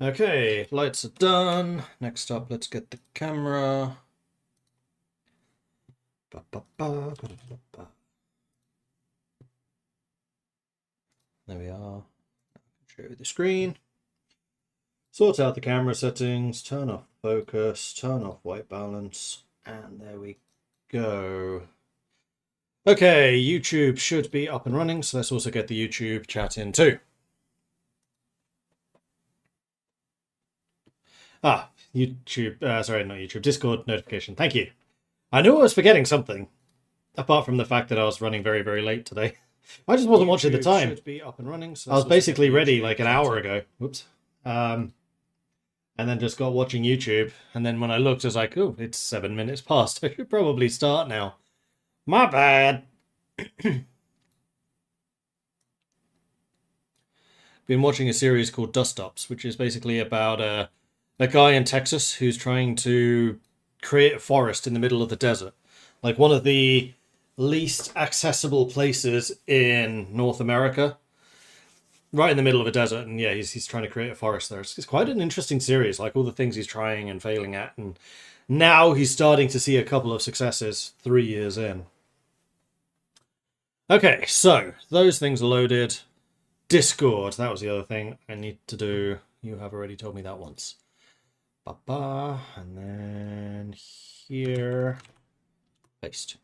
Okay, lights are done. Next up, let's get the camera. There we are. Show you the screen. Sort out the camera settings, turn off focus, turn off white balance, and there we go. Okay, YouTube should be up and running, so let's also get the YouTube chat in too. YouTube, sorry, not YouTube, Discord notification. Thank you. I knew I was forgetting something, apart from the fact that I was running very, very late today. I just wasn't watching the time. Should be up and running, so I was basically ready like an hour ago. Whoops. And then just got watching YouTube, and then when I looked, I was like, oh, it's 7 minutes past. I should probably start now. My bad. Been watching a series called Dust Ups, which is basically about a guy in Texas who's trying to create a forest in the middle of the desert. Like one of the least accessible places in North America. Right in the middle of a desert, and yeah, he's trying to create a forest there. It's quite an interesting series, like all the things he's trying and failing at, and now he's starting to see a couple of successes 3 years in. Okay, so those things are loaded. Discord, that was the other thing I need to do. You have already told me that once. And then here, paste.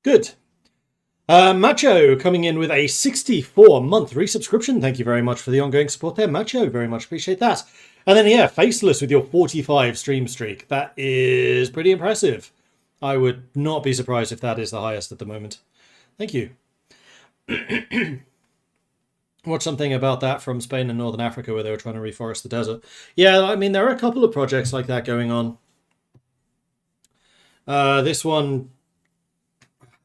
Good. Macho coming in with a 64-month resubscription. Thank you very much for the ongoing support there, Macho. Very much appreciate that. And then, yeah, Faceless with your 45 stream streak. That is pretty impressive. I would not be surprised if that is the highest at the moment. Thank you. Watched something about that from Spain and Northern Africa where they were trying to reforest the desert. Yeah, I mean, there are a couple of projects like that going on. This one,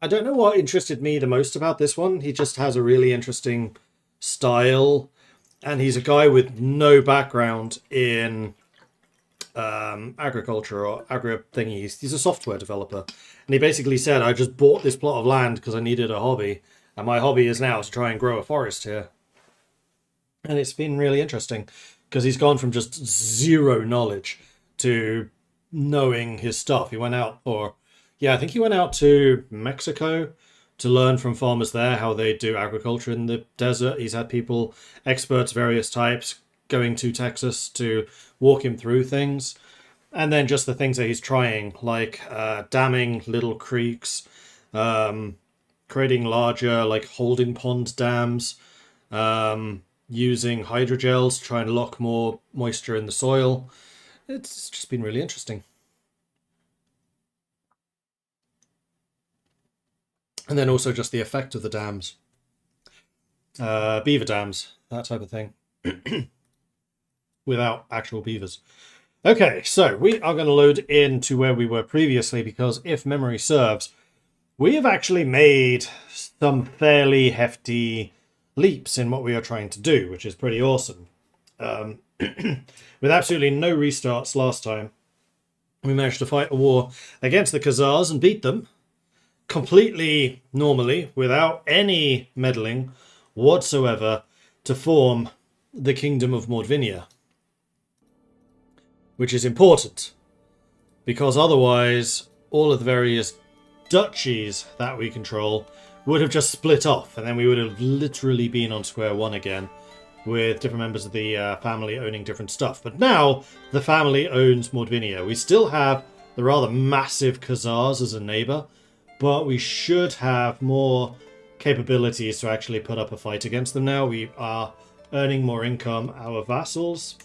I don't know what interested me the most about this one. He just has a really interesting style, and he's a guy with no background in agriculture or agri-thingy. He's a software developer, and he basically said, I just bought this plot of land because I needed a hobby, and my hobby is now to try and grow a forest here. And it's been really interesting, because he's gone from just zero knowledge to knowing his stuff. He went out, I think he went out to Mexico to learn from farmers there how they do agriculture in the desert. He's had people, experts, various types, going to Texas to walk him through things. And then just the things that he's trying, like damming little creeks, creating larger, like holding pond dams, using hydrogels to try and lock more moisture in the soil. It's just been really interesting. And then also just the effect of the dams. Beaver dams, that type of thing. Without actual beavers. Okay, so we are going to load into where we were previously, because if memory serves, we have actually made some fairly hefty leaps in what we are trying to do, which is pretty awesome. With absolutely no restarts last time, we managed to fight a war against the Khazars and beat them completely normally, without any meddling whatsoever, to form the Kingdom of Mordvinia. Which is important, because otherwise all of the various duchies that we control would have just split off, and then we would have literally been on square one again, with different members of the family owning different stuff. But now the family owns Mordvinia. We still have the rather massive Khazars as a neighbour, but we should have more capabilities to actually put up a fight against them now. We are earning more income. Our vassals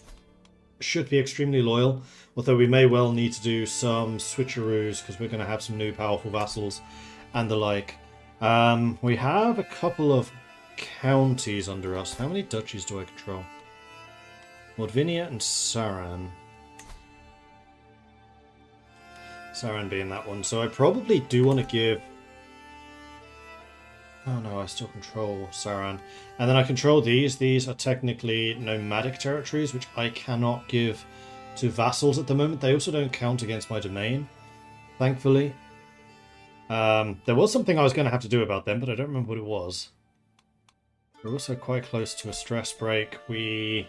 should be extremely loyal, although we may well need to do some switcheroos, because we're going to have some new powerful vassals and the like. We have a couple of counties under us. How many duchies do I control? Mordvinia and Saran. Saran being that one. So I probably do want to give... Oh no, I still control Saran. And then I control these. These are technically nomadic territories, which I cannot give to vassals at the moment. They also don't count against my domain, thankfully. There was something I was going to have to do about them, but I don't remember what it was. We're also quite close to a stress break. We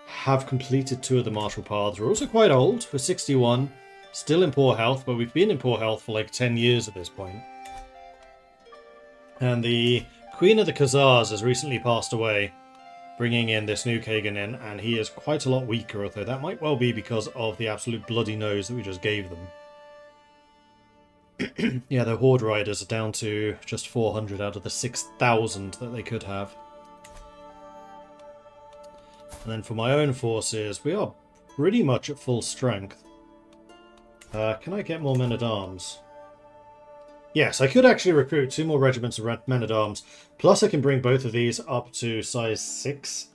have completed 2 of the martial paths. We're also quite old. We're 61. Still in poor health, but we've been in poor health for like 10 years at this point. And the Queen of the Khazars has recently passed away, bringing in this new Kagan in, and he is quite a lot weaker, although that might well be because of the absolute bloody nose that we just gave them. Yeah, the Horde Riders are down to just 400 out of the 6,000 that they could have. And then for my own forces, we are pretty much at full strength. Can I get more men-at-arms? Yes, I could actually recruit 2 more regiments of men-at-arms. Plus I can bring both of these up to size 6,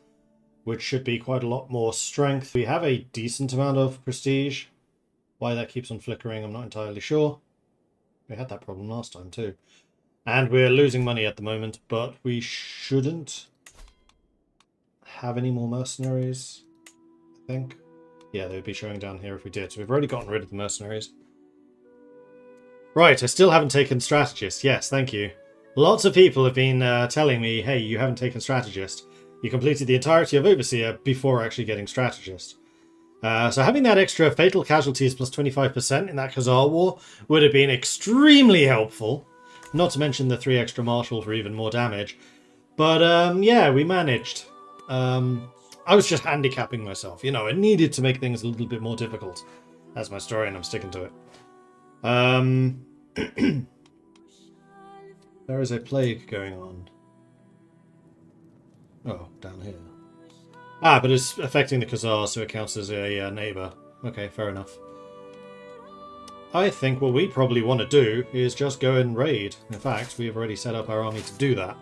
which should be quite a lot more strength. We have a decent amount of prestige. Why that keeps on flickering, I'm not entirely sure. We had that problem last time too. And we're losing money at the moment, but we shouldn't have any more mercenaries, I think. Yeah, they would be showing down here if we did. So we've already gotten rid of the mercenaries. Right, I still haven't taken strategist. Yes, thank you. Lots of people have been telling me, hey, you haven't taken strategist. You completed the entirety of overseer before actually getting strategist. So having that extra fatal casualties plus 25% in that Khazar war would have been extremely helpful. Not to mention the 3 extra marshal for even more damage. But yeah, we managed. I was just handicapping myself. You know, I needed to make things a little bit more difficult. That's my story and I'm sticking to it. There is a plague going on. Oh, down here. Ah, but it's affecting the Khazars, so it counts as a neighbour. Okay, fair enough. I think what we probably want to do is just go and raid. In fact, we have already set up our army to do that.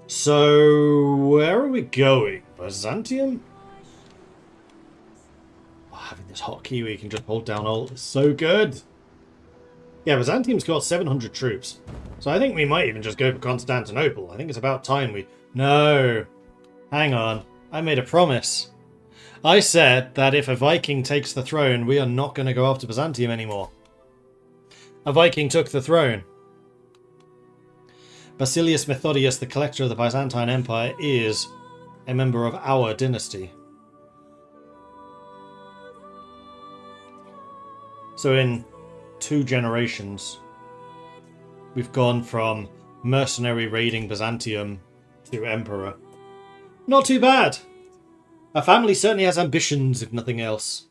So, where are we going? Byzantium? Oh, having this hotkey where you can just hold down Alt is so good. Yeah, Byzantium's got 700 troops. So I think we might even just go for Constantinople. I think it's about time we... No. Hang on. I made a promise. I said that if a Viking takes the throne, we are not going to go after Byzantium anymore. A Viking took the throne. Basilius Methodius, the collector of the Byzantine Empire, is a member of our dynasty. So in 2 generations, we've gone from mercenary raiding Byzantium to emperor. Not too bad. Our family certainly has ambitions, if nothing else.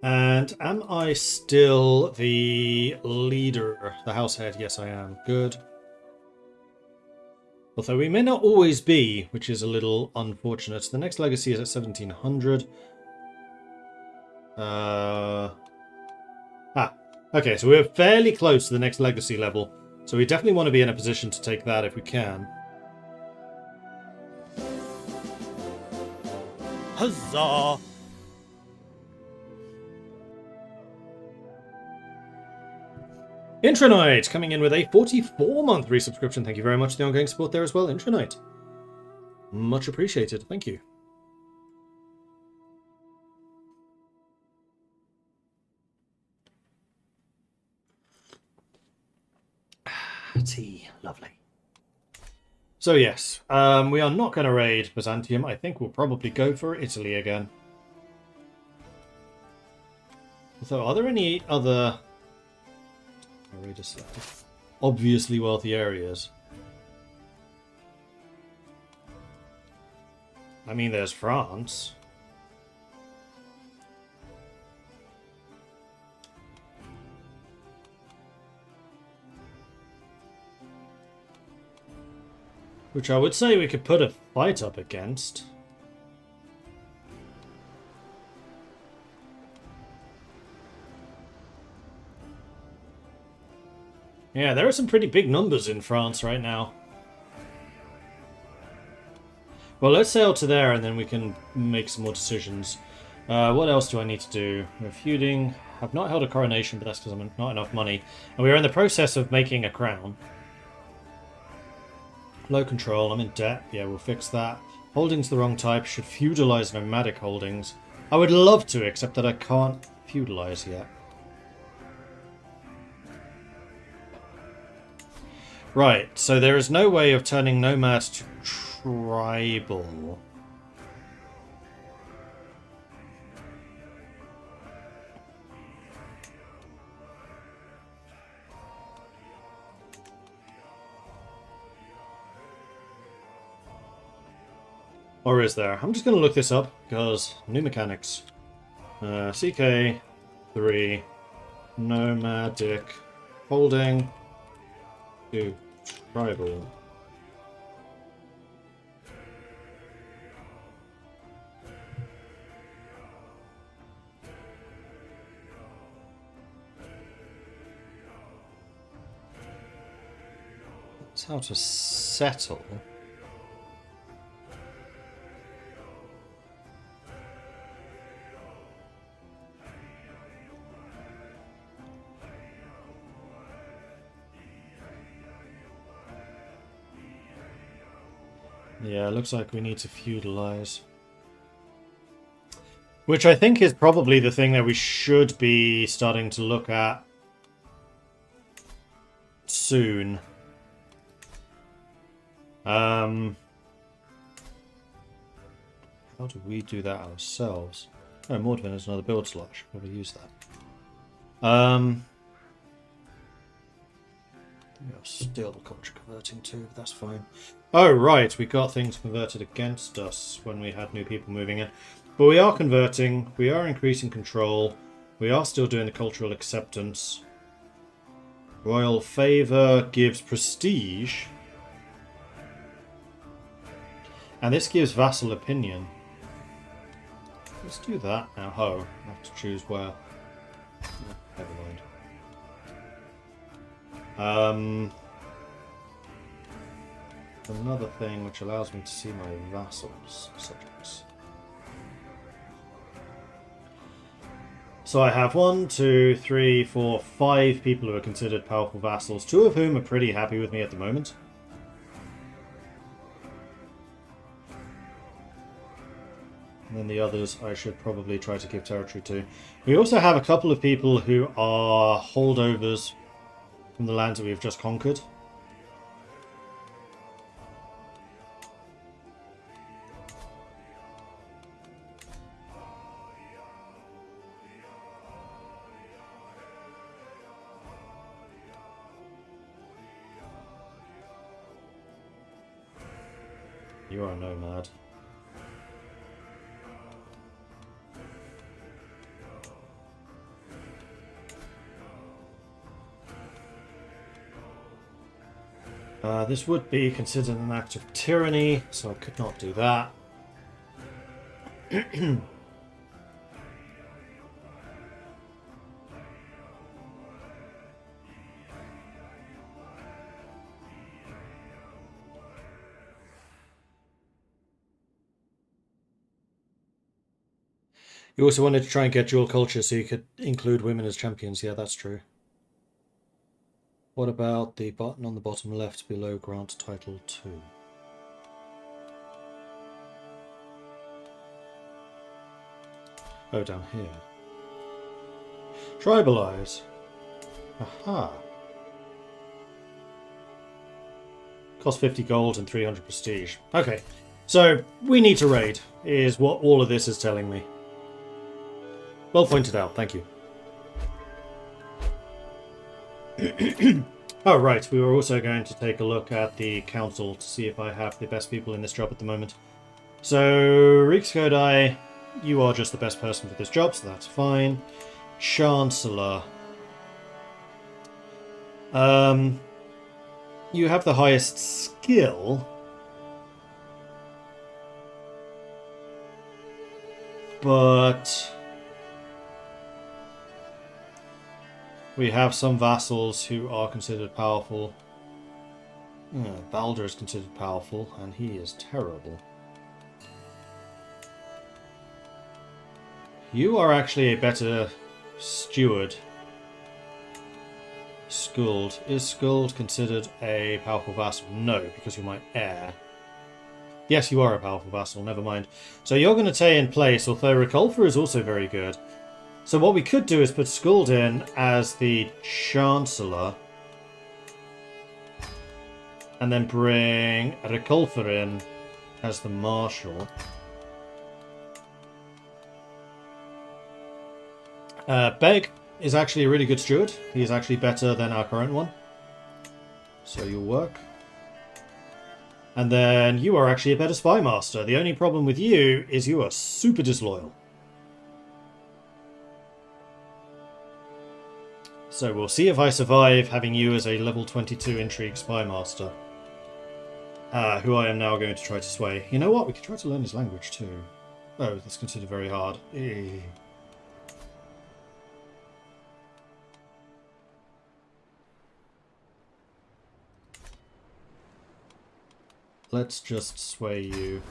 And am I still the leader, the house head? Yes, I am. Good. Although we may not always be, which is a little unfortunate. The next legacy is at 1700. Okay, so we're fairly close to the next legacy level. So we definitely want to be in a position to take that if we can. Huzzah! Intronite coming in with a 44-month resubscription. Thank you very much for the ongoing support there as well, Intronite. Much appreciated. Thank you. Tea. Lovely. So yes, we are not going to raid Byzantium. I think we'll probably go for Italy again. So are there any other obviously wealthy areas? I mean, there's France. Which I would say we could put a fight up against. Yeah, there are some pretty big numbers in France right now. Well, let's sail to there and then we can make some more decisions. What else do I need to do? We're feuding. I've not held a coronation, but that's because I'm not enough money. And we are in the process of making a crown. Low control, I'm in debt. Yeah, we'll fix that. Holdings the wrong type. Should feudalize nomadic holdings. I would love to, except that I can't feudalize yet. Right, so there is no way of turning nomad to tribal. Or is there? I'm just going to look this up, because new mechanics. CK3, nomadic, holding, to tribal. That's how to settle. Yeah, looks like we need to feudalize. Which I think is probably the thing that we should be starting to look at soon. How do we do that ourselves? Oh, Mordvin is another build slot. Should probably use that. We are still culture converting too, but that's fine. Oh, right, we got things converted against us when we had new people moving in. But we are converting, we are increasing control, we are still doing the cultural acceptance. Royal favour gives prestige. And this gives vassal opinion. Let's do that now. Oh, I have to choose where. Never mind. Another thing which allows me to see my vassals' subjects. So I have 1, 2, 3, 4, 5 people who are considered powerful vassals, 2 of whom are pretty happy with me at the moment. And then the others I should probably try to give territory to. We also have a couple of people who are holdovers from the lands that we've just conquered. You are a nomad. This would be considered an act of tyranny, so I could not do that. You also wanted to try and get dual culture so you could include women as champions. Yeah, that's true. What about the button on the bottom left below grant title 2? Oh, down here. Tribalize. Aha. Cost 50 gold and 300 prestige. Okay, so we need to raid, is what all of this is telling me. Well pointed out, thank you. Oh, right, we were also going to take a look at the council to see if I have the best people in this job at the moment. So, Reeks Kodai, you are just the best person for this job, so that's fine. Chancellor. You have the highest skill. But we have some vassals who are considered powerful. Balder is considered powerful, and he is terrible. You are actually a better steward. Skuld. Is Skuld considered a powerful vassal? No, because you're my heir. Yes, you are a powerful vassal, never mind. So you're going to stay in place, although Ricolfa is also very good. So what we could do is put Skuld in as the Chancellor. And then bring Rekulfer in as the marshal. Beg is actually a really good steward. He's actually better than our current one. So you'll work. And then you are actually a better spy master. The only problem with you is you are super disloyal. So we'll see if I survive having you as a level 22 intrigue spy master. Who I am now going to try to sway. You know what? We could try to learn his language too. Oh, that's considered very hard. Let's just sway you.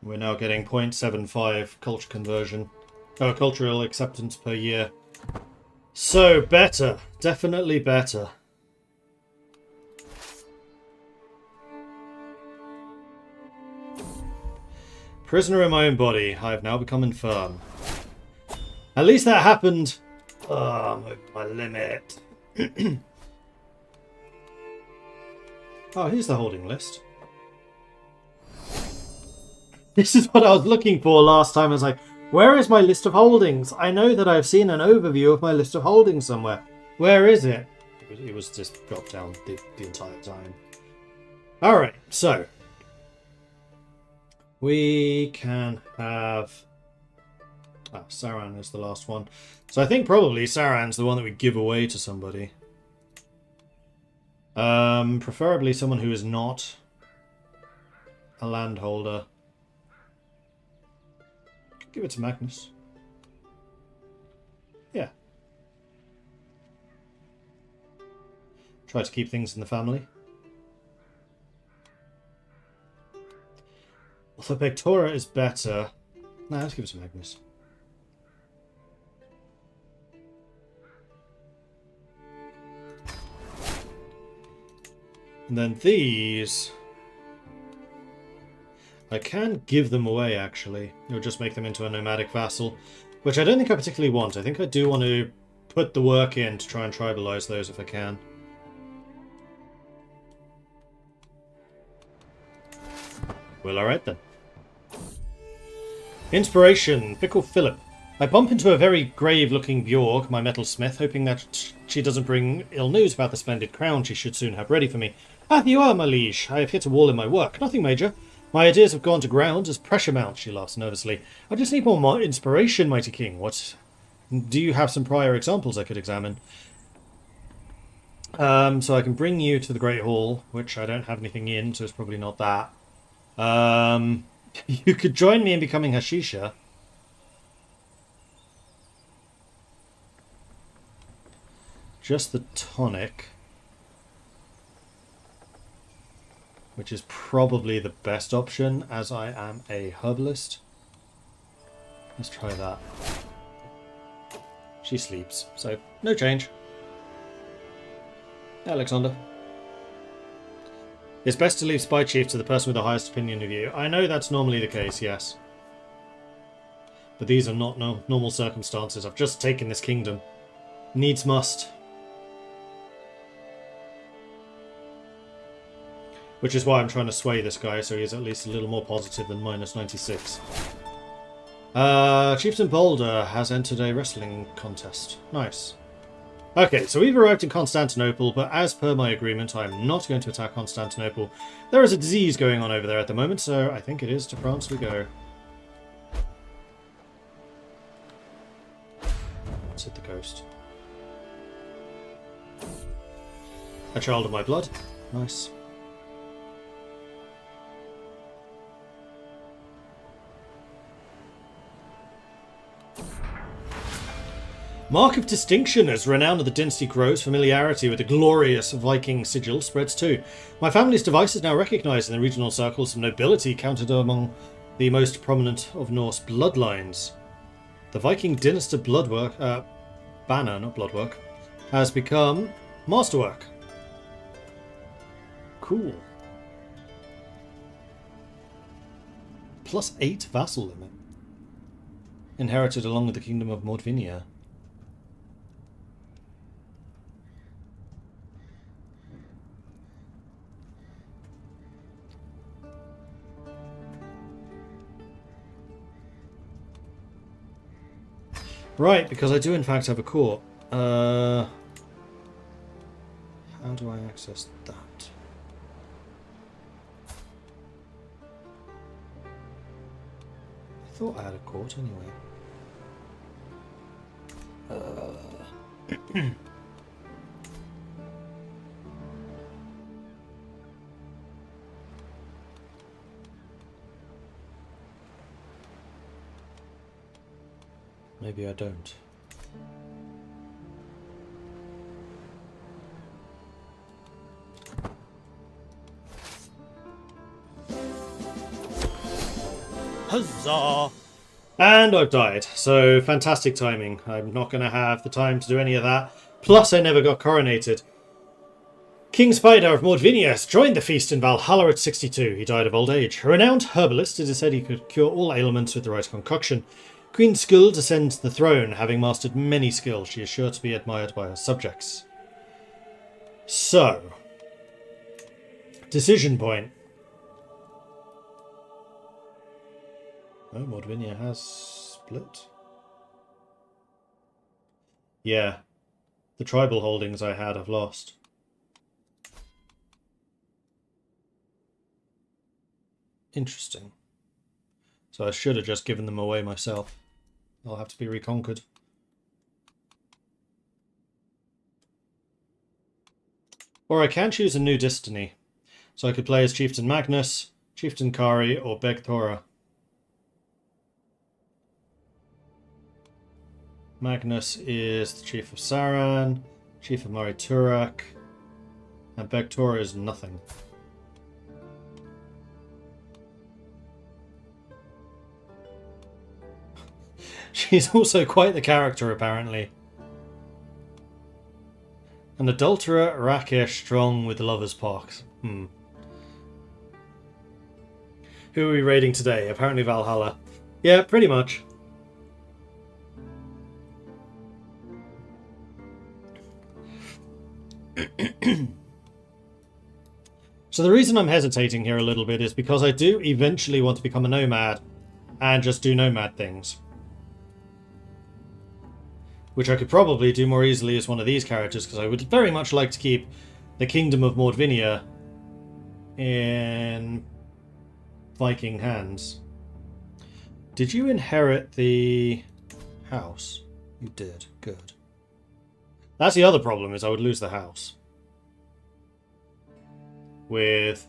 We're now getting 0.75 culture conversion. Oh, cultural acceptance per year. So, better. Definitely better. Prisoner in my own body. I have now become infirm. At least that happened. Oh, I'm over my limit. Oh, here's the holding list. This is what I was looking for last time. I was like, where is my list of holdings? I know that I've seen an overview of my list of holdings somewhere. Where is it? It was just dropped down the entire time. Alright, so. We can have... Ah, Saran is the last one. So I think probably Saran's the one that we give away to somebody. Preferably someone who is not a landholder. Give it to Magnus. Yeah. Try to keep things in the family. Although Pectora is better. Nah, let's give it to Magnus. And then these... I can give them away, actually. It'll just make them into a nomadic vassal. Which I don't think I particularly want. I think I do want to put the work in to try and tribalize those if I can. Well, alright then. Inspiration. Fickle Philip. I bump into a very grave-looking Bjorg, my metalsmith, hoping that she doesn't bring ill news about the splendid crown she should soon have ready for me. Ah, you are, my liege. I have hit a wall in my work. Nothing major. My ideas have gone to ground as pressure mounts, she laughs nervously. I just need more inspiration, mighty king. What? Do you have some prior examples I could examine? So I can bring you to the Great Hall, which I don't have anything in, so it's probably not that. You could join me in becoming Hashisha. Just the tonic. Which is probably the best option, as I am a herbalist. Let's try that. She sleeps, so no change. Alexander. It's best to leave Spy Chief to the person with the highest opinion of you. I know that's normally the case, yes. But these are not normal circumstances. I've just taken this kingdom. Needs must. Which is why I'm trying to sway this guy, so he's at least a little more positive than minus 96. Chieftain Boulder has entered a wrestling contest. Nice. Okay, so we've arrived in Constantinople, but as per my agreement, I'm not going to attack Constantinople. There is a disease going on over there at the moment, so I think it is to France we go. Let's hit the coast. A child of my blood. Nice. Mark of distinction. As renown of the dynasty grows, familiarity with the glorious Viking sigil spreads too. My family's device is now recognized in the regional circles of nobility, counted among the most prominent of Norse bloodlines. The Viking dynasty bloodwork, banner, not bloodwork, has become masterwork. Cool. +8 vassal limit. Inherited along with the kingdom of Mordvinia. Right, because I do in fact have a court. How do I access that? I thought I had a court anyway. Maybe I don't. Huzzah! And I've died, so fantastic timing. I'm not going to have the time to do any of that. Plus, I never got coronated. King Spider of Mordvinius joined the feast in Valhalla at 62. He died of old age. A renowned herbalist, it is said he could cure all ailments with the right concoction. Queen Skuld ascends the throne, having mastered many skills. She is sure to be admired by her subjects. So, decision point. Oh, Mordvinia has split. Yeah, the tribal holdings I had have lost. Interesting. So I should have just given them away myself. They'll have to be reconquered. Or I can choose a new destiny. So I could play as Chieftain Magnus, Chieftain Kari, or Begthora. Magnus is the Chief of Saran, Chief of Mari Turak, and Begthora is nothing. She's also quite the character, apparently. An adulterer, rakish, strong with lover's pox. Who are we raiding today? Apparently Valhalla. Yeah, pretty much. So the reason I'm hesitating here a little bit is because I do eventually want to become a nomad and just do nomad things. Which I could probably do more easily as one of these characters, because I would very much like to keep the Kingdom of Mordvinia in Viking hands. Did you inherit the house? You did. Good. That's the other problem, is I would lose the house. With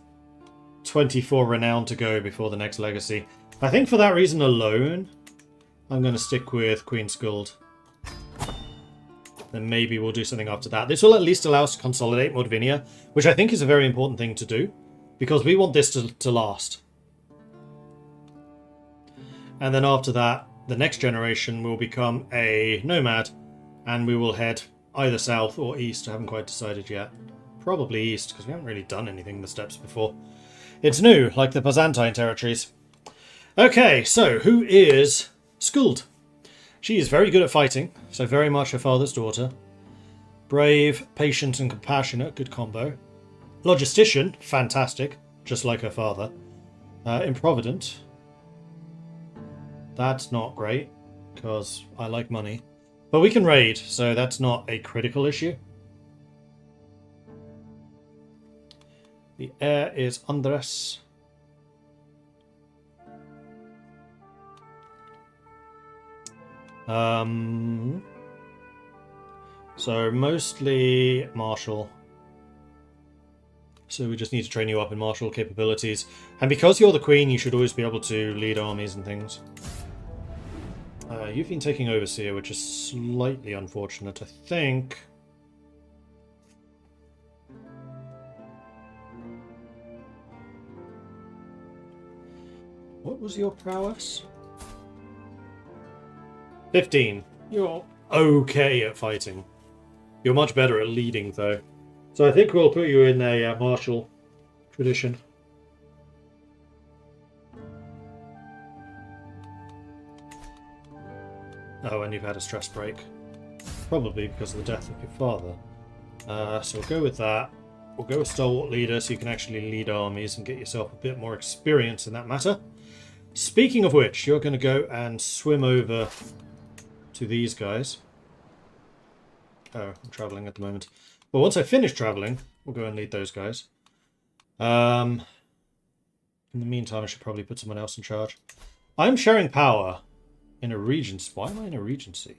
24 renown to go before the next legacy. I think for that reason alone, I'm going to stick with Queen Skuld. Then maybe we'll do something after that. This will at least allow us to consolidate Mordvinia, which I think is a very important thing to do, because we want this to last. And then after that, the next generation will become a nomad, and we will head either south or east. I haven't quite decided yet. Probably east, because we haven't really done anything in the steppes before. It's new, like the Byzantine territories. Okay, so who is Skuld? She is very good at fighting, so very much her father's daughter. Brave, patient and compassionate, good combo. Logistician, fantastic, just like her father. Improvident. That's not great, because I like money. But we can raid, so that's not a critical issue. The heir is Andres. So mostly martial. So we just need to train you up in martial capabilities. And because you're the queen, you should always be able to lead armies and things. You've been taking Overseer, which is slightly unfortunate, I think. What was your prowess? 15. You're okay at fighting. You're much better at leading, though. So I think we'll put you in a martial tradition. Oh, and you've had a stress break. Probably because of the death of your father. So we'll go with that. We'll go with Stalwart Leader so you can actually lead armies and get yourself a bit more experience in that matter. Speaking of which, you're going to go and swim over to these guys. Oh, I'm travelling at the moment. Well, once I finish travelling, we'll go and lead those guys. In the meantime, I should probably put someone else in charge. I'm sharing power in a regency. Why am I in a regency?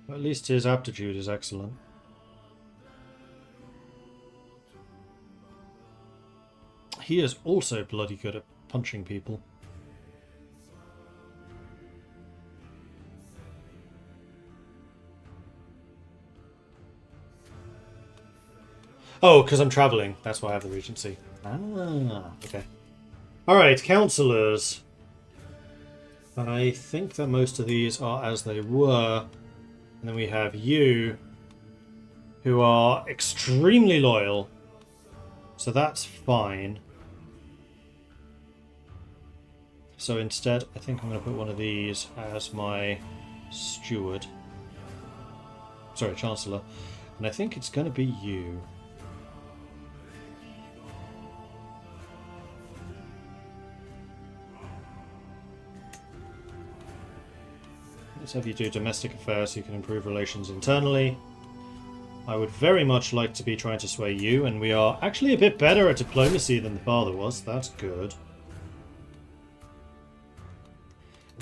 At least his aptitude is excellent. He is also bloody good at punching people. Oh, because I'm travelling. That's why I have the regency. Ah, okay. Alright, councillors. I think that most of these are as they were. And then we have you, who are extremely loyal. So that's fine. So instead, I think I'm going to put one of these as my steward. Sorry, Chancellor. And I think it's going to be you. Let's have you do domestic affairs so you can improve relations internally. I would very much like to be trying to sway you, and we are actually a bit better at diplomacy than the father was. That's good.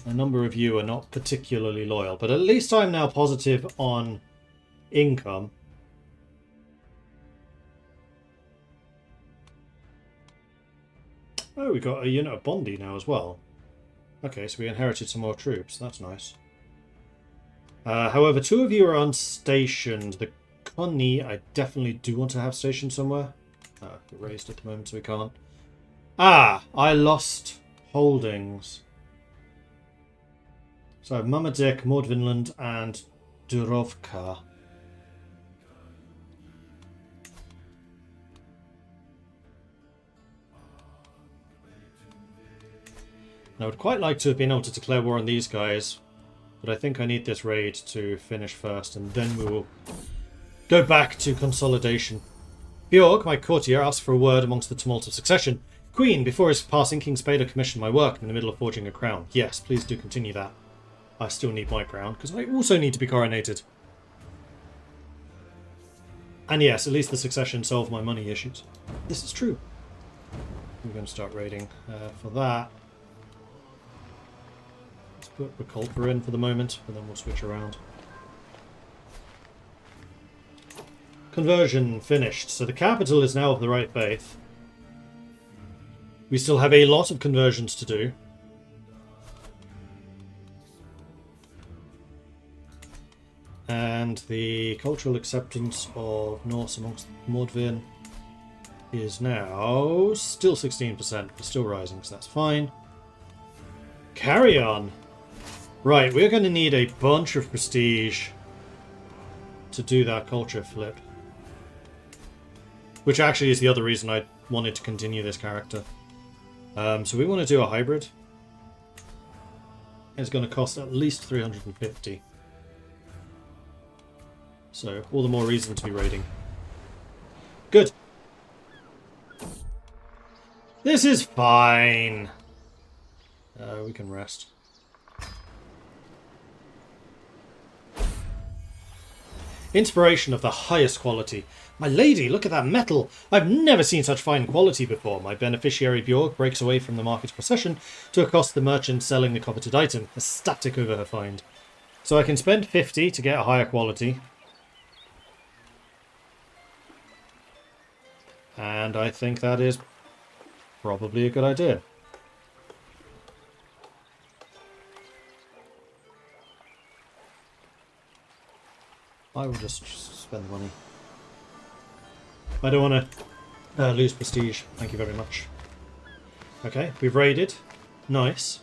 A number of you are not particularly loyal, but at least I'm now positive on income. Oh, we got a unit of Bondi now as well. Okay, so we inherited some more troops. That's nice. However, 2 of you are unstationed. The Connie, I definitely do want to have stationed somewhere. We're raised at the moment, so we can't. Ah, I lost holdings. So I have Mamadik, Mordvinland, and Durovka. And I would quite like to have been able to declare war on these guys. But I think I need this raid to finish first, and then we will go back to consolidation. Bjorg, my courtier, asked for a word amongst the tumult of succession. Queen, before his passing, King Spader commissioned my work in the middle of forging a crown. Yes, please do continue that. I still need my crown, because I also need to be coronated. And yes, at least the succession solved my money issues. This is true. We're going to start raiding for that. Put Reculper in for the moment, and then we'll switch around. Conversion finished. So the capital is now of the right faith. We still have a lot of conversions to do. And the cultural acceptance of Norse amongst Mordvin is now still 16%, but still rising, so that's fine. Carry on! Right, we're going to need a bunch of prestige to do that culture flip. Which actually is the other reason I wanted to continue this character. So we want to do a hybrid. It's going to cost at least 350. So, all the more reason to be raiding. Good. This is fine. We can rest. Inspiration of the highest quality. My lady, look at that metal. I've never seen such fine quality before. My beneficiary Bjorg breaks away from the market's procession to accost the merchant selling the coveted item, ecstatic over her find. So I can spend 50 to get a higher quality. And I think that is probably a good idea. I will just spend the money. I don't want to lose prestige. Thank you very much. Okay, we've raided. Nice.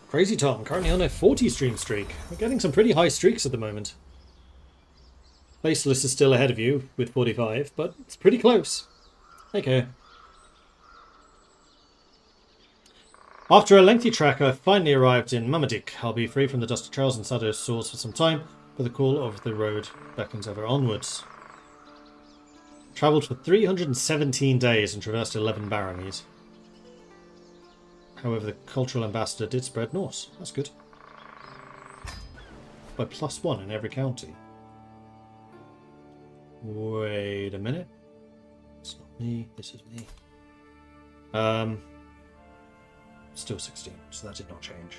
Crazy Tom, currently on a 40 stream streak. We're getting some pretty high streaks at the moment. Faceless is still ahead of you with 45, but it's pretty close. Okay. After a lengthy trek, I've finally arrived in Mamadik. I'll be free from the Dust of Charles and Shadow's swords for some time, but the call of the road beckons ever onwards. Travelled for 317 days and traversed 11 baronies. However, the cultural ambassador did spread north. That's good. By +1 in every county. Wait a minute. It's not me. This is me. Still 16, so that did not change.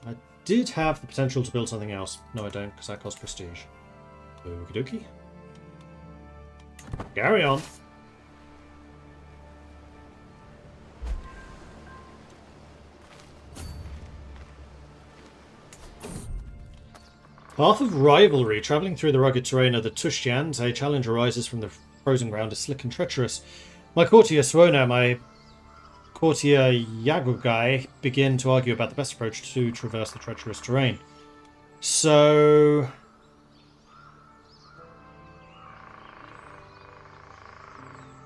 I did have the potential to build something else. No, I don't, because that costs prestige. Okie dokie. Carry on. Path of Rivalry. Travelling through the rugged terrain of the Tushtians, a challenge arises from the frozen ground is slick and treacherous. My courtier Swona, my courtier Yagugai begin to argue about the best approach to traverse the treacherous terrain. So...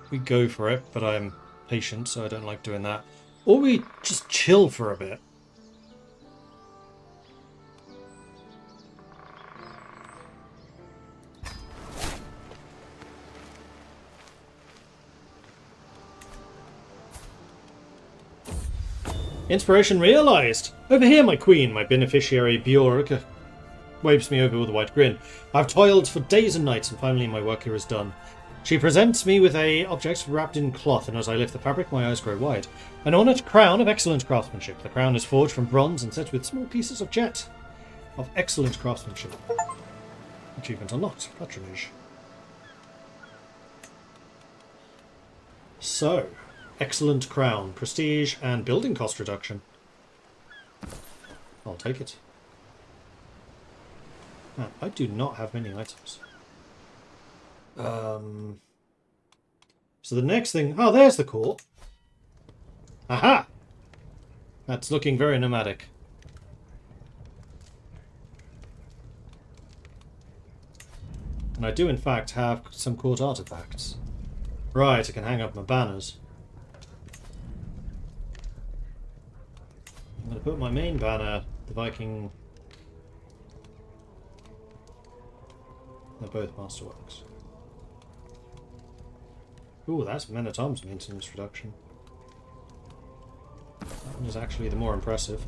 we go for it, but I'm patient, so I don't like doing that. Or we just chill for a bit. Inspiration realized! Over here, my queen, my beneficiary Bjorg waves me over with a white grin. I've toiled for days and nights, and finally my work here is done. She presents me with a object wrapped in cloth, and as I lift the fabric, my eyes grow wide. An ornate crown of excellent craftsmanship. The crown is forged from bronze and set with small pieces of jet. Of excellent craftsmanship. Achievement unlocked. Patronage. So... excellent crown, prestige, and building cost reduction. I'll take it. Man, I do not have many items. So the next thing... oh, there's the court. Aha! That's looking very nomadic. And I do, in fact, have some court artifacts. Right, I can hang up my banners. I'm going to put my main banner, the Viking... they're both masterworks. Ooh, that's Men at Arms maintenance reduction. That one is actually the more impressive.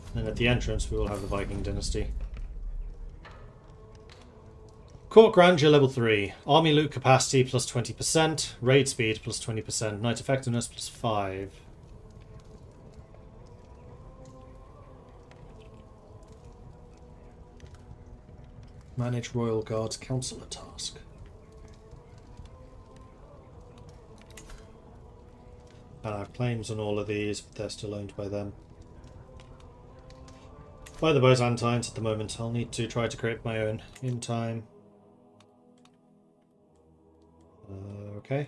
And then at the entrance we will have the Viking dynasty. Court Grandeur level 3. Army loot capacity plus 20%. Raid speed plus 20%. Knight effectiveness plus 5. Manage Royal Guard's Councillor task. I have claims on all of these, but they're still owned by them. By the Byzantines at the moment. I'll need to try to create my own in time. Okay.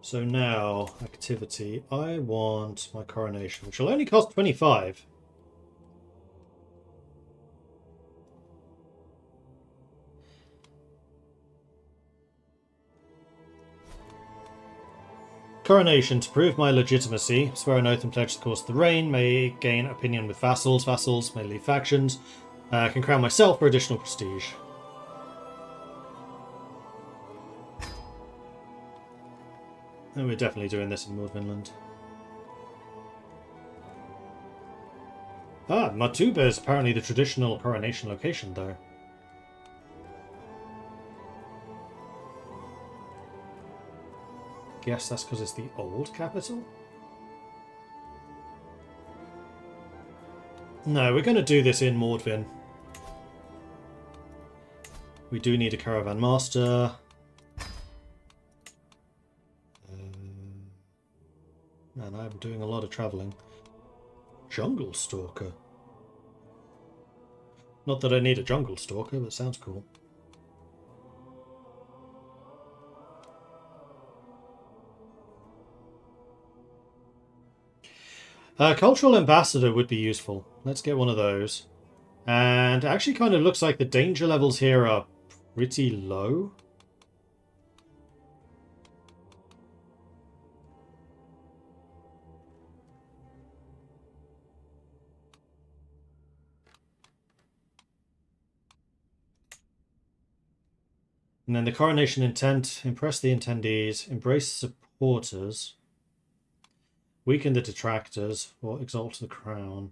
So now, activity. I want my coronation, which will only cost 25. Coronation. To prove my legitimacy, swear an oath and pledge the course of the reign, may gain opinion with vassals. Vassals may leave factions. Can crown myself for additional prestige. And we're definitely doing this in North Finland. Ah, Matuba is apparently the traditional coronation location, though. Guess that's because it's the old capital? No, we're going to do this in Mordvin. We do need a caravan master. doing a lot of travelling. Jungle Stalker. Not that I need a Jungle Stalker, but sounds cool. Cultural Ambassador would be useful. Let's get one of those. And it actually kind of looks like the danger levels here are pretty low. And then the coronation intent, impress the attendees, embrace supporters, weaken the detractors, or exalt the crown.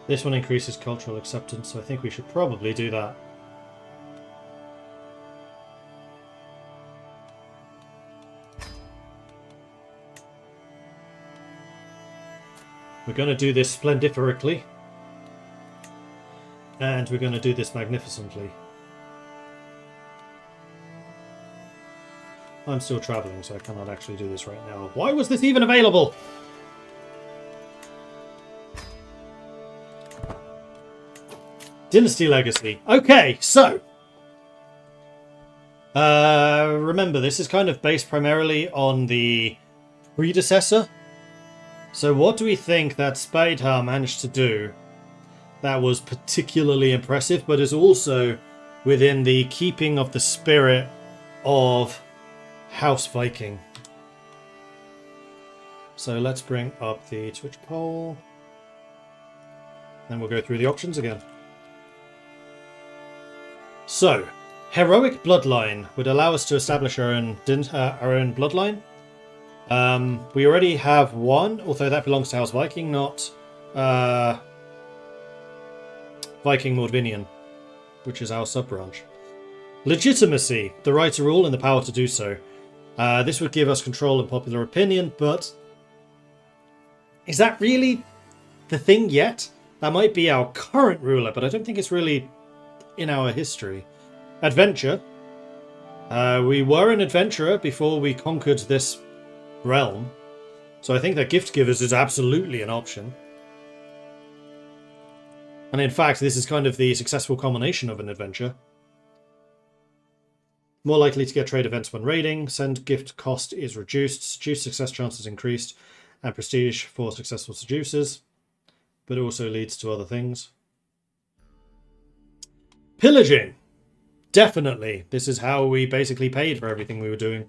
This one increases cultural acceptance, so I think we should probably do that. We're going to do this splendiferically. And we're going to do this magnificently. I'm still travelling, so I cannot actually do this right now. Why was this even available? Dynasty Legacy. Okay, so. Remember, this is kind of based primarily on the predecessor. So what do we think that Speidhar managed to do that was particularly impressive, but is also within the keeping of the spirit of House Viking? So let's bring up the Twitch poll. Then we'll go through the options again. So, heroic bloodline would allow us to establish our own bloodline. We already have one, although that belongs to House Viking, not Viking Mordvinian, which is our sub-branch. Legitimacy, the right to rule and the power to do so. This would give us control and popular opinion, but is that really the thing yet? That might be our current ruler, but I don't think it's really in our history. Adventure. We were an adventurer before we conquered this realm, so I think that gift givers is absolutely an option. And in fact, this is kind of the successful culmination of an adventure. More likely to get trade events when raiding, send gift cost is reduced, seduce success chances increased, and prestige for successful seducers, but it also leads to other things. Pillaging. Definitely. This is how we basically paid for everything we were doing.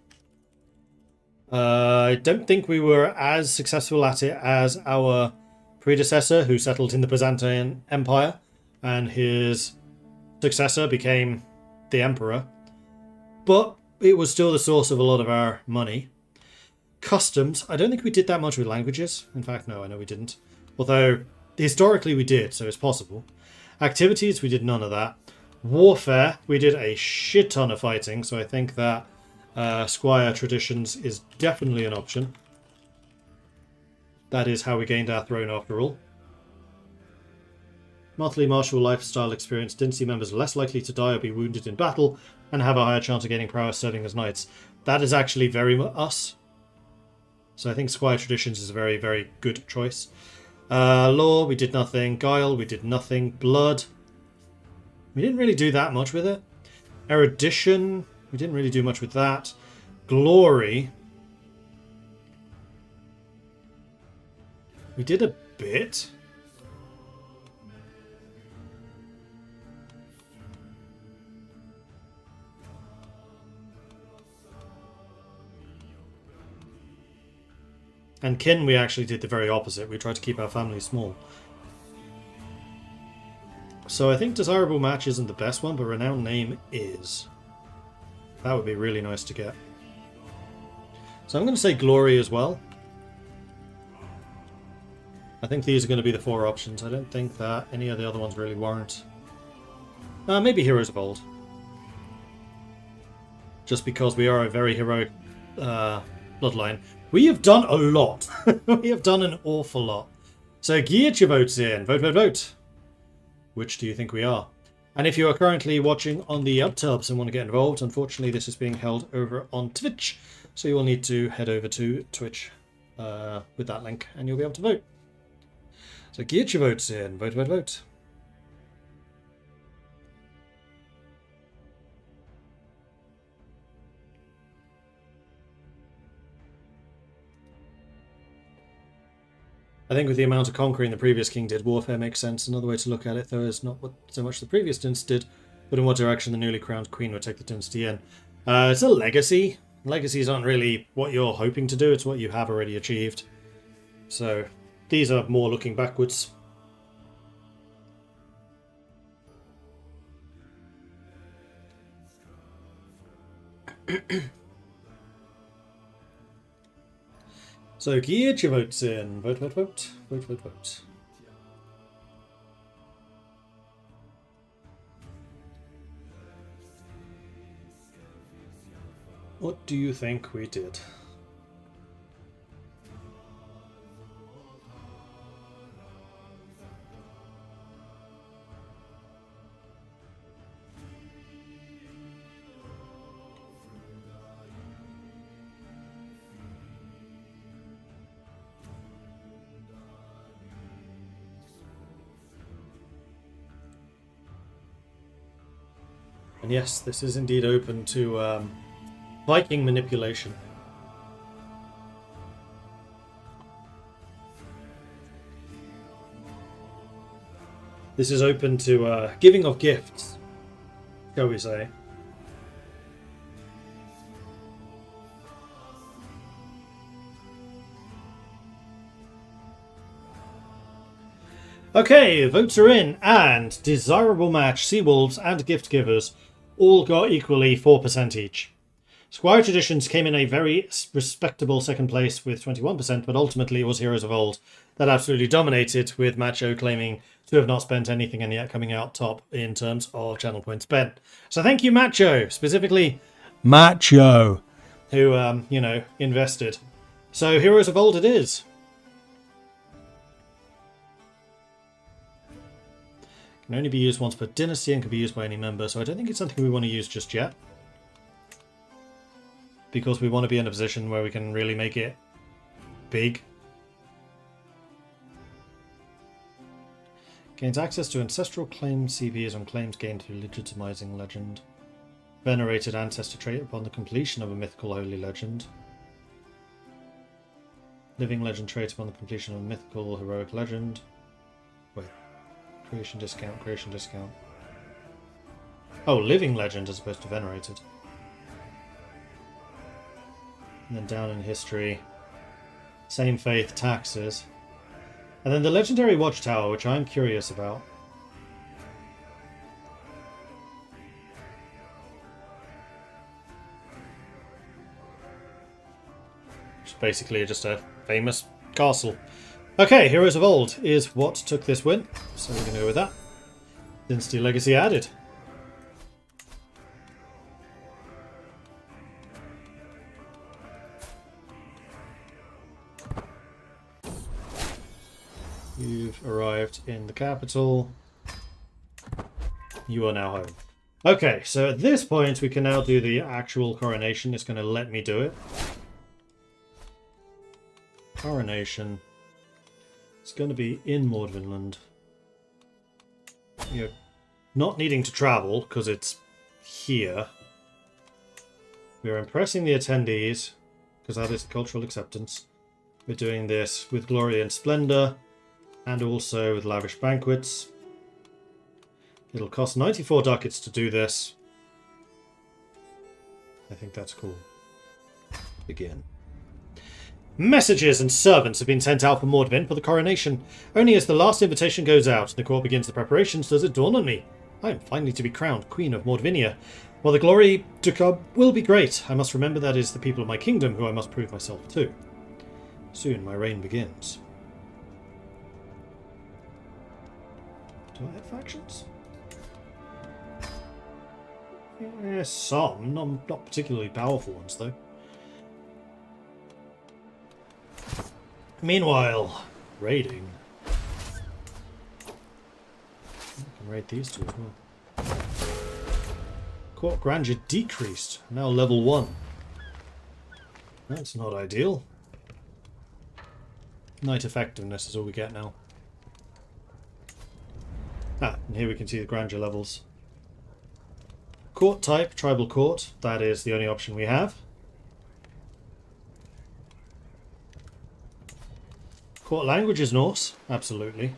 I don't think we were as successful at it as our predecessor, who settled in the Byzantine Empire, and his successor became the emperor. But it was still the source of a lot of our money. Customs. I don't think we did that much with languages. In fact, no, I know we didn't. Although, historically we did, so it's possible. Activities, we did none of that. Warfare, we did a shit ton of fighting, so I think that Squire traditions is definitely an option. That is how we gained our throne after all. Monthly martial lifestyle experience. Dynasty members are less likely to die or be wounded in battle and have a higher chance of gaining prowess serving as knights. That is actually very us. So I think Squire traditions is a very, very good choice. Law, we did nothing. Guile, we did nothing. Blood, we didn't really do that much with it. Erudition, we didn't really do much with that. Glory, we did a bit. And kin, we actually did the very opposite. We tried to keep our family small. So I think desirable match isn't the best one, but renowned name is. That would be really nice to get. So I'm going to say glory as well. I think these are going to be the 4 options. I don't think that any of the other ones really warrant. Maybe Heroes of Old. Just because we are a very heroic bloodline. We have done a lot. We have done an awful lot. So get your votes in. Vote, vote, vote. Which do you think we are? And if you are currently watching on the UpTubs and want to get involved, unfortunately this is being held over on Twitch, so you will need to head over to Twitch with that link and you'll be able to vote. So get your votes in. Vote, vote, vote. I think with the amount of conquering the previous king did, warfare makes sense. Another way to look at it, though, is not what so much the previous dynasty did, but in what direction the newly crowned queen would take the dynasty in. It's a legacy. Legacies aren't really what you're hoping to do, it's what you have already achieved. So these are more looking backwards. So get your votes in. Vote, vote, vote. Vote, vote, vote. What do you think we did? And yes, this is indeed open to Viking manipulation. This is open to giving of gifts, shall we say. Okay, votes are in, and desirable match, Seawolves and Gift Givers all got equally 4% each. Squire Traditions came in a very respectable second place with 21%, but ultimately it was Heroes of Old that absolutely dominated, with Macho claiming to have not spent anything and yet coming out top in terms of channel points spent. So thank you, Macho, specifically Macho, who, you know, invested. So Heroes of Old it is. Can only be used once per dynasty and can be used by any member, so I don't think it's something we want to use just yet. Because we want to be in a position where we can really make it big. Gains access to ancestral claim CVs on claims gained through legitimizing legend. Venerated ancestor trait upon the completion of a mythical holy legend. Living legend trait upon the completion of a mythical heroic legend. Wait. Creation discount, creation discount. Oh, living legend as opposed to venerated. And then down in history, same faith, taxes. And then the legendary watchtower, which I'm curious about. Which is basically just a famous castle. Okay, Heroes of Old is what took this win, so we're going to go with that. Dynasty Legacy added. You've arrived in the capital. You are now home. Okay, so at this point we can now do the actual coronation. It's going to let me do it. Coronation. It's going to be in Mordvinland. You're not needing to travel because it's here. We're impressing the attendees because that is the cultural acceptance. We're doing this with glory and splendor and also with lavish banquets. It'll cost 94 ducats to do this. I think that's cool. Begin. Messages and servants have been sent out from Mordvin for the coronation. Only as the last invitation goes out and the court begins the preparations does it dawn on me. I am finally to be crowned Queen of Mordvinia. While the glory to come will be great, I must remember that it is the people of my kingdom who I must prove myself to. Soon my reign begins. Do I have factions? Yeah, some. Not particularly powerful ones, though. Meanwhile, raiding. can raid these two as well. Court grandeur decreased. Now level 1. That's not ideal. Knight effectiveness is all we get now. Ah, and here we can see the grandeur levels. Court type, tribal court. That is the only option we have. Court language is Norse, absolutely.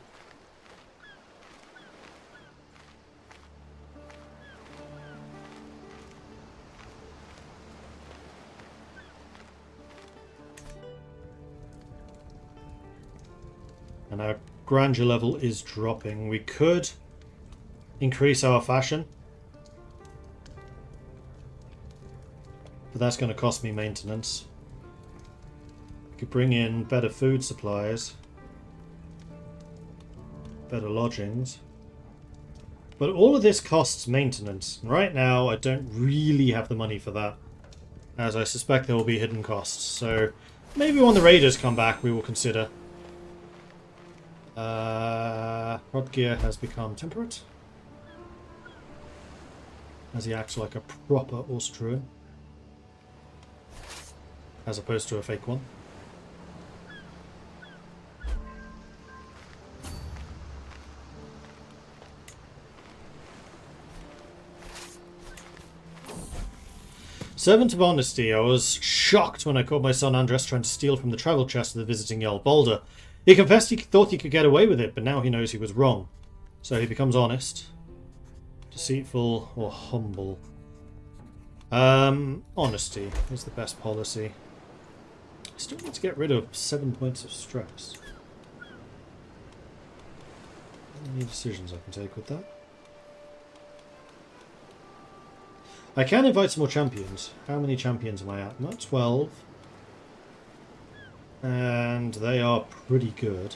And our grandeur level is dropping. We could increase our fashion, but that's going to cost me maintenance. We could bring in better food supplies, better lodgings, but all of this costs maintenance. Right now I don't really have the money for that, as I suspect there will be hidden costs. So maybe when the raiders come back we will consider. Rodgear has become temperate, as he acts like a proper Austrian, as opposed to a fake one. Servant of Honesty. I was shocked when I caught my son Andres trying to steal from the travel chest of the visiting Jarl Balder. He confessed he thought he could get away with it, but now he knows he was wrong. So he becomes honest, deceitful, or humble. Honesty is the best policy. I still need to get rid of 7 points of stress. Any decisions I can take with that? I can invite some more champions. How many champions am I at? I'm at 12. And they are pretty good.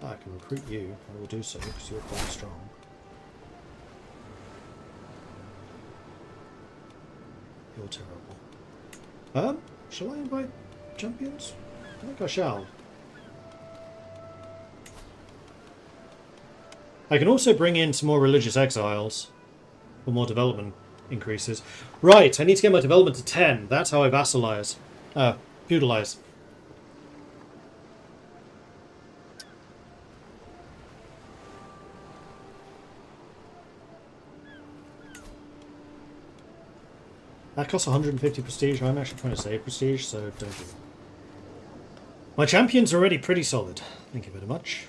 I can recruit you. I will do so because you're quite strong. You're terrible. Shall I invite champions? I think I shall. I can also bring in some more religious exiles for more development increases. Right, I need to get my development to 10. That's how I vassalize. Feudalize. That costs 150 prestige. I'm actually trying to save prestige, so don't do that. My champion's already pretty solid. Thank you very much.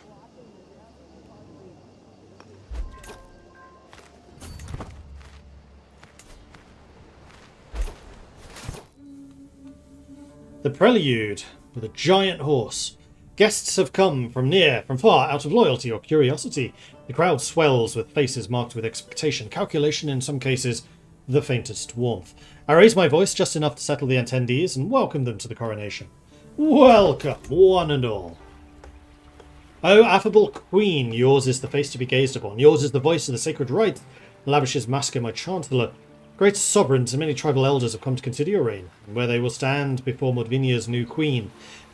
The Prelude, with a giant horse. Guests have come from near, from far, out of loyalty or curiosity. The crowd swells with faces marked with expectation, calculation, in some cases, the faintest warmth. I raise my voice just enough to settle the attendees and welcome them to the coronation. Welcome, one and all. O affable queen, yours is the face to be gazed upon. Yours is the voice of the sacred right. Lavishes Masker, my chancellor. Great sovereigns and many tribal elders have come to consider your reign, and where they will stand before Mordvinia's new queen.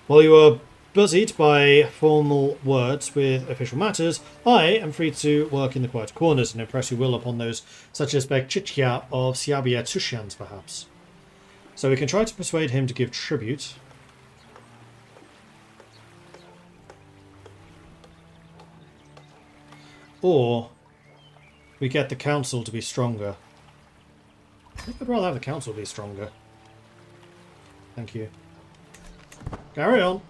While you are busied by formal words with official matters, I am free to work in the quiet corners and impress your will upon those such as Bekchichya of Siabia Tushans, perhaps. So we can try to persuade him to give tribute. Or we get the council to be stronger. I think I'd rather have the council be stronger. Thank you. Carry on.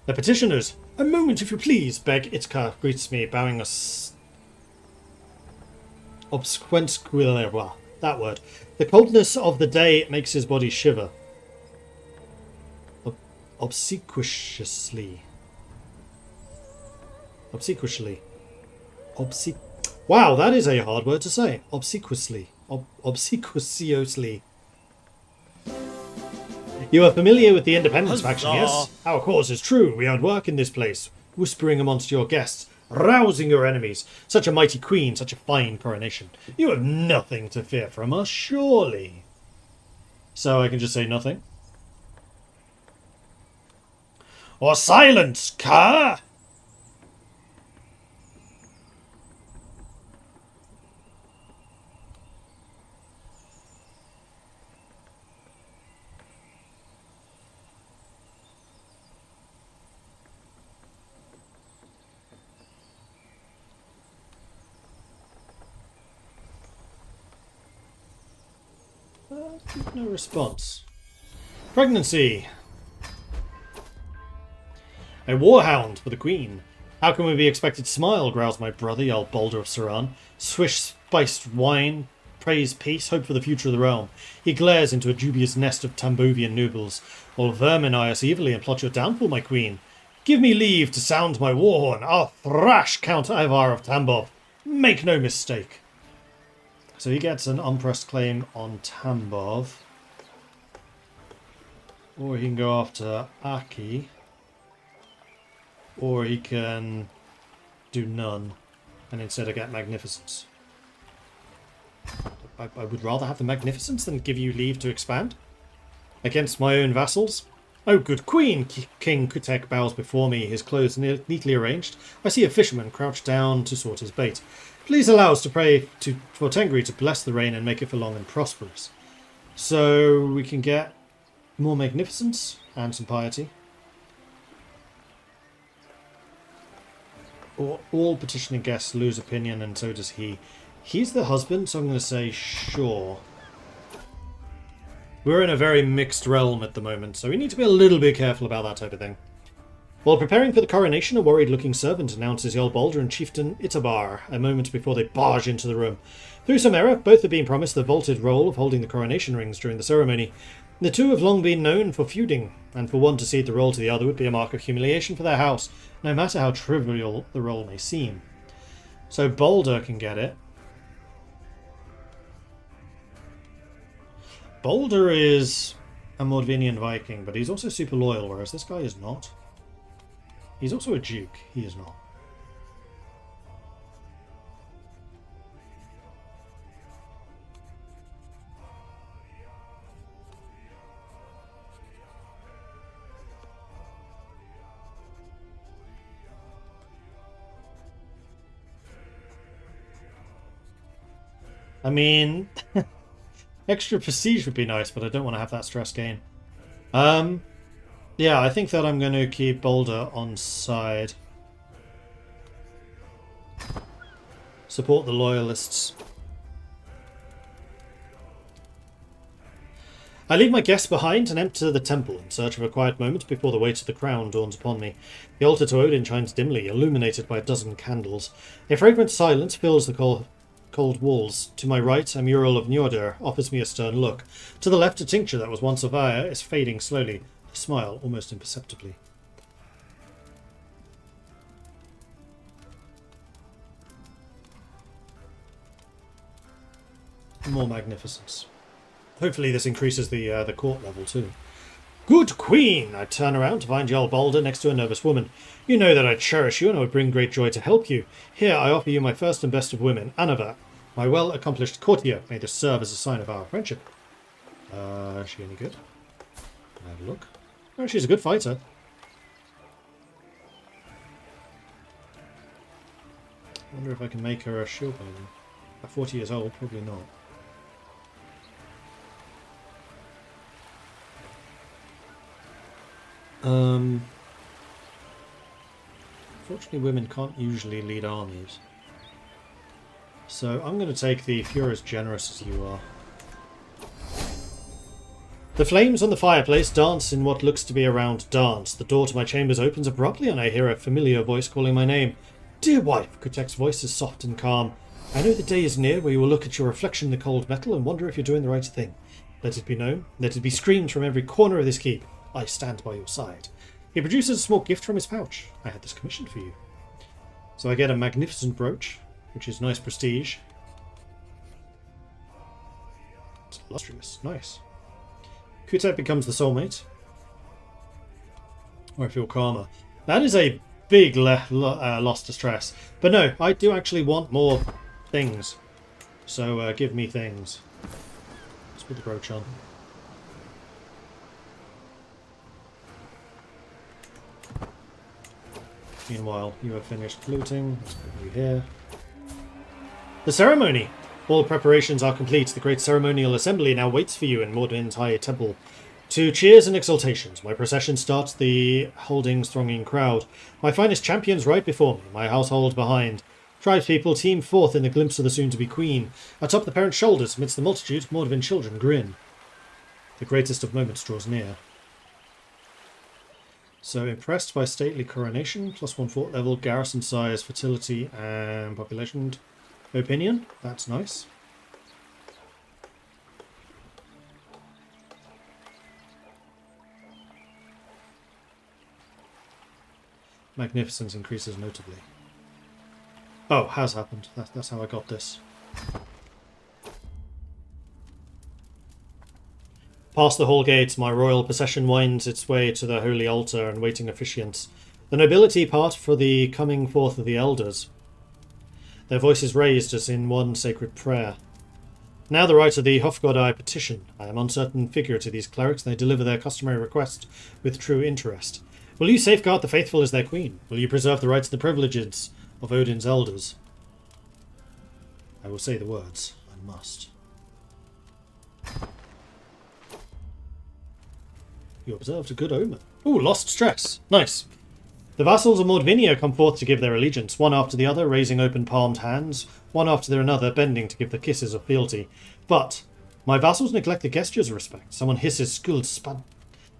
The petitioners. A moment, if you please, Beg Itka greets me, bowing us. Obsequently, that word. The coldness of the day makes his body shiver. Obsequiously. Obsequiously. Wow, that is a hard word to say. Obsequiously. Obsequiously. You are familiar with the Independence faction, yes? Our cause is true. We outwork in this place, whispering amongst your guests, rousing your enemies. Such a mighty queen, such a fine coronation. You have nothing to fear from us, surely. So I can just say nothing? Or silence, Ka! No response. Pregnancy. A warhound for the queen. How can we be expected to smile, growls my brother, yelled Balder of Saran. Swish spiced wine, praise peace, hope for the future of the realm. He glares into a dubious nest of Tambovian nobles. All vermin eye us evilly and plot your downfall, my queen. Give me leave to sound my war horn. I'll thrash Count Ivar of Tambov. Make no mistake. So he gets an unpressed claim on Tambov. Or he can go after Aki. Or he can do none and instead get Magnificence. I would rather have the Magnificence than give you leave to expand against my own vassals. Oh, good queen! King Kutek bows before me, his clothes neatly arranged. I see a fisherman crouched down to sort his bait. Please allow us to pray for Tengri to bless the rain and make it for long and prosperous. So we can get more Magnificence and some piety. Or all petitioning guests lose opinion, and so does he. He's the husband, so I'm going to say sure. We're in a very mixed realm at the moment, so we need to be a little bit careful about that type of thing. While preparing for the coronation, a worried-looking servant announces Jarl Balder and Chieftain Itabar a moment before they barge into the room. Through some error, both have been promised the vaulted role of holding the coronation rings during the ceremony. The two have long been known for feuding, and for one to cede the role to the other would be a mark of humiliation for their house, no matter how trivial the role may seem. So Balder can get it. Balder is a Mordvinian Viking, but he's also super loyal, whereas this guy is not. He's also a duke. He is not. I mean, extra prestige would be nice, but I don't want to have that stress gain. Yeah, I think that I'm going to keep Balder on side. Support the loyalists. I leave my guests behind and enter the temple in search of a quiet moment before the weight of the crown dawns upon me. The altar to Odin shines dimly, illuminated by a dozen candles. A fragrant silence fills the cold walls. To my right, a mural of Njordur offers me a stern look. To the left, a tincture that was once a fire is fading slowly, a smile almost imperceptibly. More magnificence. Hopefully this increases the court level too. Good queen! I turn around to find Jarl Balder next to a nervous woman. You know that I cherish you and I would bring great joy to help you. Here I offer you my first and best of women, Anava, my well-accomplished courtier. May this serve as a sign of our friendship. Is she any good? Can I have a look? Oh, she's a good fighter. I wonder if I can make her a shield bearer. At 40 years old, probably not. Unfortunately, women can't usually lead armies. So I'm going to take the if you're as generous as you are. The flames on the fireplace dance in what looks to be a round dance. The door to my chambers opens abruptly and I hear a familiar voice calling my name. Dear wife, Kutek's voice is soft and calm. I know the day is near where you will look at your reflection in the cold metal and wonder if you're doing the right thing. Let it be known, let it be screamed from every corner of this keep. I stand by your side. He produces a small gift from his pouch. I had this commissioned for you. So I get a magnificent brooch, which is nice prestige. It's illustrious. Nice. Kutek becomes the soulmate. Or I feel calmer. That is a big loss to stress. But no, I do actually want more things. So give me things. Let's put the brooch on. Meanwhile, you have finished looting. Let's put you here. The ceremony! All preparations are complete. The great ceremonial assembly now waits for you in Mordvin's High Temple. To cheers and exultations, my procession starts the holding's thronging crowd. My finest champions right before me, my household behind. Tribespeople teem forth in the glimpse of the soon-to-be queen. Atop the parents' shoulders, amidst the multitude, Mordvin children grin. The greatest of moments draws near. So impressed by stately coronation, +1 fort level, garrison size, fertility, and population opinion. That's nice. Magnificence increases notably. Oh, has happened. That's how I got this. Past the hall gates, my royal procession winds its way to the holy altar and waiting officiants. The nobility part for the coming forth of the elders. Their voices raised as in one sacred prayer. Now the right of the Hofgod I petition. I am uncertain figure to these clerics. They deliver their customary request with true interest. Will you safeguard the faithful as their queen? Will you preserve the rights and the privileges of Odin's elders? I will say the words. I must. You observed a good omen. Ooh, lost stress. Nice. The vassals of Mordvinia come forth to give their allegiance, one after the other, raising open palmed hands, one after another, bending to give the kisses of fealty. But my vassals neglect the gestures of respect. Someone hisses Skuld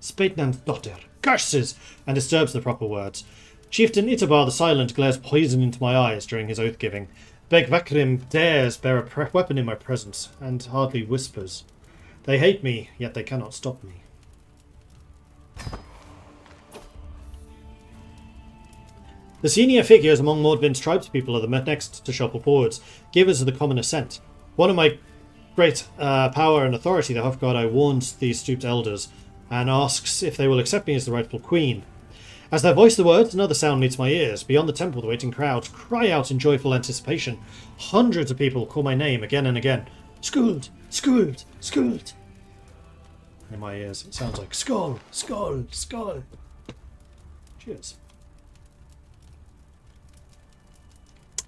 Speitnamsdottir, curses, and disturbs the proper words. Chieftain Itabar the Silent glares poison into my eyes during his oath-giving. Beg Vakrim dares bear a weapon in my presence, and hardly whispers. They hate me, yet they cannot stop me. The senior figures among Mordvin's tribespeople are the next to shuffle forwards, givers of the common assent. One of my great power and authority, the Hofgod, I warns these stooped elders, and asks if they will accept me as the rightful queen. As they voice the words, another sound meets my ears. Beyond the temple, the waiting crowds cry out in joyful anticipation. Hundreds of people call my name again and again. Skuld! Skuld! Skuld! In my ears, it sounds like Skoll! Skoll! Skoll! Cheers.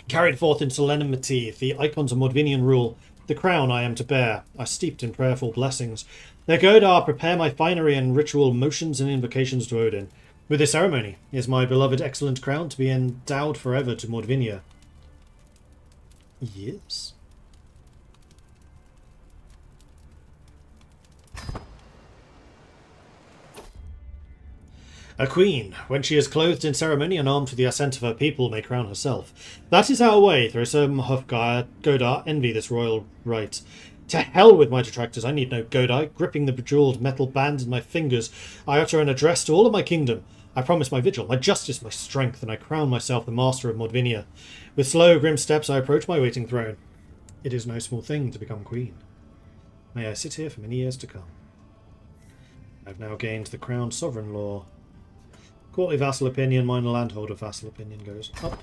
Carried forth in solemnity, the icons of Mordvinian rule, the crown I am to bear, are steeped in prayerful blessings. Their Godar prepare my finery and ritual motions and invocations to Odin. With this ceremony is my beloved excellent crown to be endowed forever to Mordvinia. Yes. A queen, when she is clothed in ceremony and armed for the assent of her people, may crown herself. That is our way, though some Godar envy this royal right. To hell with my detractors, I need no Godai. Gripping the bejeweled metal band in my fingers, I utter an address to all of my kingdom. I promise my vigil, my justice, my strength, and I crown myself the master of Mordvinia. With slow, grim steps I approach my waiting throne. It is no small thing to become queen. May I sit here for many years to come. I have now gained the crown sovereign law. Courtly vassal opinion, minor landholder vassal opinion goes up.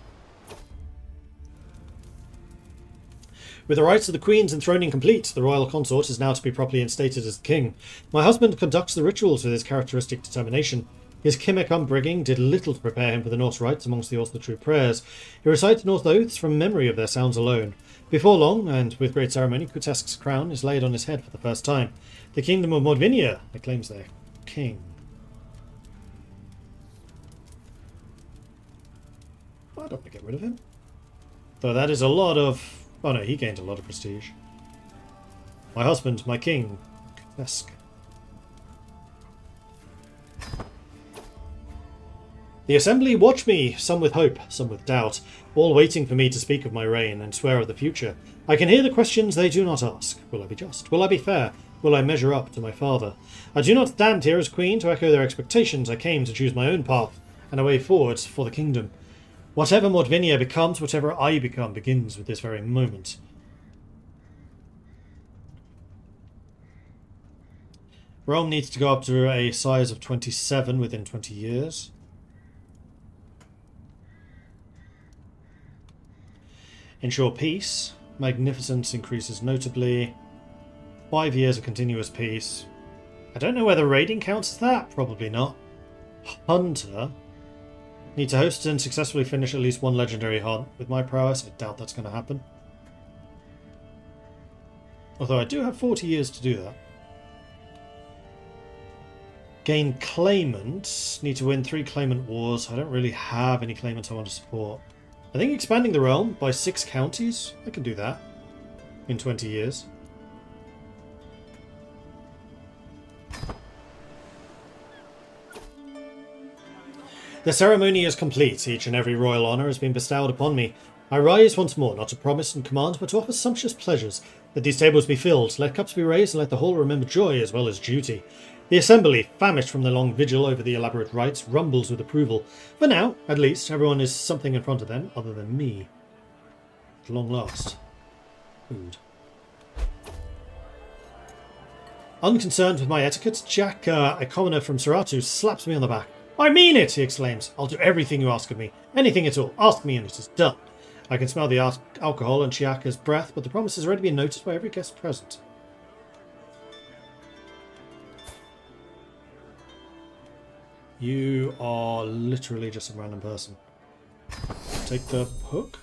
With the rights of the queens enthroning complete, the royal consort is now to be properly instated as the king. My husband conducts the rituals with his characteristic determination. His Kimmek umbringing did little to prepare him for the Norse rites amongst the true prayers. He recites Norse oaths from memory of their sounds alone. Before long, and with great ceremony, Kutesk's crown is laid on his head for the first time. The kingdom of Mordvinia acclaims their king. I don't want to get rid of him. Though that is a lot of... Oh no, he gained a lot of prestige. My husband, my king, Kutesk. The assembly watch me, some with hope, some with doubt, all waiting for me to speak of my reign and swear of the future. I can hear the questions they do not ask. Will I be just? Will I be fair? Will I measure up to my father? I do not stand here as queen to echo their expectations. I came to choose my own path and a way forward for the kingdom. Whatever Mordvinia becomes, whatever I become, begins with this very moment. Rome needs to go up to a size of 27 within 20 years. Ensure peace. Magnificence increases notably. 5 years of continuous peace. I don't know whether raiding counts as that. Probably not. Hunter. Need to host and successfully finish at least one legendary hunt. With my prowess, I doubt that's going to happen. Although I do have 40 years to do that. Gain claimants. Need to win 3 claimant wars. I don't really have any claimants I want to support. I think expanding the realm by 6 counties, I can do that in 20 years. The ceremony is complete. Each and every royal honour has been bestowed upon me. I rise once more, not to promise and command, but to offer sumptuous pleasures. Let these tables be filled, let cups be raised, and let the hall remember joy as well as duty. The assembly, famished from the long vigil over the elaborate rites, rumbles with approval. For now, at least, everyone is something in front of them other than me. At long last. Food. Unconcerned with my etiquette, Jack, a commoner from Saratu, slaps me on the back. I mean it, he exclaims. I'll do everything you ask of me. Anything at all. Ask me and it is done. I can smell the alcohol and Chiaka's breath, but the promise has already been noticed by every guest present. You are literally just a random person. Take the hook.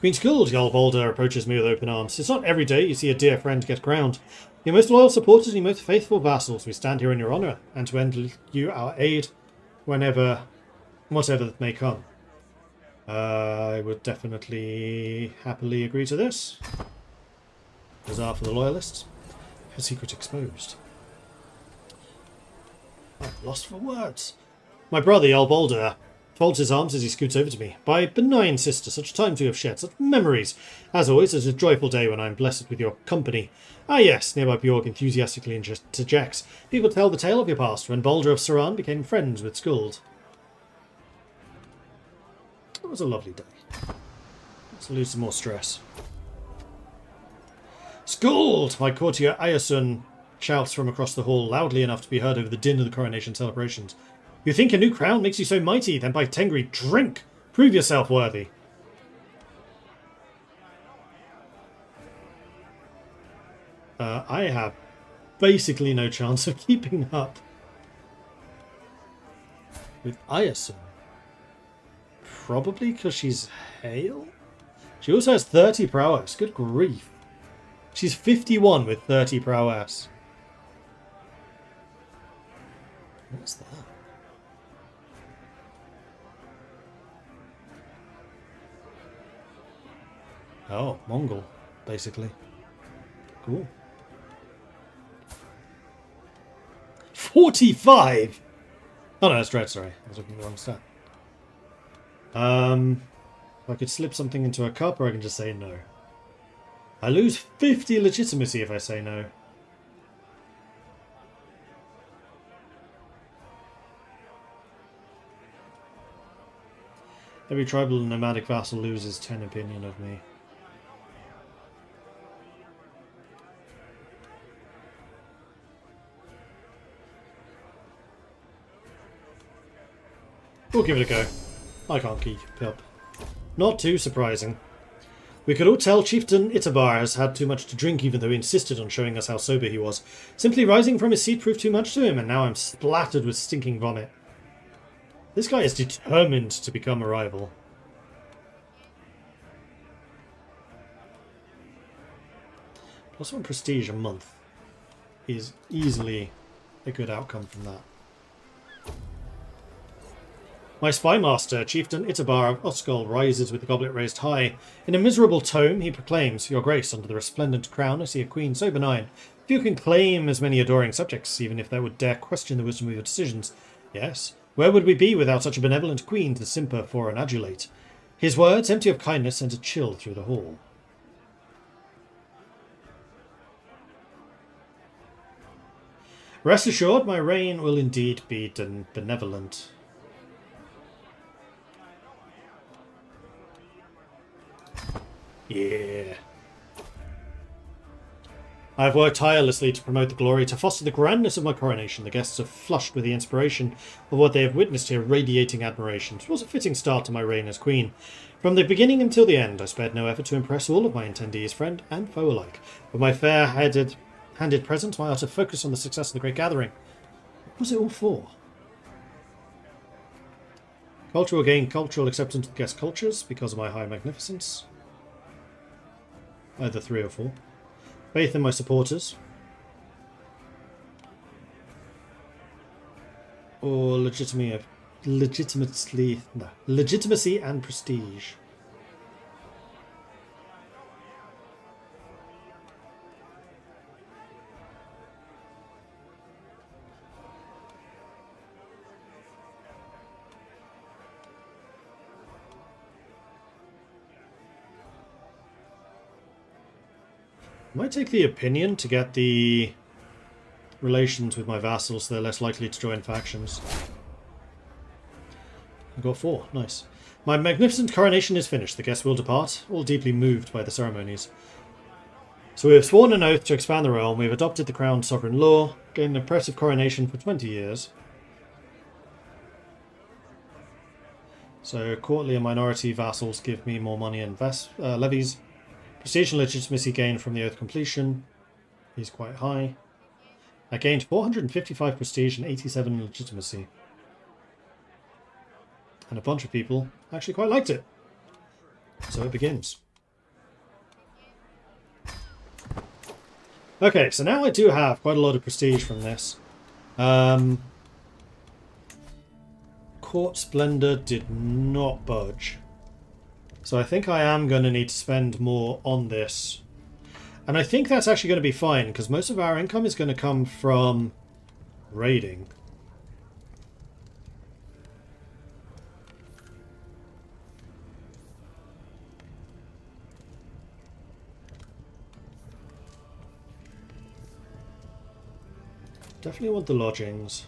Queen Skuld, Jarl Balder approaches me with open arms. It's not every day you see a dear friend get crowned. Your most loyal supporters and your most faithful vassals, we stand here in your honour, and to lend you our aid whatever that may come. I would definitely happily agree to this. Bizarre for the loyalists. Her secret exposed. I'm lost for words. My brother, Jarl Balder, folds his arms as he scoots over to me. By benign sister, such times we have shared, such memories. As always, it's a joyful day when I am blessed with your company. Ah yes, nearby Bjorg enthusiastically interjects. People tell the tale of your past, when Balder of Saran became friends with Skuld. It was a lovely day. Let's lose some more stress. Skuld! My courtier Ayasun shouts from across the hall, loudly enough to be heard over the din of the coronation celebrations. You think a new crown makes you so mighty? Then by Tengri, drink! Prove yourself worthy. I have basically no chance of keeping up with Ayasun. Probably because she's hale? She also has 30 prowess. Good grief. She's 51 with 30 prowess. What's that? Oh, Mongol, basically. Cool. 45! Oh no, that's Dread, sorry. I was looking at the wrong stat. I could slip something into a cup, or I can just say no. I lose 50 legitimacy if I say no. Every tribal and nomadic vassal loses 10 opinion of me. We'll give it a go. I can't keep up. Not too surprising. We could all tell Chieftain Itabar has had too much to drink, even though he insisted on showing us how sober he was. Simply rising from his seat proved too much to him, and now I'm splattered with stinking vomit. This guy is determined to become a rival. +1 prestige a month is easily a good outcome from that. My spymaster, Chieftain Itabar of Oskol, rises with the goblet raised high. In a miserable tone, he proclaims, Your Grace, under the resplendent crown, I see a queen so benign. Few can claim as many adoring subjects, even if they would dare question the wisdom of your decisions. Yes, where would we be without such a benevolent queen to simper for and adulate? His words, empty of kindness, sent a chill through the hall. Rest assured, my reign will indeed be benevolent. Yeah. I have worked tirelessly to promote the glory, to foster the grandness of my coronation. The guests are flushed with the inspiration of what they have witnessed here, radiating admiration. It was a fitting start to my reign as queen. From the beginning until the end, I spared no effort to impress all of my attendees, friend and foe alike. With my fair-handed presence, my utter focus on the success of the great gathering. What was it all for? Culture will gain cultural acceptance of guest cultures because of my high magnificence. Either 3 or 4. Faith in my supporters. Or legitimacy and prestige. might take the opinion to get the relations with my vassals so they're less likely to join factions. I got 4. Nice. My magnificent coronation is finished. The guests will depart, all deeply moved by the ceremonies. So we have sworn an oath to expand the realm. We have adopted the crowned sovereign law, gained an impressive coronation for 20 years. So courtly and minority vassals give me more money and levies. Prestige and legitimacy gained from the oath completion is quite high. I gained 455 prestige and 87 legitimacy. And a bunch of people actually quite liked it. So it begins. Okay, so now I do have quite a lot of prestige from this. Court Splendor did not budge. So I think I am going to need to spend more on this. And I think that's actually going to be fine, because most of our income is going to come from raiding. Definitely want the lodgings.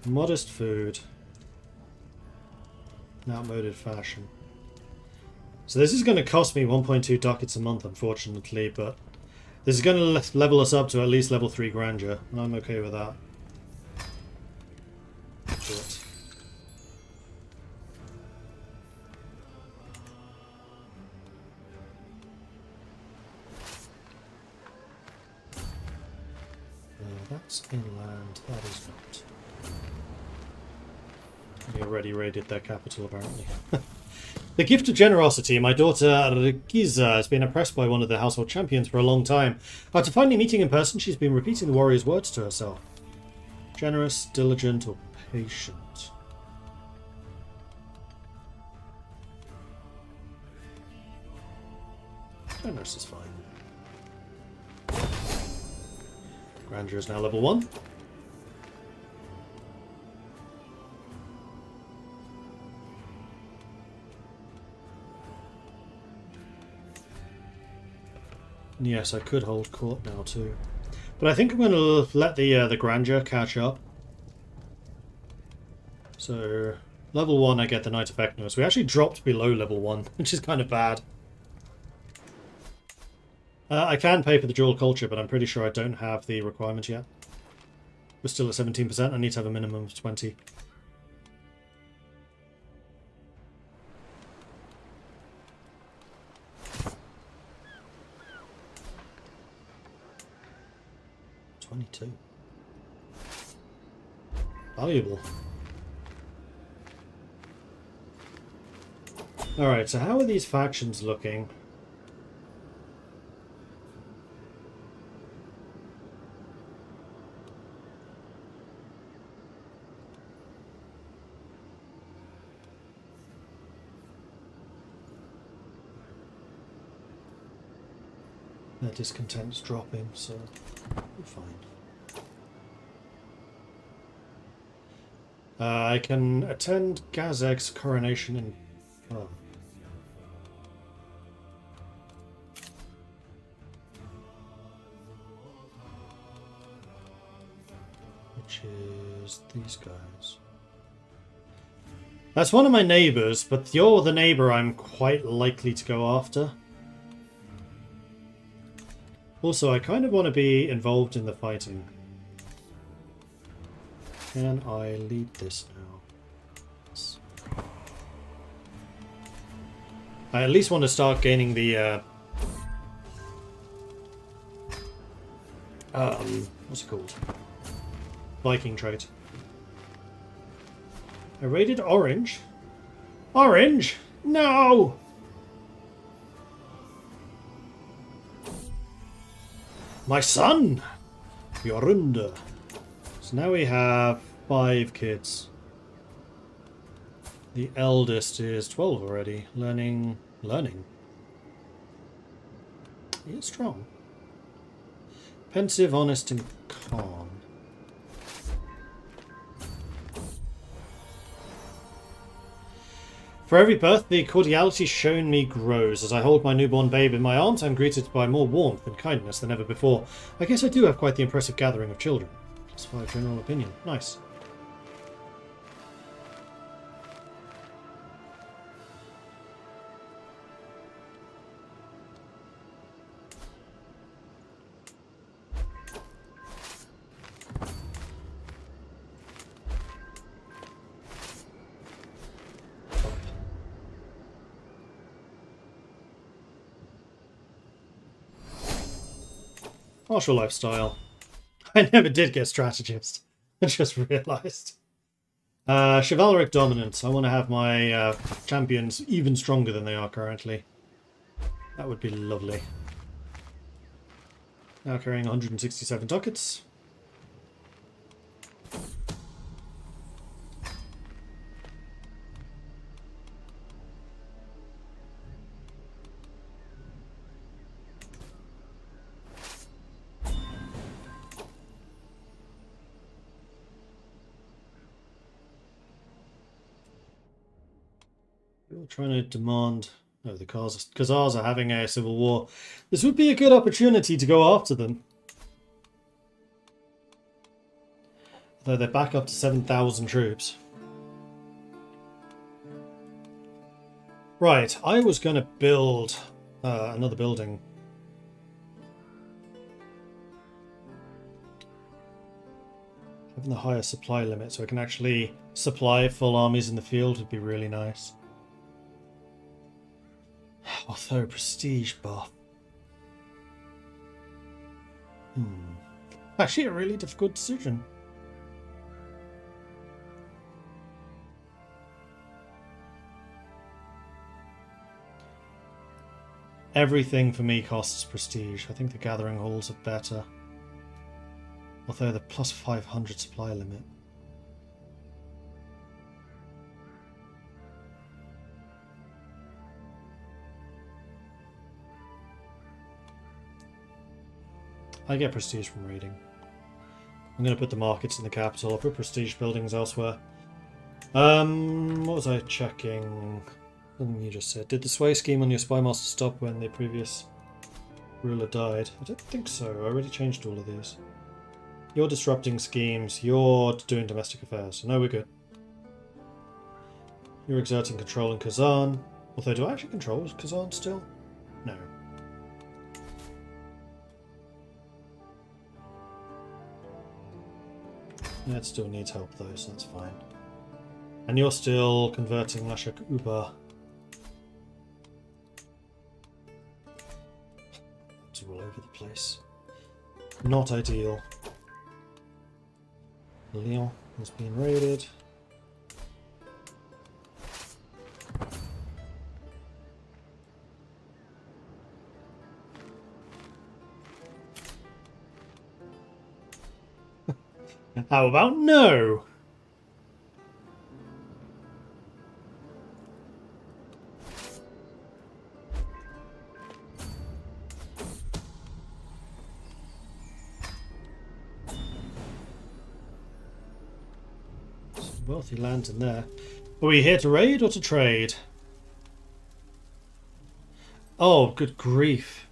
Modest food. An outmoded fashion. So this is going to cost me 1.2 ducats a month, unfortunately, but this is going to level us up to at least level 3 grandeur, and I'm okay with that. But that's inland, that is not. We already raided their capital, apparently. The gift of generosity. My daughter Rikiza has been oppressed by one of the household champions for a long time. After finally meeting in person, she's been repeating the warrior's words to herself. Generous, diligent, or patient? Generous is fine. Grandeur is now level 1. Yes, I could hold court now too. But I think I'm going to let the grandeur catch up. So, level 1 I get the Knight of Eknos. We actually dropped below level 1, which is kind of bad. I can pay for the dual culture, but I'm pretty sure I don't have the requirement yet. We're still at 17%. I need to have a minimum of 20. Valuable. Alright, so how are these factions looking? Their discontent's dropping, so we're fine. I can attend Gazek's coronation in... Oh. Which is these guys. That's one of my neighbours, but you're the neighbour I'm quite likely to go after. Also, I kind of want to be involved in the fighting. Can I lead this now? Yes. I at least want to start gaining the what's it called? Viking trait. I raided Orange. Orange? No! My son! Jorunda. So now we have 5 kids. The eldest is 12 already. Learning. He is strong. Pensive, honest, and calm. For every birth, the cordiality shown me grows. As I hold my newborn babe in my arms, I'm greeted by more warmth and kindness than ever before. I guess I do have quite the impressive gathering of children. +5 general opinion. Nice. Martial lifestyle. I never did get strategist. I just realised. Chivalric dominance. I want to have my champions even stronger than they are currently. That would be lovely. Now carrying 167 ducats. We're trying to demand... Oh, the Khazars are having a civil war. This would be a good opportunity to go after them. Though they're back up to 7,000 troops. Right, I was going to build another building. Having the higher supply limit so I can actually supply full armies in the field would be really nice. Although prestige buff. Actually a really difficult decision. Everything for me costs prestige. I think the gathering halls are better. Although the plus 500 supply limit. I get prestige from raiding. I'm going to put the markets in the capital. I'll put prestige buildings elsewhere. What was I checking? Something you just said. Did the sway scheme on your spy master stop when the previous ruler died? I don't think so. I already changed all of these. You're disrupting schemes. You're doing domestic affairs. So no, we're good. You're exerting control in Kazan. Although, do I actually control Kazan still? No. Yeah, it still needs help though, so that's fine. And you're still converting Lashak Uba. It's all over the place. Not ideal. Lyon has been raided. How about no? Some wealthy land in there. Are we here to raid or to trade? Oh, good grief.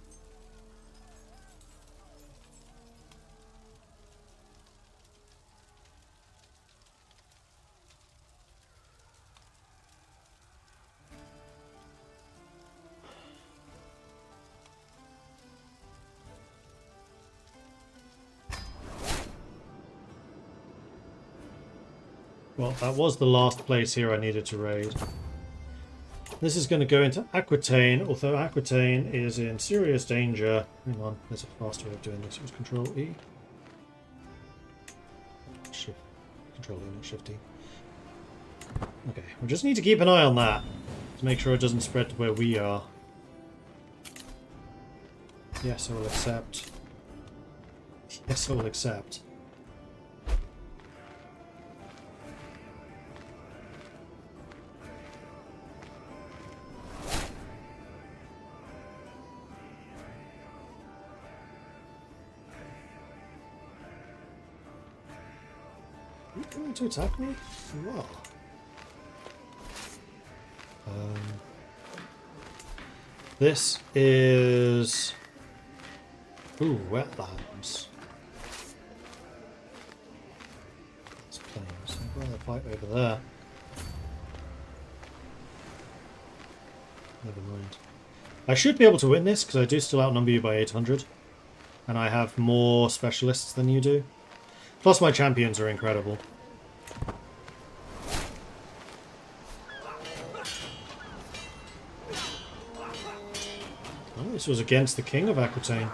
Well, that was the last place here I needed to raid. This is going to go into Aquitaine, although Aquitaine is in serious danger. Hang on, there's a faster way of doing this. It was Control E. Shift. Control E, not Shift E. Okay, we just need to keep an eye on that to make sure it doesn't spread to where we are. Yes, I will accept. Yes, I will accept. Are you going to attack me? You are. This is... Ooh, wetlands. That's plains. I'd rather fight over there. Never mind. I should be able to win this, because I do still outnumber you by 800. And I have more specialists than you do. Plus my champions are incredible. Oh, this was against the King of Aquitaine.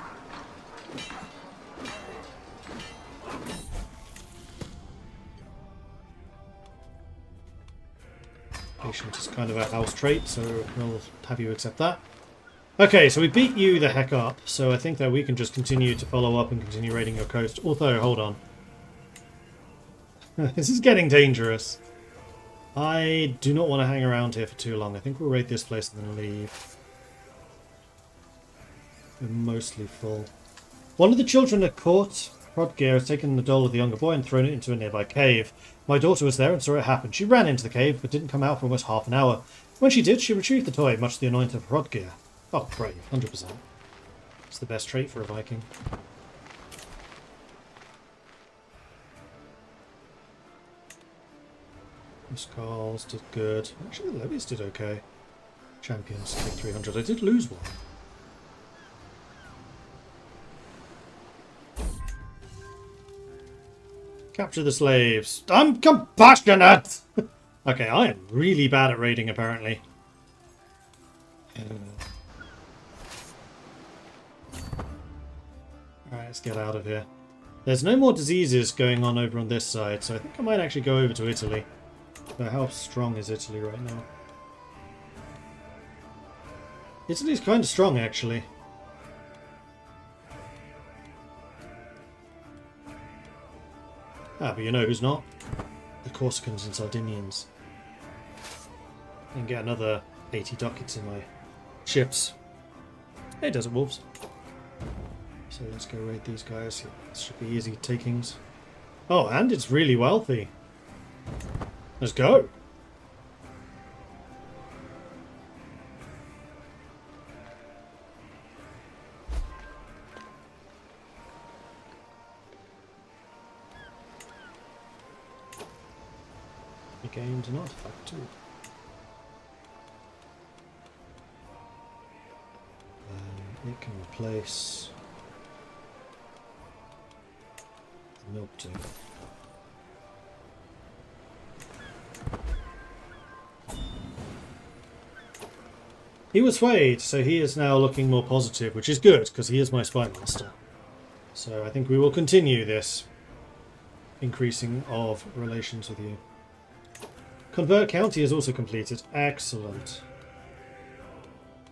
Patient is kind of a house trait, so we'll have you accept that. Okay, so we beat you the heck up, so I think that we can just continue to follow up and continue raiding your coast. Although, hold on. This is getting dangerous. I do not want to hang around here for too long. I think we'll raid this place and then leave. We're mostly full. One of the children at court, Hrodgeir, has taken the doll of the younger boy and thrown it into a nearby cave. My daughter was there and saw it happen. She ran into the cave, but didn't come out for almost half an hour. When she did, she retrieved the toy, much to the annoyance of Hrodgeir. Oh, brave, 100%. It's the best trait for a Viking. Skulls did good. Actually, the levies did okay. Champions did 300. I did lose one. Capture the slaves. I'm compassionate! Okay, I am really bad at raiding, apparently. Alright, let's get out of here. There's no more diseases going on over on this side, so I think I might actually go over to Italy. But how strong is Italy right now? Italy's kind of strong, actually. Ah, but you know who's not? The Corsicans and Sardinians. And get another 80 ducats in my ships. Hey, Desert Wolves. So let's go raid these guys. This should be easy takings. Oh, and it's really wealthy. Let's go. You gained an artifact too. It can replace the milk tea. He was swayed, so he is now looking more positive, which is good, because he is my spy master. So I think we will continue this increasing of relations with you. Convert County is also completed. Excellent.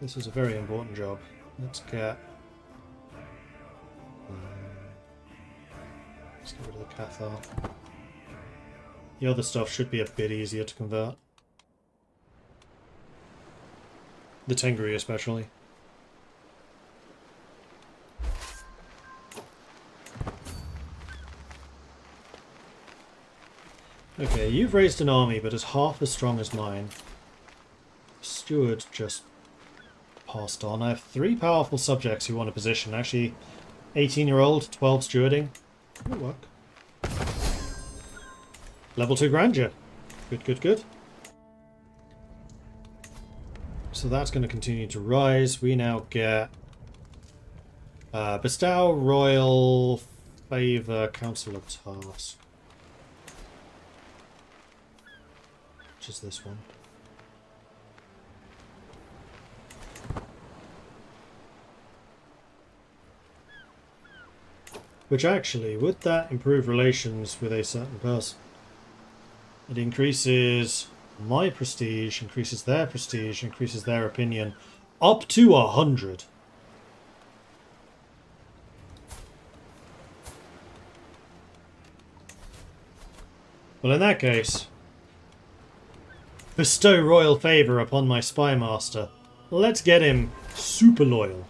This is a very important job. Let's get... let's get rid of the Cathar. The other stuff should be a bit easier to convert. The Tengri especially. Okay, you've raised an army, but it's half as strong as mine. Steward just passed on. I have 3 powerful subjects who want a position. Actually, 18-year-old, 12 stewarding. It'll work. Level 2 grandeur. Good, good, good. So that's going to continue to rise. We now get bestow royal favor council of task, which is this one. Which actually, would that improve relations with a certain person? It increases my prestige, increases their opinion, up to 100. Well, in that case, bestow royal favour upon my spy master. Let's get him super loyal.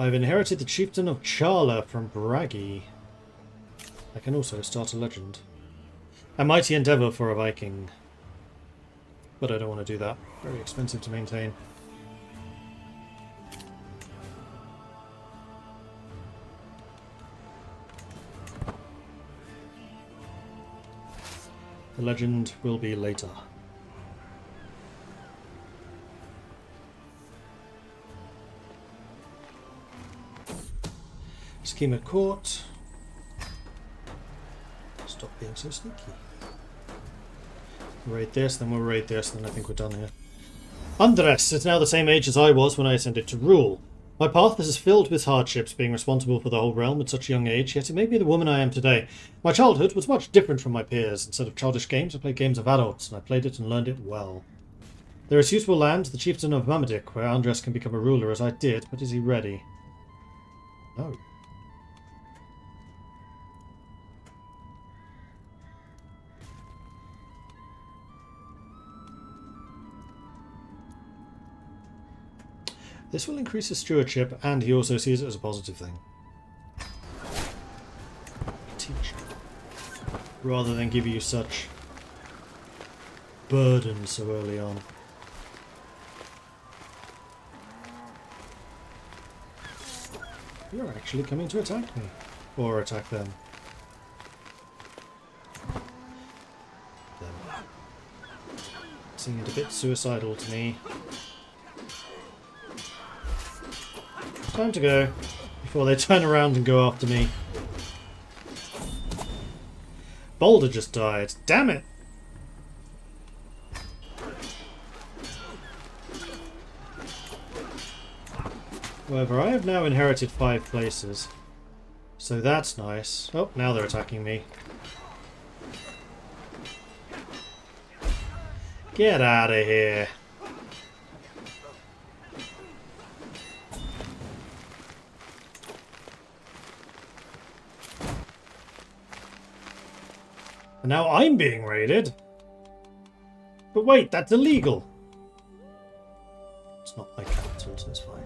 I've inherited the chieftain of Charla from Bragi. I can also start a legend. A mighty endeavour for a Viking. But I don't want to do that. Very expensive to maintain. The legend will be later. Scheme at court. Stop being so sneaky. Raid this, then we'll raid this, and then I think we're done here. Andres is now the same age as I was when I ascended to rule. My path is filled with hardships, being responsible for the whole realm at such a young age, yet it made me the woman I am today. My childhood was much different from my peers. Instead of childish games, I played games of adults, and I played it and learned it well. There is useful land, the chieftain of Mamadik, where Andres can become a ruler as I did, but is he ready? No. This will increase his stewardship, and he also sees it as a positive thing. Teach. Rather than give you such burden so early on. You're actually coming to attack me. Or attack them. Seemed a bit suicidal to me. Time to go, before they turn around and go after me. Boulder just died. Damn it! However, I have now inherited 5 places. So that's nice. Oh, now they're attacking me. Get out of here. And now I'm being raided. But wait, that's illegal. It's not my capital, so it's fine.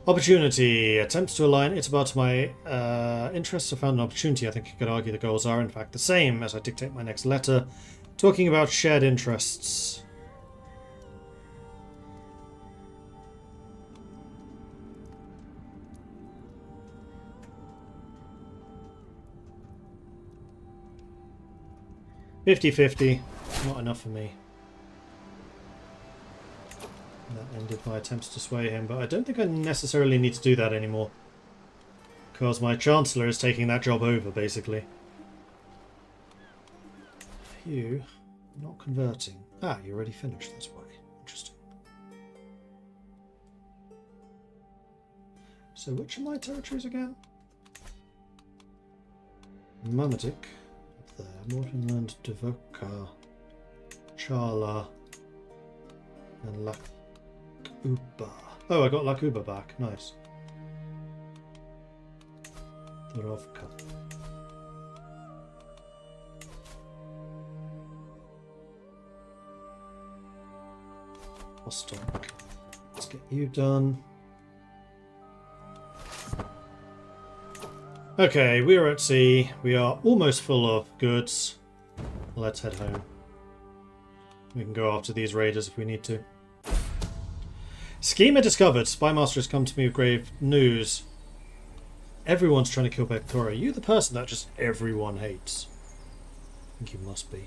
Opportunity. Attempts to align Itabar to my interests. I found an opportunity. I think you could argue the goals are in fact the same as I dictate my next letter. Talking about shared interests. $50-50, not enough for me. That ended my attempts to sway him, but I don't think I necessarily need to do that anymore. Because my Chancellor is taking that job over, basically. You not converting. Ah, you're already finished, that's why. Interesting. So which are my territories again? Mamadik. There, Mortonland, Devoka, Charla, and Lakuba. Oh, I got Lakuba back. Nice. Dorovka. Vostok. Let's get you done. Okay, we are at sea. We are almost full of goods. Let's head home. We can go after these raiders if we need to. Schema discovered. Spymaster has come to me with grave news. Everyone's trying to kill Victoria. You the person that just everyone hates. I think you must be.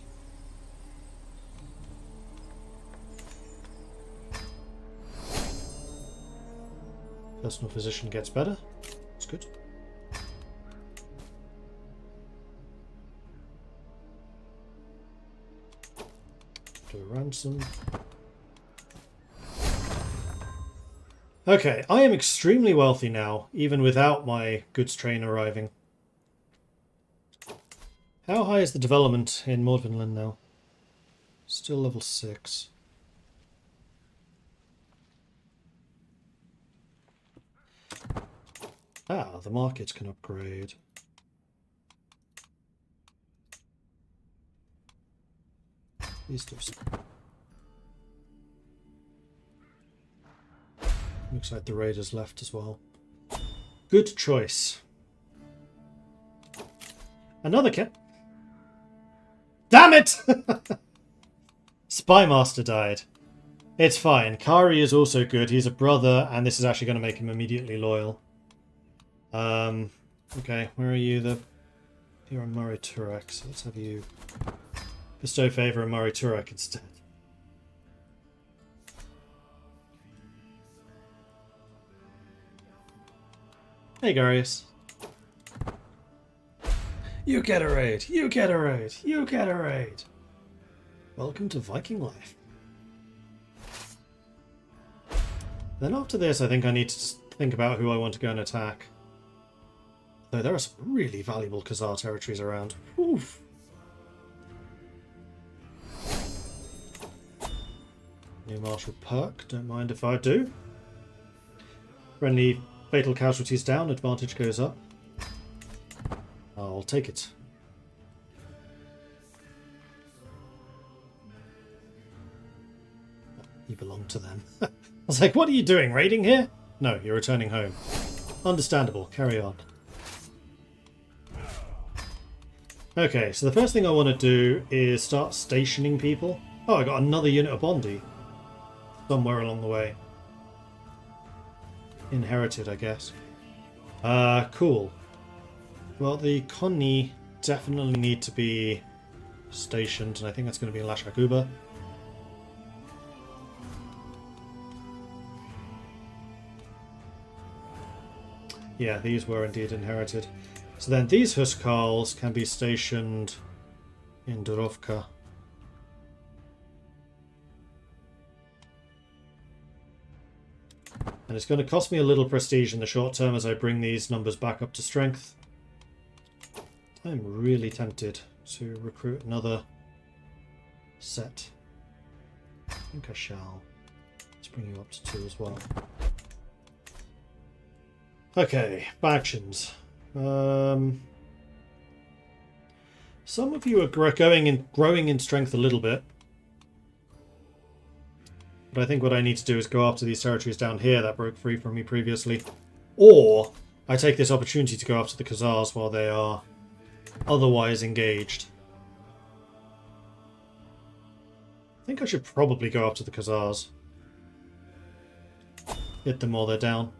Personal physician gets better. That's good. Do a ransom. Okay, I am extremely wealthy now, even without my goods train arriving. How high is the development in Mordvinland now? Still level 6. Ah, the markets can upgrade. These do. Looks like the raiders left as well. Good choice. Another kid. Damn it! Spymaster died. It's fine. Kari is also good. He's a brother, and this is actually going to make him immediately loyal. Okay, where are you? You're on Murray Turek, so let's have you bestow favour on Murray Turek instead. Hey, Garius. You get a raid! You get a raid! You get a raid! Welcome to Viking life. Then after this, I think I need to think about who I want to go and attack. Though there are some really valuable Khazar territories around. Oof. New martial perk, don't mind if I do. Friendly fatal casualties down, advantage goes up. I'll take it. You belong to them. I was like, what are you doing, raiding here? No, you're returning home. Understandable, carry on. Okay, so the first thing I want to do is start stationing people. Oh, I got another unit of Bondi. Somewhere along the way. Inherited, I guess. Cool. Well, the Konni definitely need to be stationed, and I think that's going to be in Lashakuba. Yeah, these were indeed inherited. So then these Huskarls can be stationed in Durovka. And it's going to cost me a little prestige in the short term as I bring these numbers back up to strength. I'm really tempted to recruit another set. I think I shall. Let's bring you up to 2 as well. Okay, factions. Some of you are growing in strength a little bit. But I think what I need to do is go after these territories down here that broke free from me previously. Or I take this opportunity to go after the Khazars while they are otherwise engaged. I think I should probably go after the Khazars. Hit them while they're down.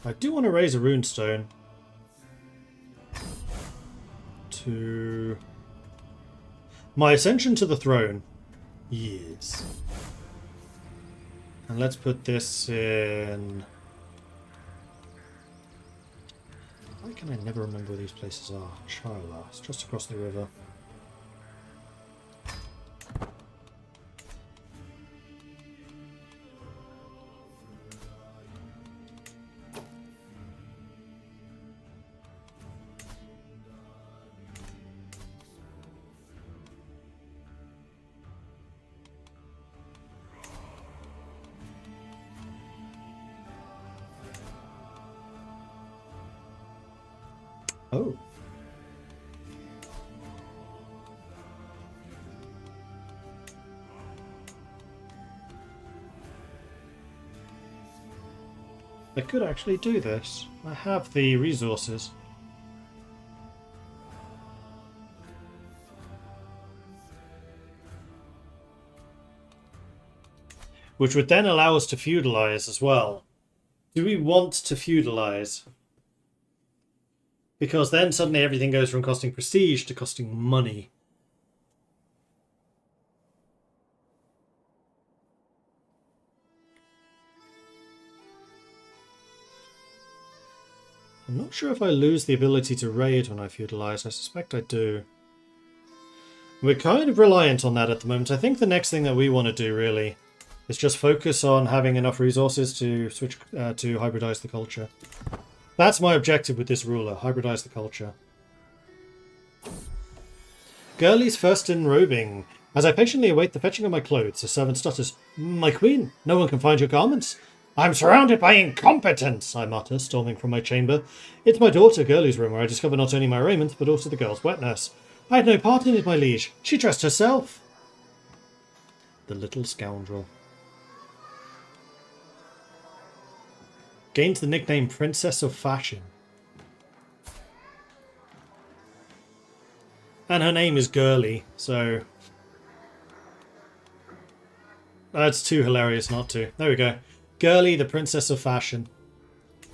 I do want to raise a runestone to my ascension to the throne. Yes. And let's put this in... Why can I never remember where these places are? Charla, it's just across the river. Oh. I could actually do this. I have the resources. Which would then allow us to feudalize as well. Do we want to feudalize? Because then suddenly everything goes from costing prestige to costing money. I'm not sure if I lose the ability to raid when I feudalize. I suspect I do. We're kind of reliant on that at the moment. I think the next thing that we want to do really is just focus on having enough resources to switch to hybridize the culture. That's my objective with this ruler, hybridize the culture. Girlie's first enrobing. As I patiently await the fetching of my clothes, the servant stutters, "My queen, no one can find your garments." "I'm surrounded by incompetence," I mutter, storming from my chamber. It's my daughter, Girlie's room, where I discover not only my raiment, but also the girl's wet nurse. I had no part in it, my liege. She dressed herself. The little scoundrel. Gained the nickname Princess of Fashion. And her name is Girly, so... That's too hilarious not to. There we go. Girly, the princess of fashion.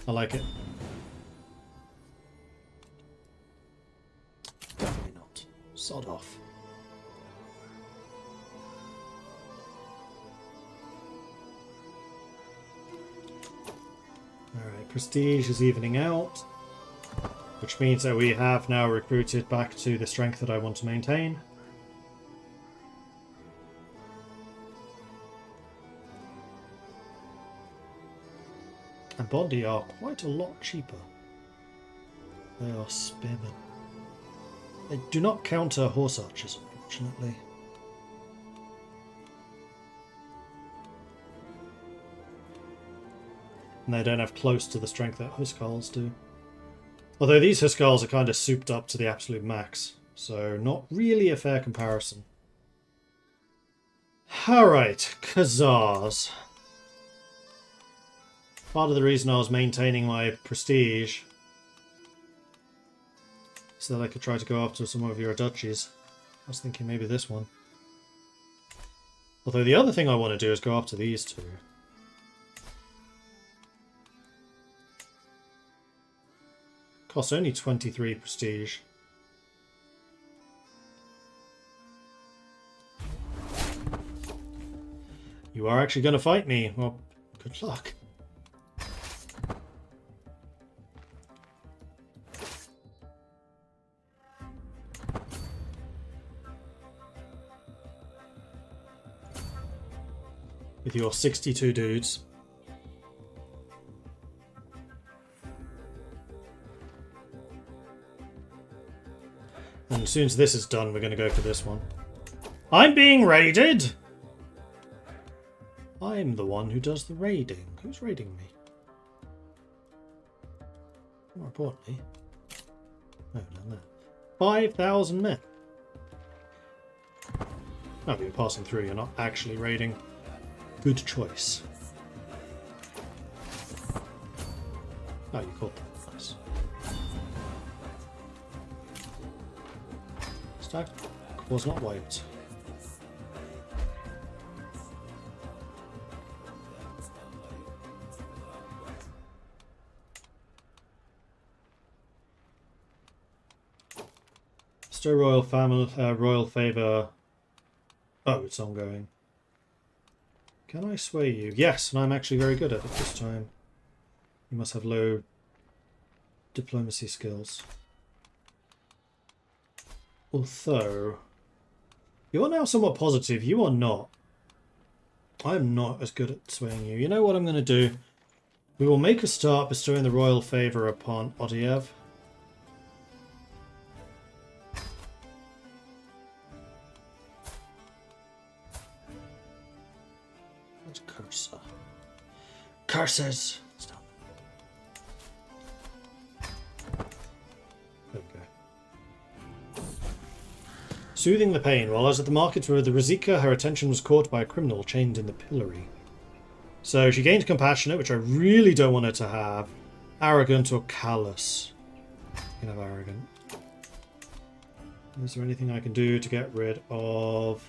I like it. Definitely not. Sod off. Alright, prestige is evening out. Which means that we have now recruited back to the strength that I want to maintain. And Bondi are quite a lot cheaper. They are spearmen. They do not counter horse archers, unfortunately. And they don't have close to the strength that Huskarls do. Although these Huskarls are kind of souped up to the absolute max, so not really a fair comparison. Alright, Khazars. Part of the reason I was maintaining my prestige so that I could try to go after some of your duchies. I was thinking maybe this one. Although the other thing I want to do is go after these two. Costs only 23 prestige. You are actually going to fight me. Well, good luck. With your 62 dudes. And as soon as this is done, we're going to go for this one. I'm being raided! I'm the one who does the raiding. Who's raiding me? More importantly... Oh, down there. 5,000 men. Oh, but you're passing through, you're not actually raiding. Good choice. Oh, you caught that. Nice. Stack was not wiped. Still royal family, royal favor. Oh, it's ongoing. Can I sway you? Yes, and I'm actually very good at it this time. You must have low diplomacy skills. Although, you are now somewhat positive. You are not. I'm not as good at swaying you. You know what I'm going to do? We will make a start bestowing the royal favour upon Odiev. Where's Cursa? Curses! Stop. There we go. Soothing the pain. While I was at the market with the Razika, her attention was caught by a criminal chained in the pillory. So she gained compassionate, which I really don't want her to have. Arrogant or callous. You can have arrogant. Is there anything I can do to get rid of...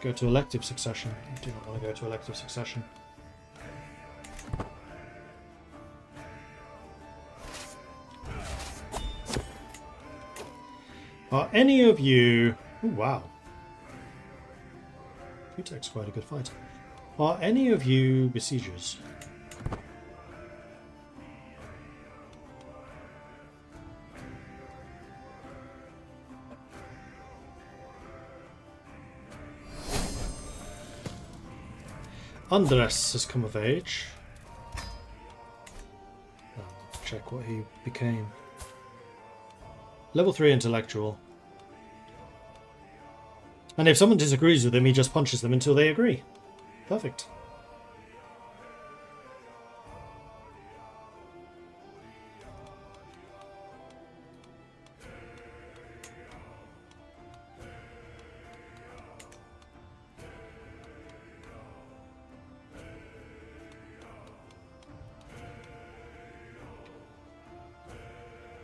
Go to elective succession. I do not want to go to elective succession. Are any of you... Oh, wow. Putek's quite a good fighter. Are any of you besiegers? Andres has come of age. I'll check what he became. Level 3 intellectual. And if someone disagrees with him, he just punches them until they agree. Perfect.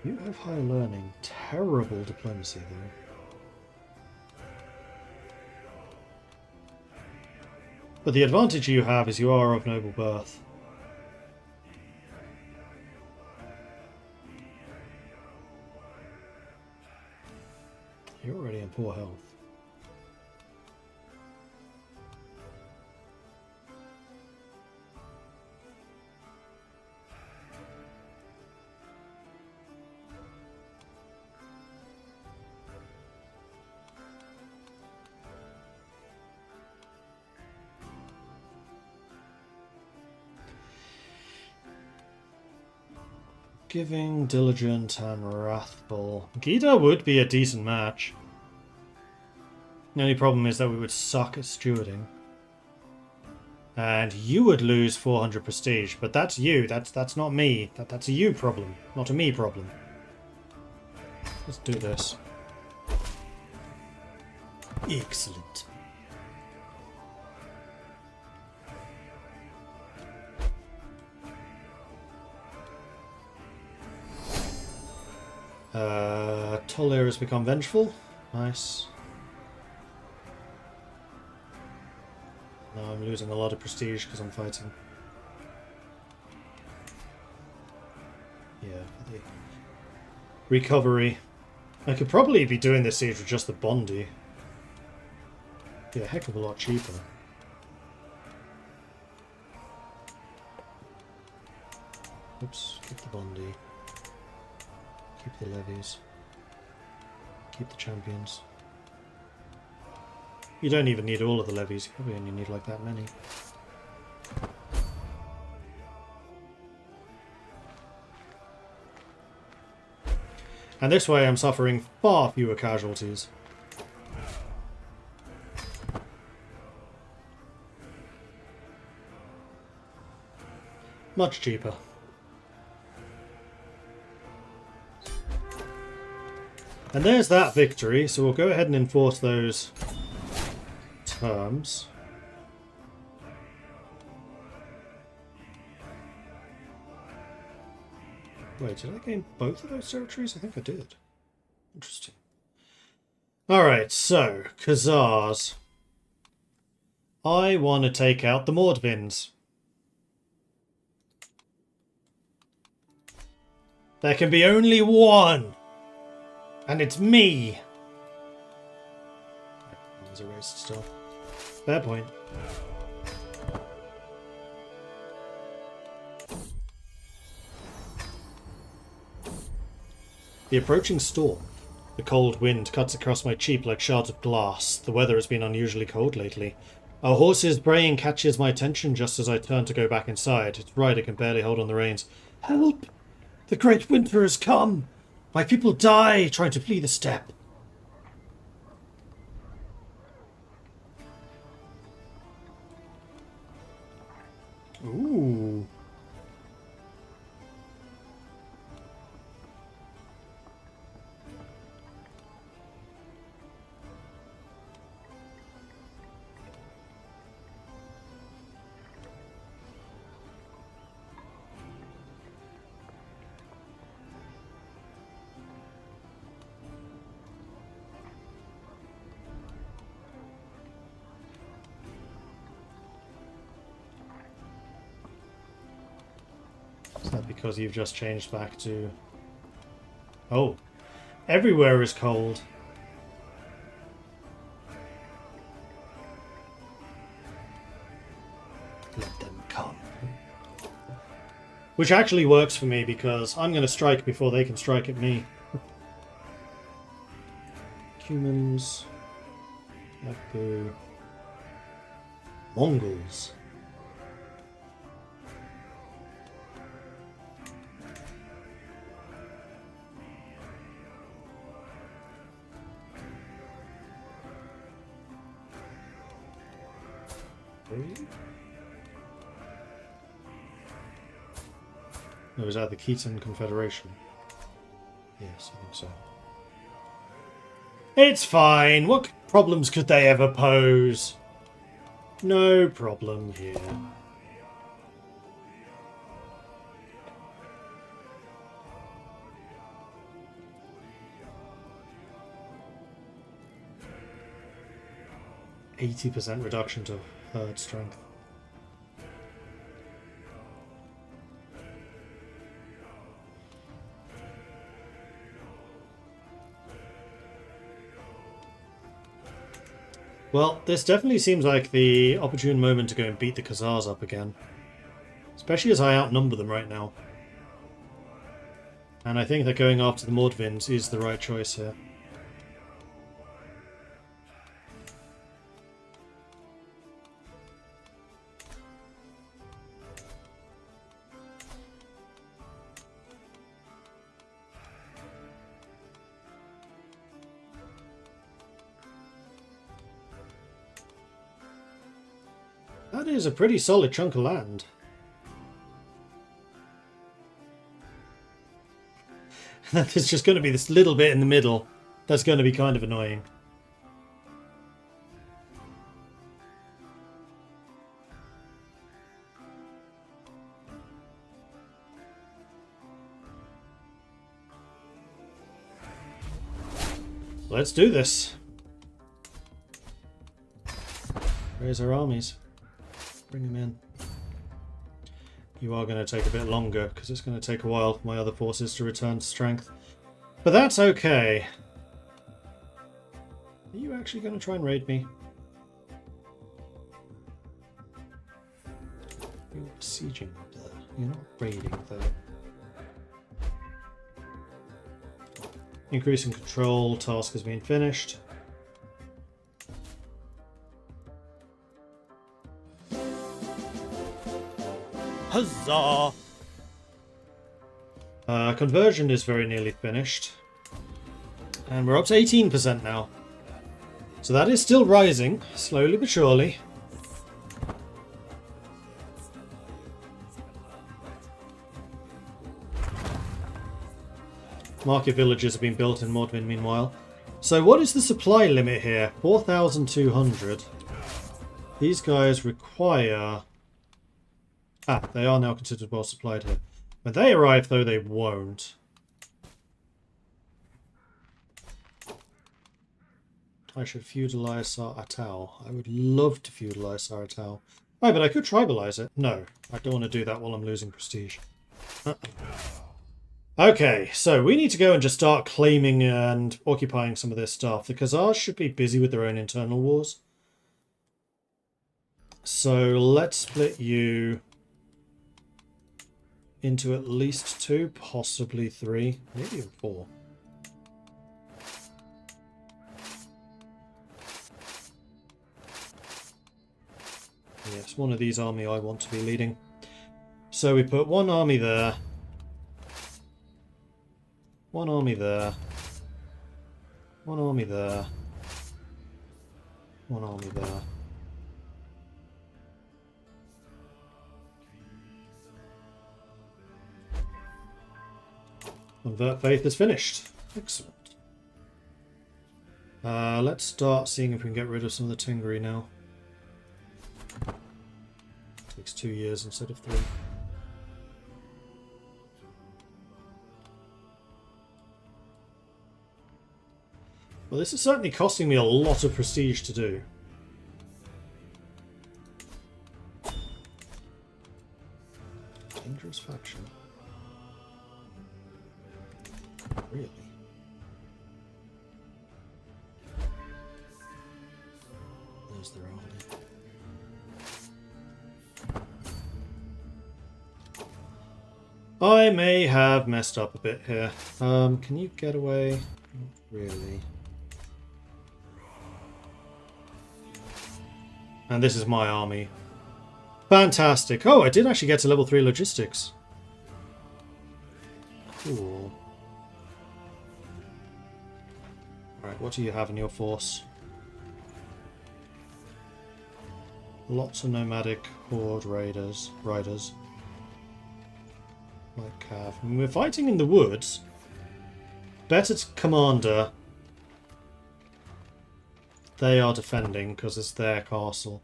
You have high learning. Terrible diplomacy, though. But the advantage you have is you are of noble birth. You're already in poor health. Giving, Diligent, and Wrathful. Gita would be a decent match. The only problem is that we would suck at stewarding. And you would lose 400 prestige, but that's you. That's not me. That's a you problem, not a me problem. Let's do this. Excellent. Tolir has become vengeful. Nice. Now I'm losing a lot of prestige because I'm fighting. Yeah, for the recovery. I could probably be doing this siege with just the Bondi. Be a heck of a lot cheaper. Oops, keep the Bondi. Keep the levies. Keep the champions. You don't even need all of the levies, you probably only need like that many. And this way I'm suffering far fewer casualties. Much cheaper. And there's that victory, so we'll go ahead and enforce those terms. Wait, did I gain both of those territories? I think I did. Interesting. Alright, so, Khazars. I want to take out the Mordvins. There can be only one! And it's me! There's erased still. Fair point. The approaching storm. The cold wind cuts across my cheek like shards of glass. The weather has been unusually cold lately. Our horse's braying catches my attention just as I turn to go back inside. Its rider can barely hold on the reins. Help! The great winter has come! My people die trying to flee the steppe. Ooh. Is that because you've just changed back to... Oh. Everywhere is cold. Let them come. Which actually works for me because I'm going to strike before they can strike at me. Humans. Yapu. Mongols. No, was that the Khitan Confederation? Yes, I think so. It's fine. What problems could they ever pose? No problem here. 80% reduction to herd strength. Well, this definitely seems like the opportune moment to go and beat the Khazars up again. Especially as I outnumber them right now. And I think that going after the Mordvins is the right choice here. That is a pretty solid chunk of land. There's just going to be this little bit in the middle that's going to be kind of annoying. Let's do this. Raise our armies. Bring them in. You are going to take a bit longer because it's going to take a while for my other forces to return to strength. But that's okay. Are you actually going to try and raid me? You're besieging there. You're not raiding though. Increasing control task has been finished. Huzzah! Conversion is very nearly finished. And we're up to 18% now. So that is still rising, slowly but surely. Market villages have been built in Mordvin meanwhile. So what is the supply limit here? 4,200. These guys require... Ah, they are now considered well supplied here. When they arrive, though, they won't. I should feudalize Sar-Atal. I would love to feudalize Sar-Atal. Oh, but I could tribalize it. No, I don't want to do that while I'm losing prestige. Okay, so we need to go and just start claiming and occupying some of this stuff. The Khazars should be busy with their own internal wars. So let's split you into at least 2, possibly 3, maybe even 4. Yes, one of these army I want to be leading. So we put one army there. One army there. One army there. One army there. Convert Faith is finished. Excellent. Let's start seeing if we can get rid of some of the Tingri now. Takes 2 years instead of 3. Well, this is certainly costing me a lot of prestige to do. Dangerous faction. Really? There's their army. I may have messed up a bit here. Can you get away? Not really. And this is my army. Fantastic. Oh, I did actually get to level 3 logistics. Cool. Alright, what do you have in your force? Lots of nomadic horde riders. Like Cav. I mean, we're fighting in the woods. Better commander. They are defending because it's their castle.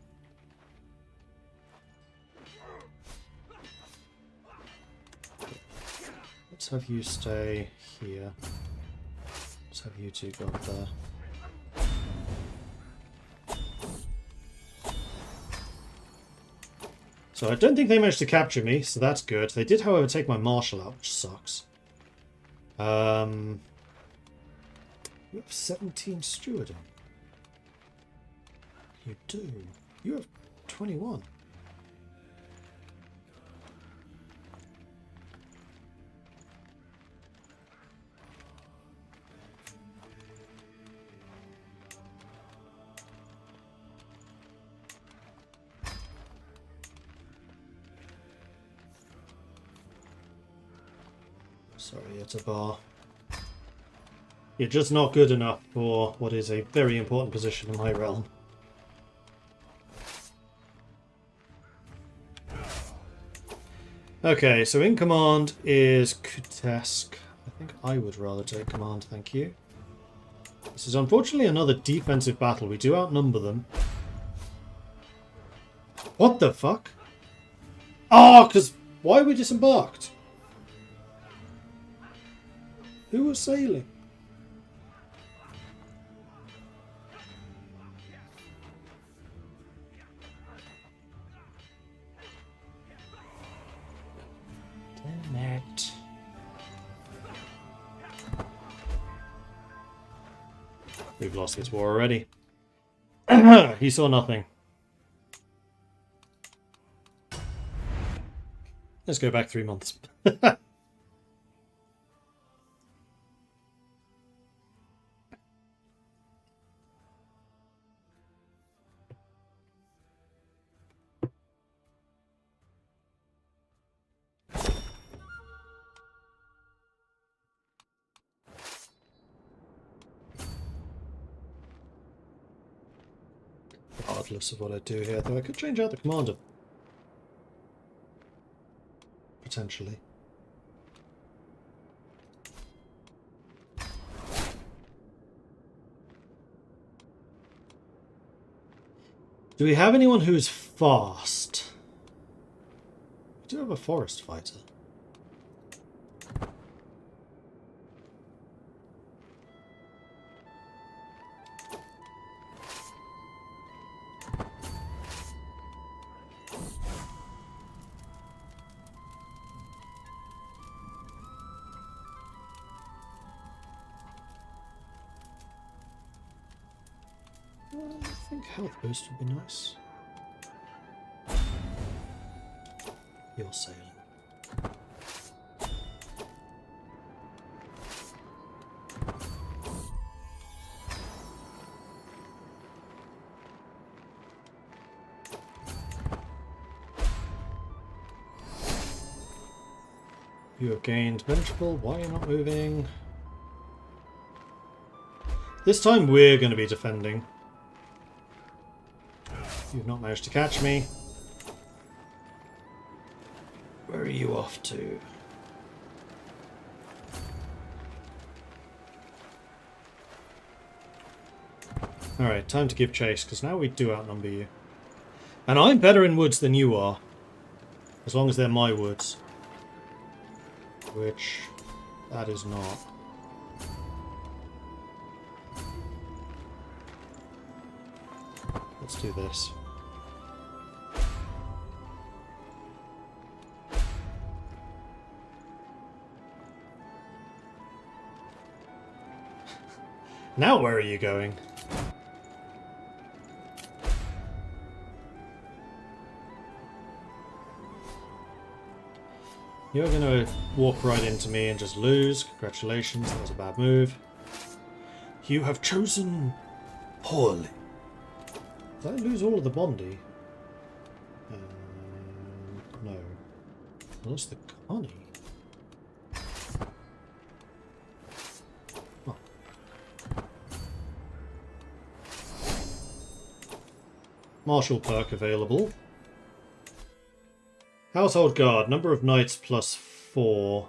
Let's have you stay here. Let's have you two go up there. So I don't think they managed to capture me, so that's good. They did, however, take my marshal out, which sucks. You have 17 stewarding. You do. You have 21. Sorry, it's a bar. You're just not good enough for what is a very important position in my realm. Okay, so in command is Kutesk. I think I would rather take command, thank you. This is unfortunately another defensive battle. We do outnumber them. What the fuck? Oh, because why we disembarked? Who was sailing? Damn it. We've lost this war already. He saw nothing. Let's go back 3 months. Regardless of what I do here, though I could change out the commander. Potentially. Do we have anyone who's fast? We do have a forest fighter. I think health boost would be nice. You're sailing. You have gained vegetable. Why are you not moving? This time we're going to be defending. You've not managed to catch me. Where are you off to? Alright, time to give chase, because now we do outnumber you. And I'm better in woods than you are. As long as they're my woods. Which, that is not. Let's do this. Now where are you going? You're going to walk right into me and just lose. Congratulations, that was a bad move. You have chosen poorly. Did I lose all of the Bondi? No. I lost the Connie. Oh. Martial perk available. Household Guard, number of knights +4.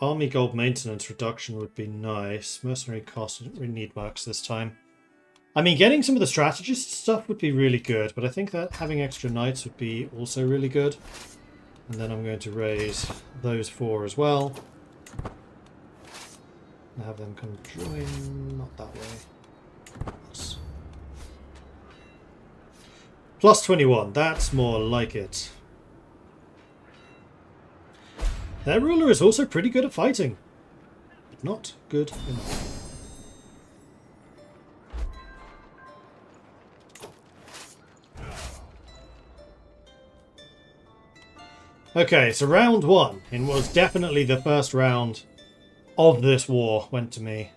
Army gold maintenance reduction would be nice. Mercenary cost, I don't really need much this time. I mean, getting some of the strategist stuff would be really good, but I think that having extra knights would be also really good. And then I'm going to raise those 4 as well. And have them come join, not that way. Yes. Plus 21. That's more like it. Their ruler is also pretty good at fighting. But not good enough. Okay, so round 1, and was definitely the first round of this war, went to me.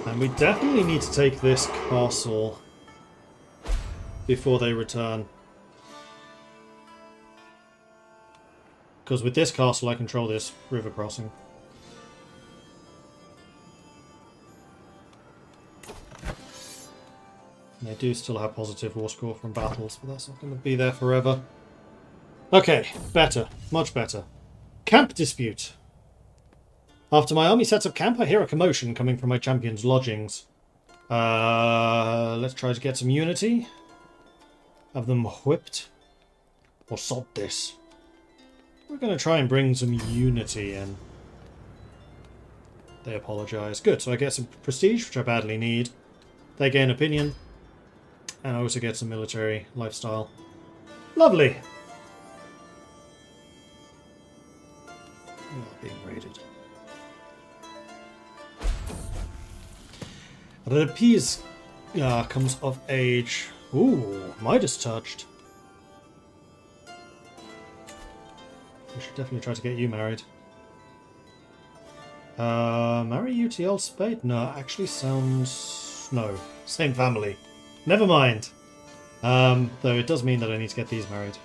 And we definitely need to take this castle before they return. Because with this castle I control this river crossing. And they do still have positive war score from battles, but that's not going to be there forever. Okay, better. Much better. Camp dispute. After my army sets up camp, I hear a commotion coming from my champion's lodgings. Let's try to get some unity. Have them whipped. Or sod this. We're going to try and bring some unity in. They apologise. Good, so I get some prestige, which I badly need. They gain opinion. And I also get some military lifestyle. Lovely! We are being raided. Repies comes of age. Ooh, Midas touched. We should definitely try to get you married. Marry UTL Spade? No, actually sounds... No, same family. Never mind. Though it does mean that I need to get these married.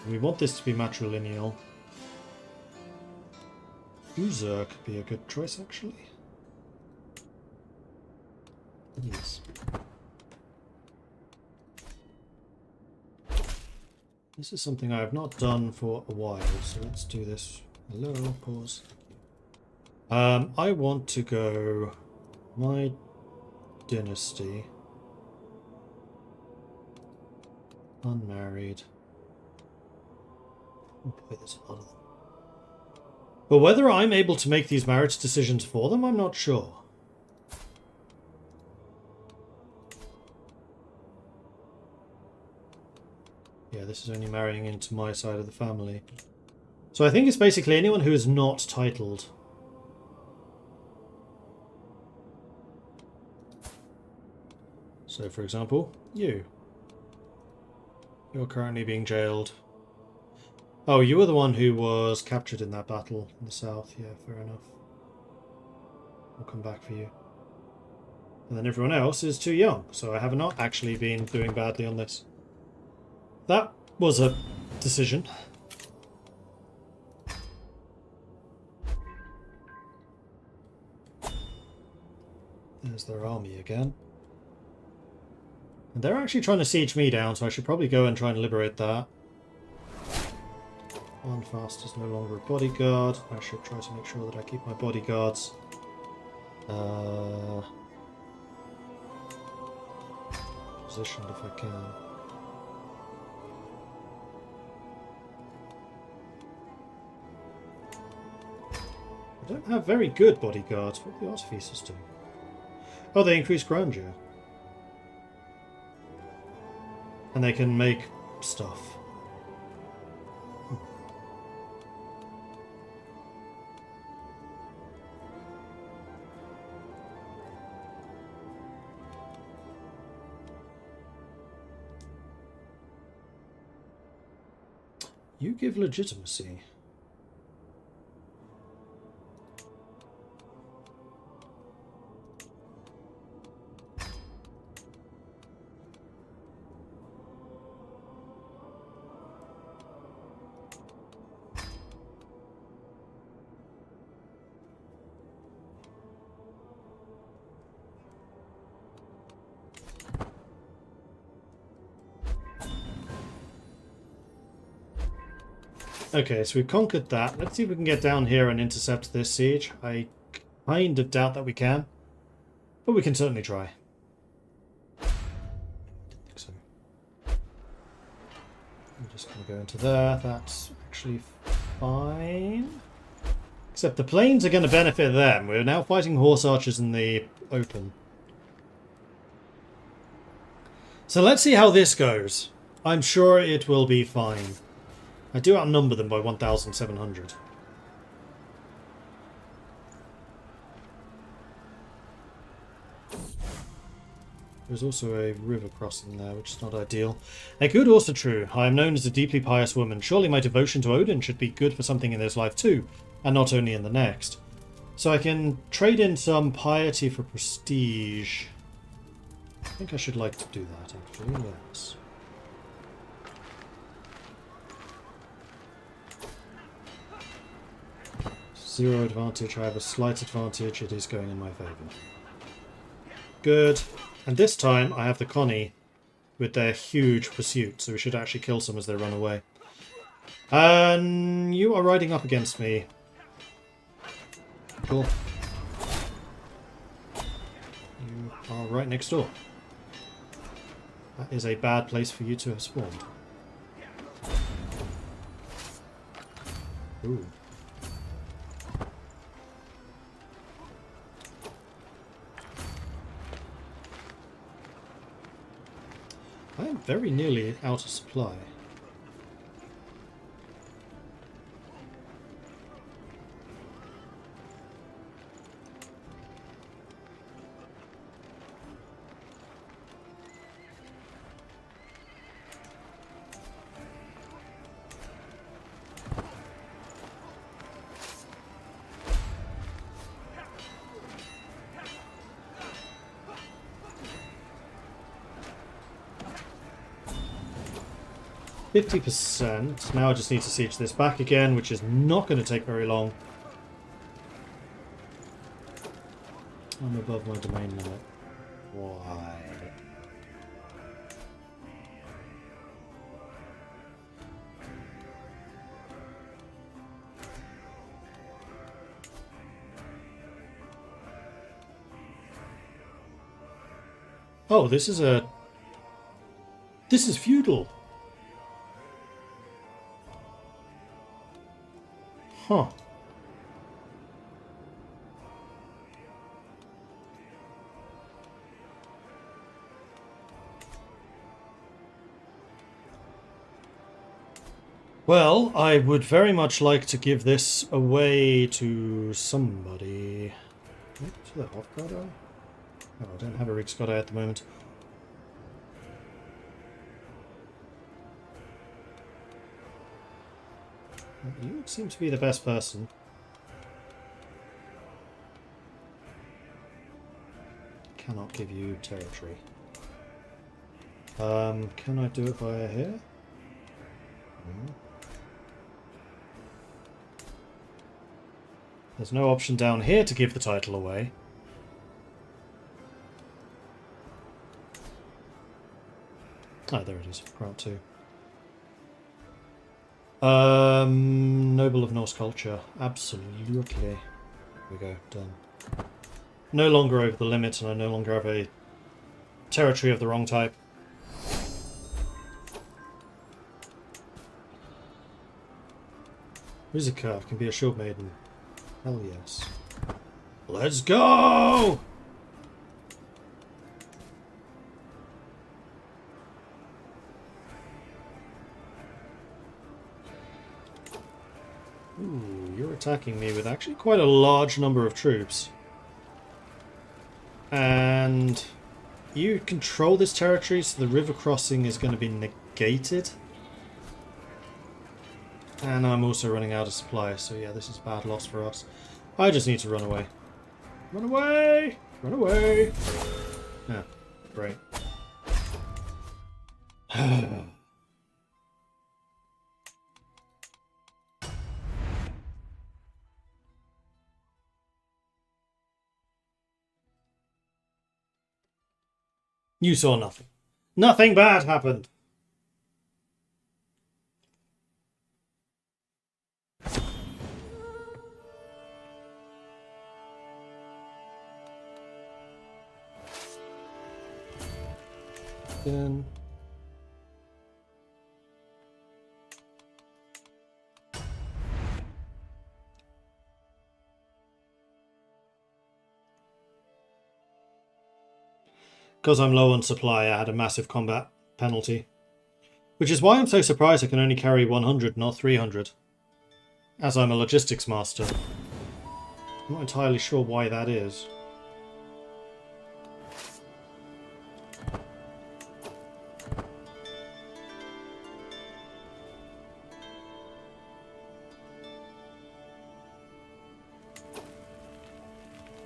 We want this to be matrilineal. Uzer could be a good choice, actually. Yes. This is something I have not done for a while, so let's do this. Hello, pause. I want to go my dynasty. Unmarried. Oh boy, there's a lot of them. But whether I'm able to make these marriage decisions for them, I'm not sure. Yeah, this is only marrying into my side of the family. So I think it's basically anyone who is not titled. So, for example, you. You're currently being jailed. Oh, you were the one who was captured in that battle in the south. Yeah, fair enough. I'll come back for you. And then everyone else is too young, so I have not actually been doing badly on this. That was a decision. There's their army again. And they're actually trying to siege me down, so I should probably go and try and liberate that. Fast is no longer a bodyguard. I should try to make sure that I keep my bodyguards. Positioned if I can. I don't have very good bodyguards. What do the artificers do? Oh, they increase grandeur. And they can make stuff. You give legitimacy. Okay, so we've conquered that. Let's see if we can get down here and intercept this siege. I kind of doubt that we can, but we can certainly try. Didn't think so. I'm just going to go into there. That's actually fine. Except the planes are going to benefit them. We're now fighting horse archers in the open. So let's see how this goes. I'm sure it will be fine. I do outnumber them by 1,700. There's also a river crossing there, which is not ideal. A good also true. I am known as a deeply pious woman. Surely my devotion to Odin should be good for something in this life too, and not only in the next. So I can trade in some piety for prestige. I think I should like to do that, actually, yes. Zero advantage, I have a slight advantage, it is going in my favour. Good. And this time I have the Connie with their huge pursuit, so we should actually kill some as they run away. And you are riding up against me. Cool. You are right next door. That is a bad place for you to have spawned. Ooh. I am very nearly out of supply. %. Now I just need to siege this back again, which is not going to take very long. I'm above my domain limit. Why? Oh, this is feudal. Huh. Well, I would very much like to give this away to somebody. What's that off guard eye? Oh, I don't have a Rig Scott eye at the moment. You seem to be the best person. Cannot give you territory. Can I do it via here? No. There's no option down here to give the title away. Ah, there it is. Route 2. Noble of Norse culture. Absolutely. There we go. Done. No longer over the limit, and I no longer have a territory of the wrong type. Who's a curve? Can be a shield maiden. Hell yes. Let's go! Ooh, you're attacking me with actually quite a large number of troops. And you control this territory, so the river crossing is going to be negated. And I'm also running out of supply, so yeah, this is a bad loss for us. I just need to run away. Run away! Run away! Yeah, great. You saw nothing. Nothing bad happened. something. Because I'm low on supply, I had a massive combat penalty. Which is why I'm so surprised I can only carry 100, not 300. As I'm a logistics master. I'm not entirely sure why that is.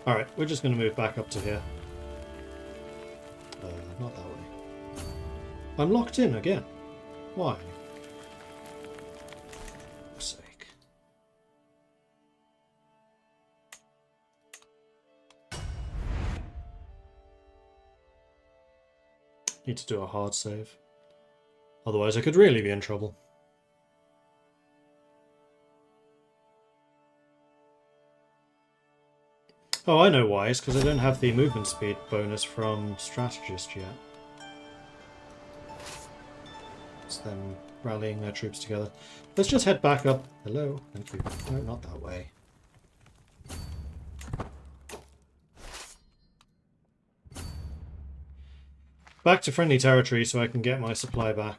Alright, we're just going to move back up to here. Not that way. I'm locked in again. Why? For fuck's sake. Need to do a hard save. Otherwise I could really be in trouble. Oh, I know why. It's because I don't have the movement speed bonus from Strategist yet. It's them rallying their troops together. Let's just head back up. Hello? Thank you. No, not that way. Back to friendly territory so I can get my supply back.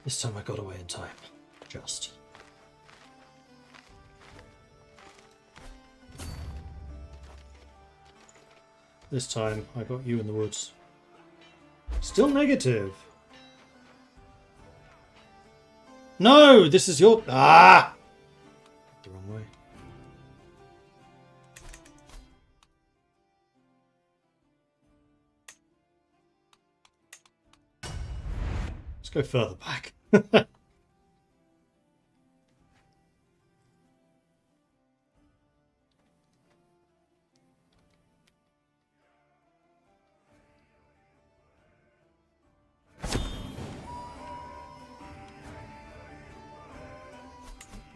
This time I got away in time. Just. This time I got you in the woods. Still negative. No! This is your... Ah! The wrong way. Let's go further back.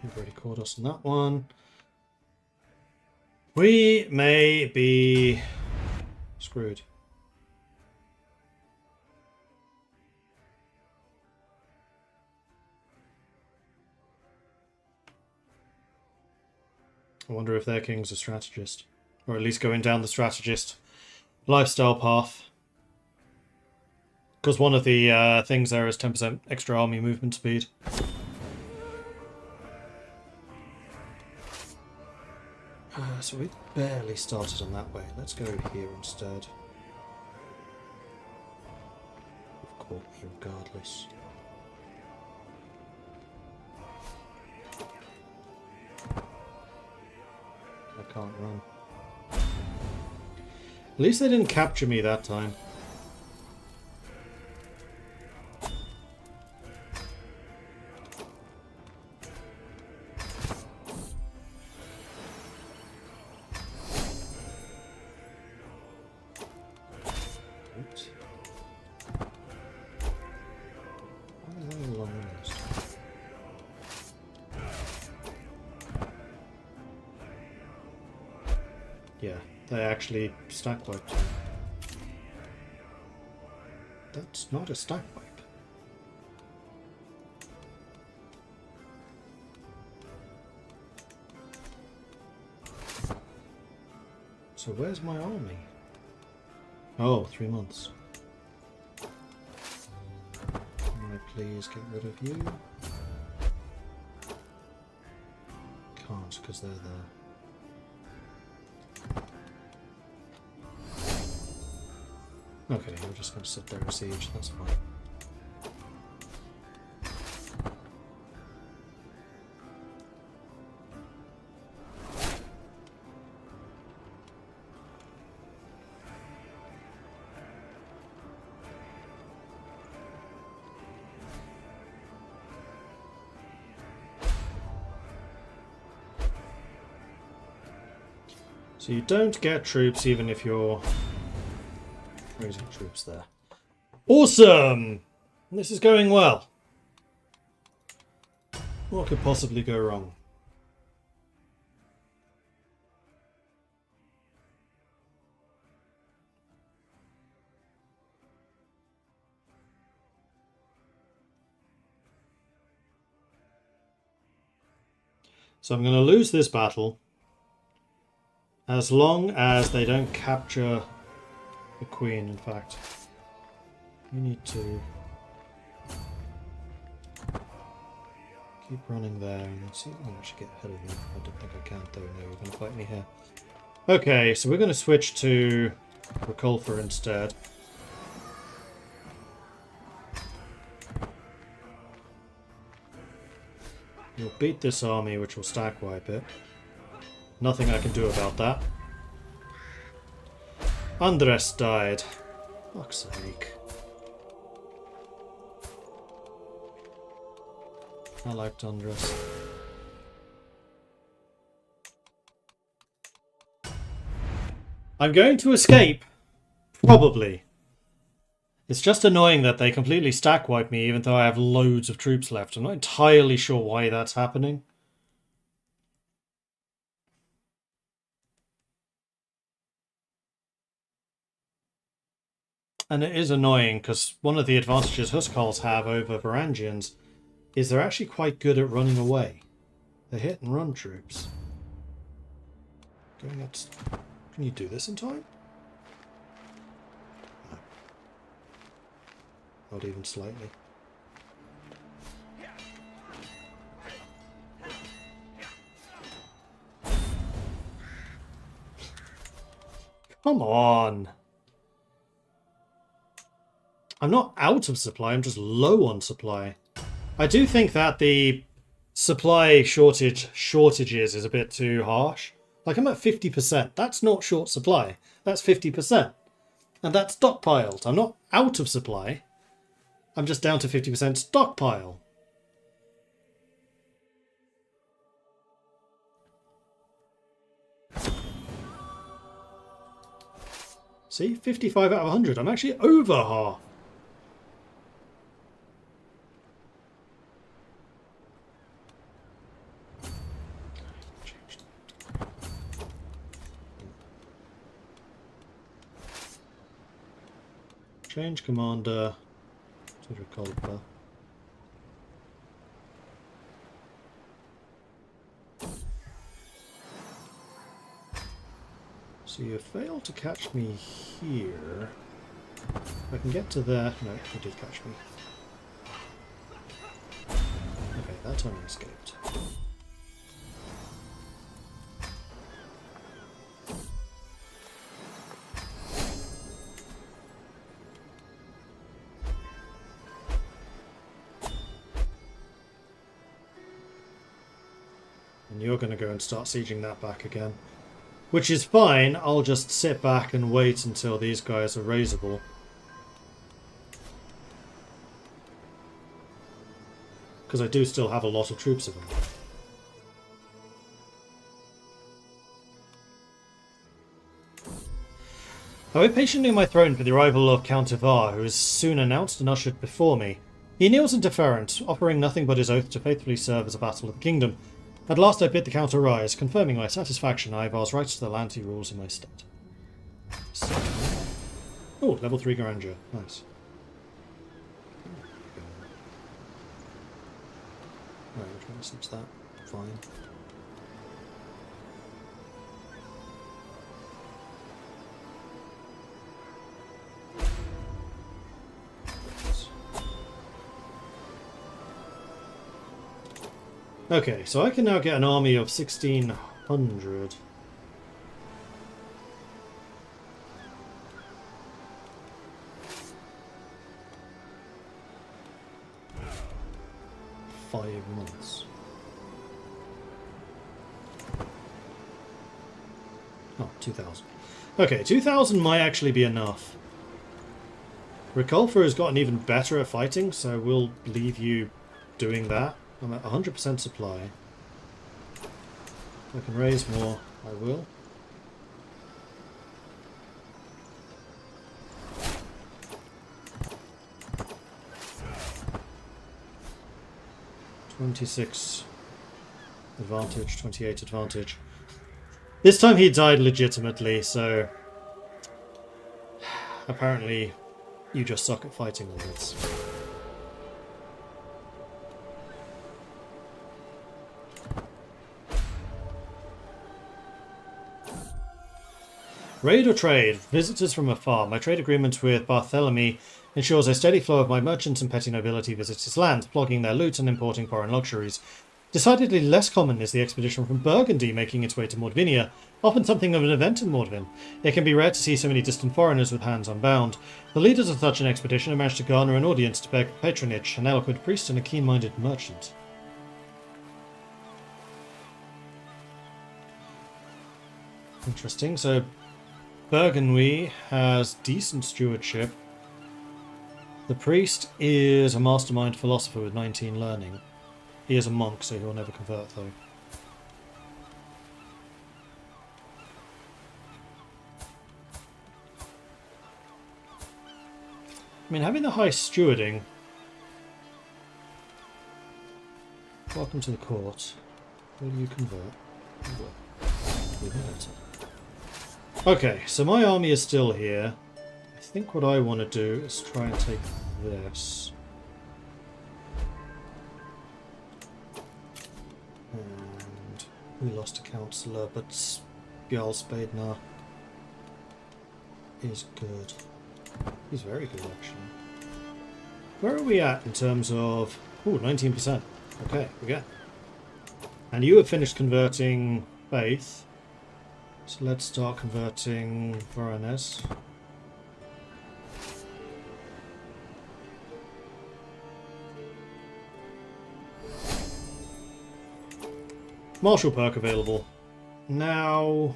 You've already caught us on that one. We may be screwed. I wonder if their king's a strategist. Or at least going down the strategist lifestyle path. Because one of the things there is 10% extra army movement speed. So we barely started on that way. Let's go here instead. You've caught me regardless. I can't run. At least they didn't capture me that time. Yeah, they actually stack wiped. That's not a stack wipe. So where's my army? Oh, 3 months. Can I please get rid of you? Can't, because they're there. Okay, we're just going to sit there and siege, that's fine. So you don't get troops even if you're raising troops there. Awesome! This is going well. What could possibly go wrong? So I'm going to lose this battle as long as they don't capture the queen, in fact. You need to keep running there and see if I can actually get ahead of you. I don't think I can though. No, you're going to fight me here. Okay, so we're going to switch to Reculfer instead. You'll beat this army, which will stack wipe it. Nothing I can do about that. Andres died. Fuck's sake. I liked Andres. I'm going to escape. Probably. It's just annoying that they completely stack wipe me even though I have loads of troops left. I'm not entirely sure why that's happening. And it is annoying because one of the advantages Huskarls have over Varangians is they're actually quite good at running away. They're hit and run troops. Going up. Can you do this in time? No. Not even slightly. Come on. I'm not out of supply, I'm just low on supply. I do think that the supply shortages is a bit too harsh. Like, I'm at 50%. That's not short supply. That's 50%. And that's stockpiled. I'm not out of supply. I'm just down to 50% stockpile. See? 55 out of 100. I'm actually over half. Change commander to Reculfer. So you failed to catch me here. If I can get to there. No, you did catch me. Okay, that time I escaped. And you're going to go and start sieging that back again. Which is fine, I'll just sit back and wait until these guys are raisable. Because I do still have a lot of troops of them. I wait patiently on my throne for the arrival of Count Ivar, who is soon announced and ushered before me. He kneels indifferent, offering nothing but his oath to faithfully serve as a vassal of the kingdom. At last I bid the Count arise, confirming my satisfaction Ivar's rights to the land he rules in my stead. Oh, level 3 grandeur. Nice. Right, which one suits that? Fine. Okay, so I can now get an army of 1,600. Months. Oh, 2,000. Okay, 2,000 might actually be enough. Reculfer has gotten even better at fighting, so we'll leave you doing that. I'm at 100% supply. If I can raise more, I will. 26 advantage, 28 advantage. This time he died legitimately, so apparently you just suck at fighting words. Raid or trade? Visitors from afar. My trade agreement with Barthélemy ensures a steady flow of my merchants and petty nobility visit his land, flogging their loot and importing foreign luxuries. Decidedly less common is the expedition from Burgundy making its way to Mordvinia, often something of an event in Mordvin. It can be rare to see so many distant foreigners with hands unbound. The leaders of such an expedition have managed to garner an audience to beg patronage, an eloquent priest and a keen-minded merchant. Interesting, so Burgundy has decent stewardship. The priest is a mastermind philosopher with 19 learning. He is a monk, so he'll never convert, though. I mean, having the high stewarding... Welcome to the court. Will you convert? You will. Convert. Okay, so my army is still here. I think what I want to do is try and take this. And we lost a councillor, but Jarl Spadnar is good. He's very good, actually. Where are we at in terms of... Ooh, 19%. Okay, we go. And you have finished converting Faith. So let's start converting Voronezh. Martial perk available. Now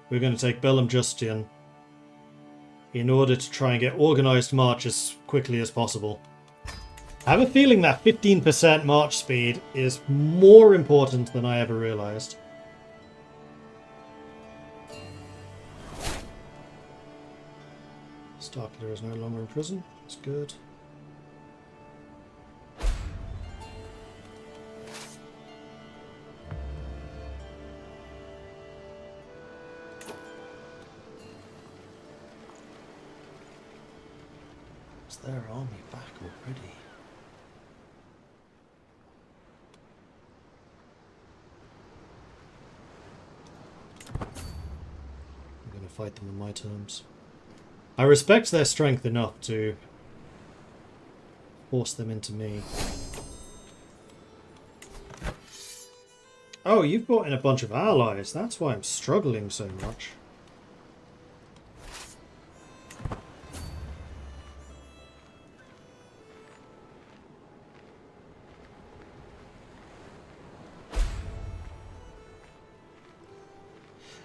we're going to take Bellum Justian in order to try and get organised march as quickly as possible. I have a feeling that 15% march speed is more important than I ever realised. Starkler is no longer in prison. That's good. Is their army back already? I'm going to fight them on my terms. I respect their strength enough to force them into me. Oh, you've brought in a bunch of allies. That's why I'm struggling so much.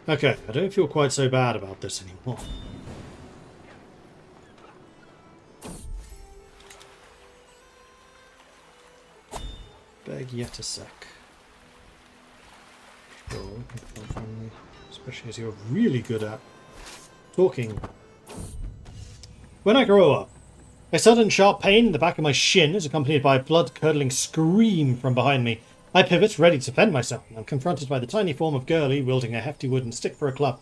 Okay, I don't feel quite so bad about this anymore. Beg yet a sec. Sure, friendly, especially as you're really good at talking. When I grow up, a sudden sharp pain in the back of my shin is accompanied by a blood-curdling scream from behind me. I pivot, ready to defend myself, and I'm confronted by the tiny form of Gurley wielding a hefty wooden stick for a club.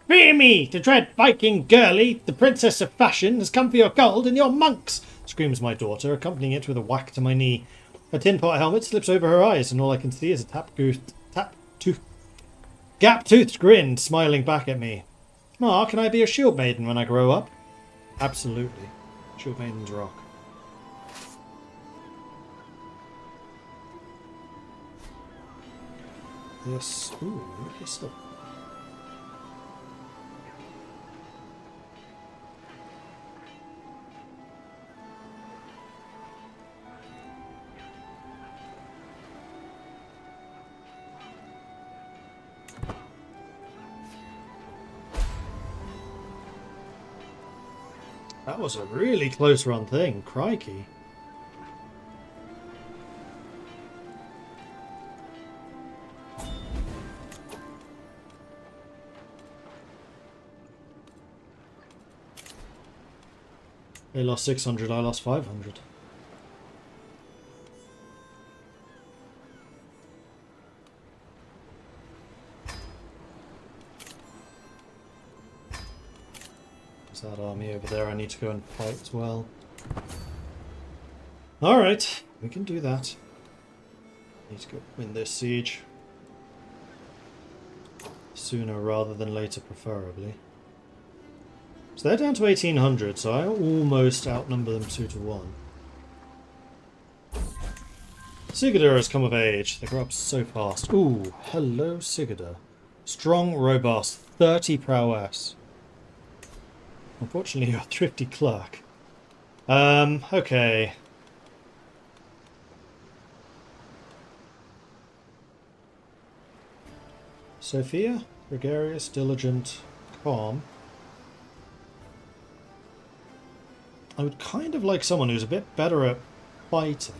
Fear me, the dread Viking Gurley, the princess of fashion, has come for your gold and your monks, screams my daughter, accompanying it with a whack to my knee. A tin pot helmet slips over her eyes, and all I can see is a gap-toothed grin smiling back at me. Ma, can I be a shield maiden when I grow up? Absolutely. Shield maidens rock. Yes. Ooh, okay, stop. That was a really close run thing, crikey. They lost 600, I lost 500. There's that army over there I need to go and fight as well. Alright, we can do that. Need to go win this siege. Sooner rather than later, preferably. So they're down to 1800, so I almost outnumber them 2-1. Sigurdur has come of age. They grow up so fast. Ooh, hello Sigurdur. Strong, robust, 30 prowess. Unfortunately, you're a thrifty clerk. Okay. Sophia, gregarious, diligent, calm. I would kind of like someone who's a bit better at fighting.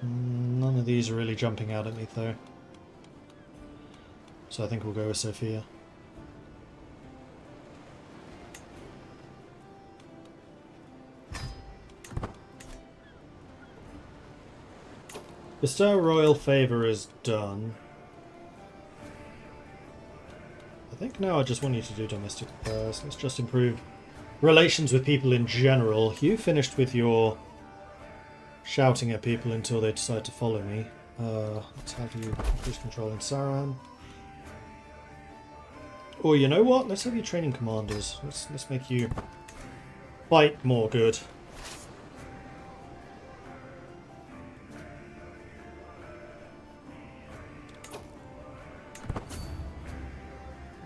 None of these are really jumping out at me though. So I think we'll go with Sophia. Bestow royal favour is done. I think now I just want you to do domestic affairs. Let's just improve relations with people in general. You finished with your shouting at people until they decide to follow me. Let's have you increase control in Saran. Or you know what? Let's have you training commanders. Let's make you fight more good.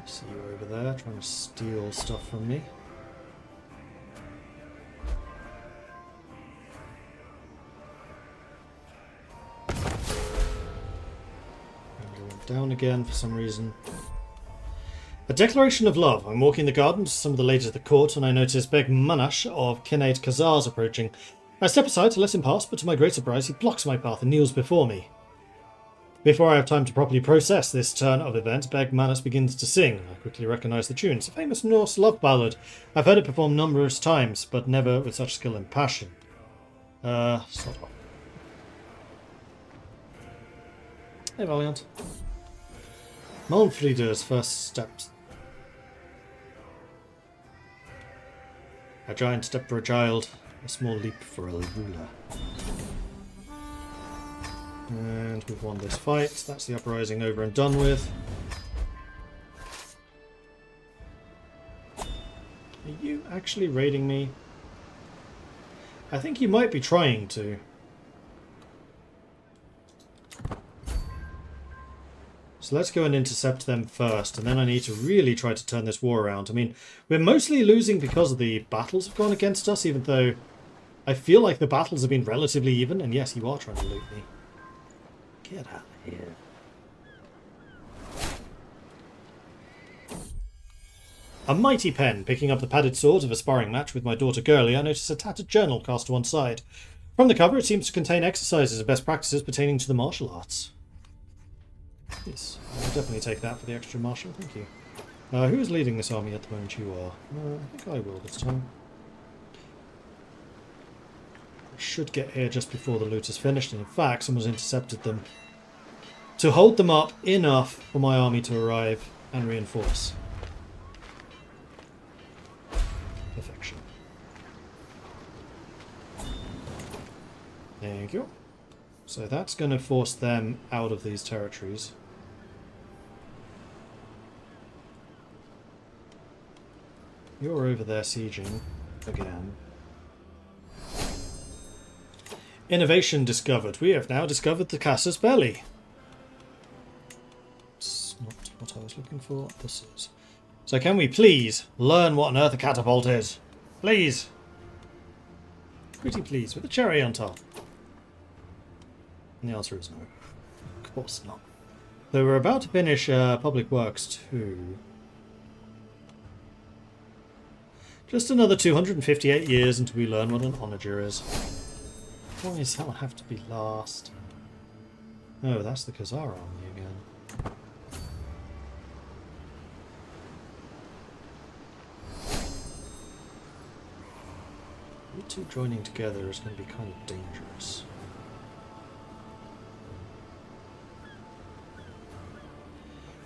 See you over there trying to steal stuff from me. Down again for some reason. A declaration of love. I'm walking the garden to some of the ladies of the court when I notice Beg Manash of Kinnaid Khazars approaching. I step aside to let him pass, but to my great surprise he blocks my path and kneels before me. Before I have time to properly process this turn of events, Beg Manash begins to sing. I quickly recognise the tune. It's a famous Norse love ballad. I've heard it performed numerous times, but never with such skill and passion. Stop. Hey, Valiant. Malmfrider's first steps. A giant step for a child, a small leap for a ruler. And we've won this fight. That's the uprising over and done with. Are you actually raiding me? I think you might be trying to. So let's go and intercept them first, and then I need to really try to turn this war around. I mean, we're mostly losing because of the battles have gone against us, even though I feel like the battles have been relatively even. And yes, you are trying to loot me. Get out of here. A mighty pen. Picking up the padded swords of a sparring match with my daughter Gurley, I notice a tattered journal cast to one side. From the cover, it seems to contain exercises and best practices pertaining to the martial arts. Yes, I'll definitely take that for the extra martial, thank you. Who is leading this army at the moment? You are. I think I will this time. I should get here just before the loot is finished, and in fact someone's intercepted them. To hold them up enough for my army to arrive and reinforce. Perfection. Thank you. So that's going to force them out of these territories. You're over there sieging again. Innovation discovered. We have now discovered the Casus Belli. It's not what I was looking for. This is. So can we please learn what on earth a catapult is? Please. Pretty please, with a cherry on top. And the answer is no. Of course not. Though we're about to finish Public Works too. Just another 258 years until we learn what an onager is. Why does that one have to be last? Oh, that's the Khazar army again. two joining together is going to be kind of dangerous.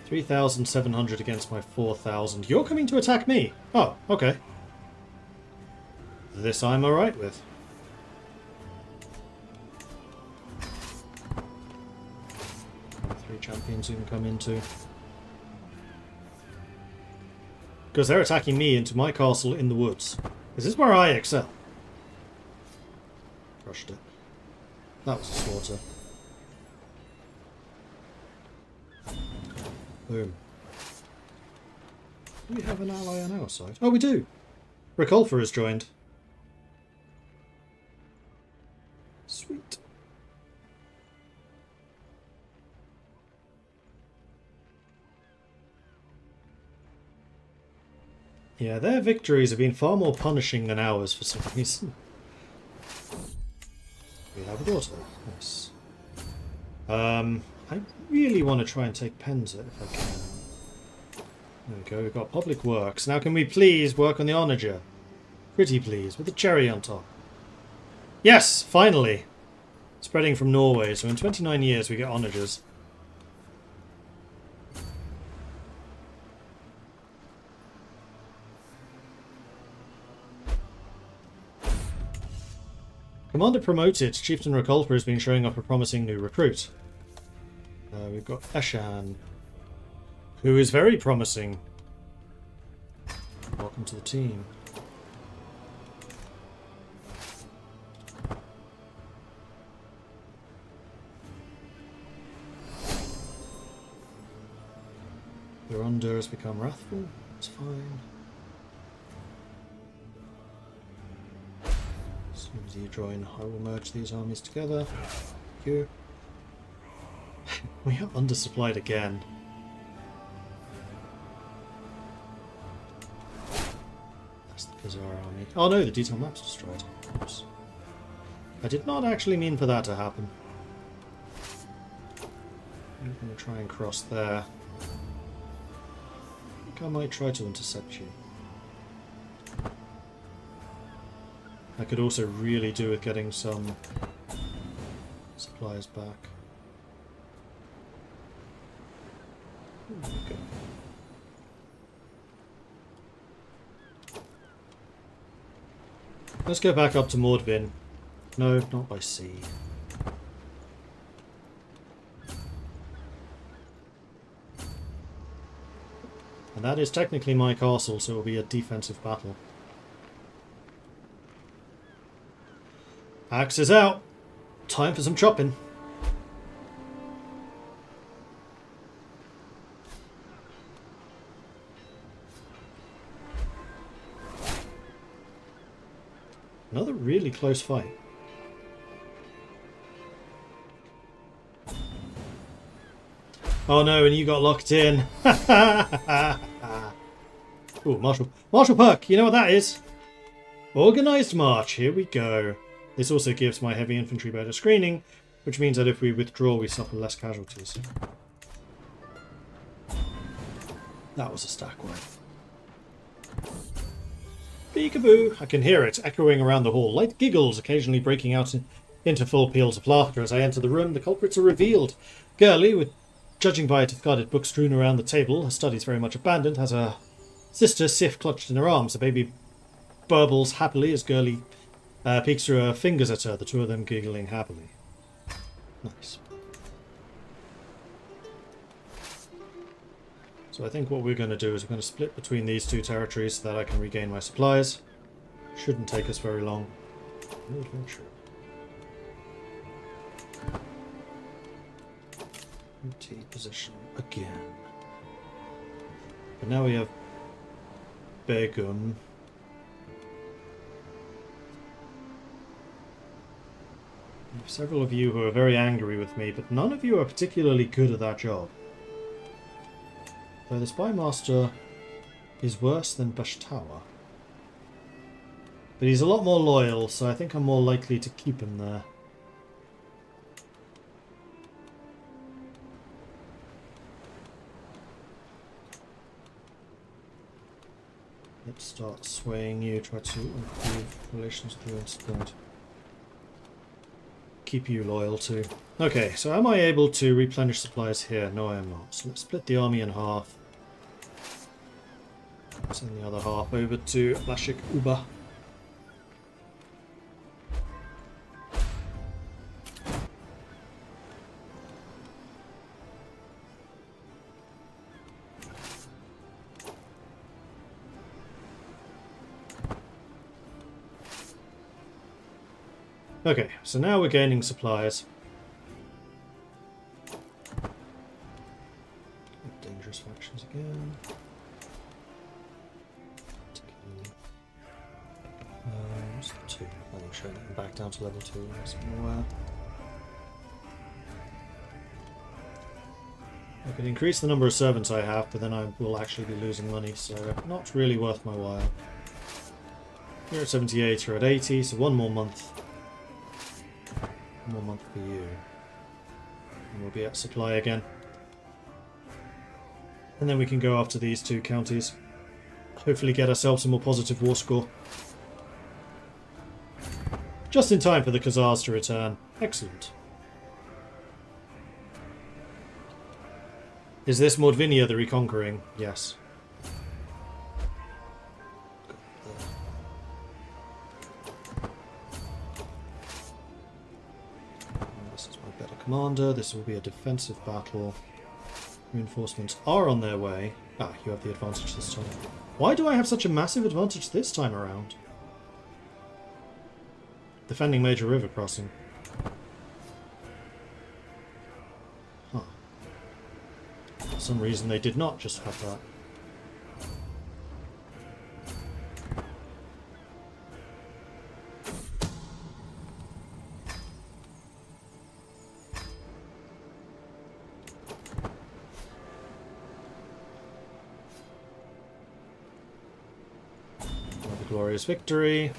$3,700 against my 4,000. You're coming to attack me? Oh, okay. This I'm alright with. Three champions you can come into. Because they're attacking me into my castle in the woods. This is where I excel. Crushed it. That was a slaughter. Boom. Do we have an ally on our side? Oh, we do! Reculfa has joined. Sweet. Yeah, their victories have been far more punishing than ours for some reason. We have a daughter. Nice. I really want to try and take Penza if I can. There we go, we've got Public Works. Now can we please work on the onager? Pretty please, with a cherry on top. Yes, finally! Spreading from Norway, so in 29 years we get onagers. Commander promoted, Chieftain Reculpa has been showing up a promising new recruit. We've got Eshan, who is very promising. Welcome to the team. Yorunder has become wrathful. It's fine. As soon as you join, I will merge these armies together. Thank you. We are undersupplied again. That's the bizarre army. Oh no, the detail map's destroyed. Oops. I did not actually mean for that to happen. I'm going to try and cross there. I think I might try to intercept you. I could also really do with getting some supplies back. Okay. Let's go back up to Mordvin. No, not by sea. And that is technically my castle, so it will be a defensive battle. Axe is out. Time for some chopping. Another really close fight. Oh no, and you got locked in. Ooh, Martial perk, you know what that is? Organised march, here we go. This also gives my heavy infantry better screening, which means that if we withdraw we suffer less casualties. That was a stack wipe. Peekaboo! I can hear it echoing around the hall, light giggles occasionally breaking out into full peals of laughter. As I enter the room, the culprits are revealed. Girlie, with judging by a discarded book strewn around the table, her studies very much abandoned, has her sister Sif clutched in her arms. The baby burbles happily as Girlie peeks through her fingers at her, the two of them giggling happily. Nice. So I think what we're going to do is we're going to split between these two territories so that I can regain my supplies. Shouldn't take us very long. No adventure. Empty position again. But now we have Begum. Several of you who are very angry with me, but none of you are particularly good at that job. Though the Spymaster is worse than Bashtawa. But he's a lot more loyal, so I think I'm more likely to keep him there. Let's start swaying you, try to improve relations with you instead. Keep you loyal too. Okay, so am I able to replenish supplies here? No, I am not. So let's split the army in half. Send the other half over to Lashik Uba. Okay, so now we're gaining supplies. Dangerous factions again. What's the 2? I think showing that back down to level 2. I could increase the number of servants I have, but then I will actually be losing money, so not really worth my while. You're at 78, you're at 80, so one more month. One more month for you. And we'll be at supply again. And then we can go after these 2 counties. Hopefully get ourselves a more positive war score. Just in time for the Khazars to return. Excellent. Is this Mordvinia the reconquering? Yes. This is my better commander. This will be a defensive battle. Reinforcements are on their way. Ah, you have the advantage this time. Why do I have such a massive advantage this time around? Defending major river crossing. Huh. For some reason they did not just have that. Another glorious victory.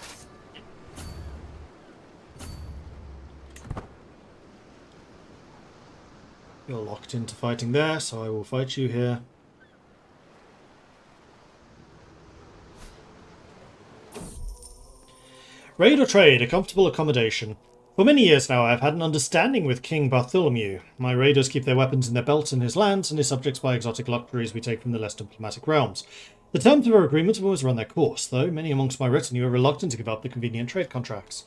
You're locked into fighting there, so I will fight you here. Raid or trade, a comfortable accommodation. For many years now I have had an understanding with King Bartholomew. My raiders keep their weapons in their belts in his lands, and his subjects buy exotic luxuries we take from the less diplomatic realms. The terms of our agreement have always run their course, though many amongst my retinue are reluctant to give up the convenient trade contracts.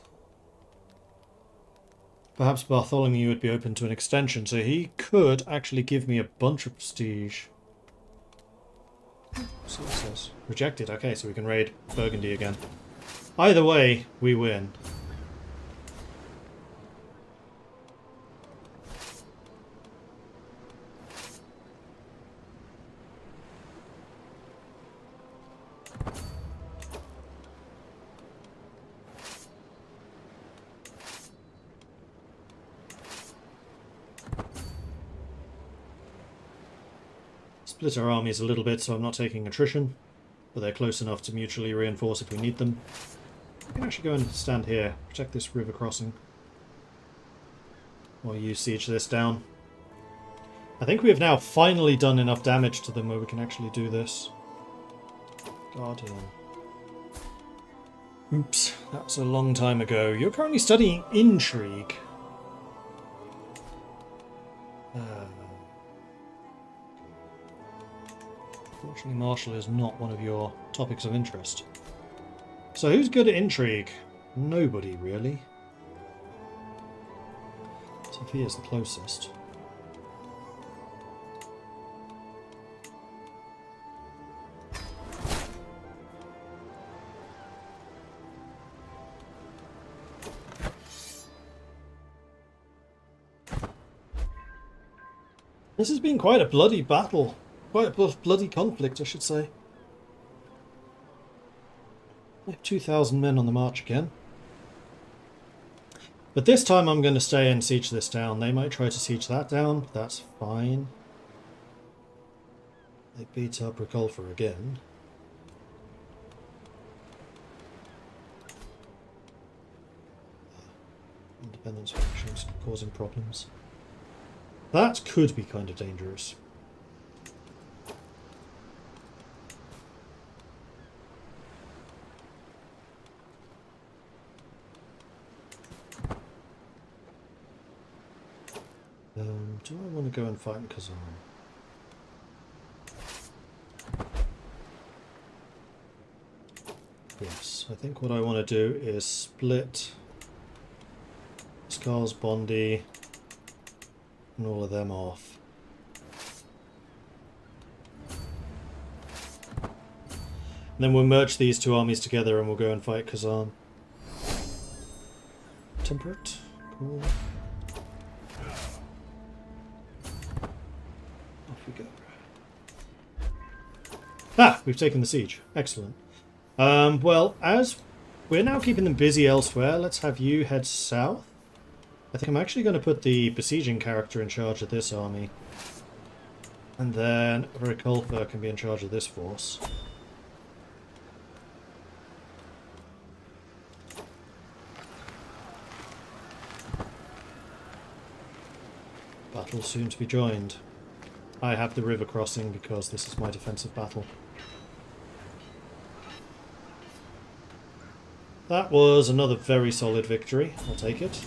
Perhaps Bartholomew would be open to an extension, so he could actually give me a bunch of prestige. Let's see what it says. Rejected. Okay, so we can raid Burgundy again. Either way, we win. Split our armies a little bit so I'm not taking attrition, but they're close enough to mutually reinforce if we need them. I can actually go and stand here, protect this river crossing, while you siege this down. I think we have now finally done enough damage to them where we can actually do this. Guardian. Oops, that was a long time ago. You're currently studying intrigue. Fortunately, martial is not one of your topics of interest. So who's good at intrigue? Nobody, really. Sophia's the closest. This has been quite a bloody battle. Quite a bloody conflict, I should say. I have 2,000 men on the march again. But this time I'm going to stay and siege this down. They might try to siege that down, but that's fine. They beat up Reculfa again. Independence factions causing problems. That could be kind of dangerous. Do I want to go and fight Kazan? Yes, I think what I want to do is split Scar's Bondi and all of them off. And then we'll merge these two armies together and we'll go and fight Kazan. Temperate. Cool. Off we go. Ah! We've taken the siege. Excellent. Well, as we're now keeping them busy elsewhere, let's have you head south. I think I'm actually going to put the besieging character in charge of this army. And then Ricolfa can be in charge of this force. Battle soon to be joined. I have the river crossing because this is my defensive battle. That was another very solid victory. I'll take it.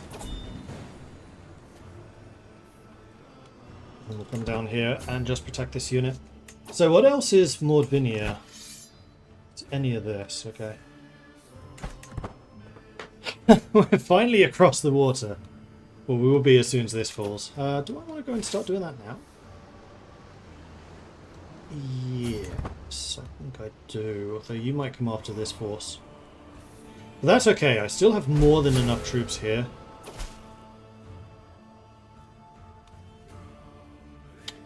And we'll come down here and just protect this unit. So what else is Mordvinia? It's any of this, okay. We're finally across the water. Well, we will be as soon as this falls. Do I want to go and start doing that now? Yes, I think I do. Although you might come after this force. But that's okay. I still have more than enough troops here.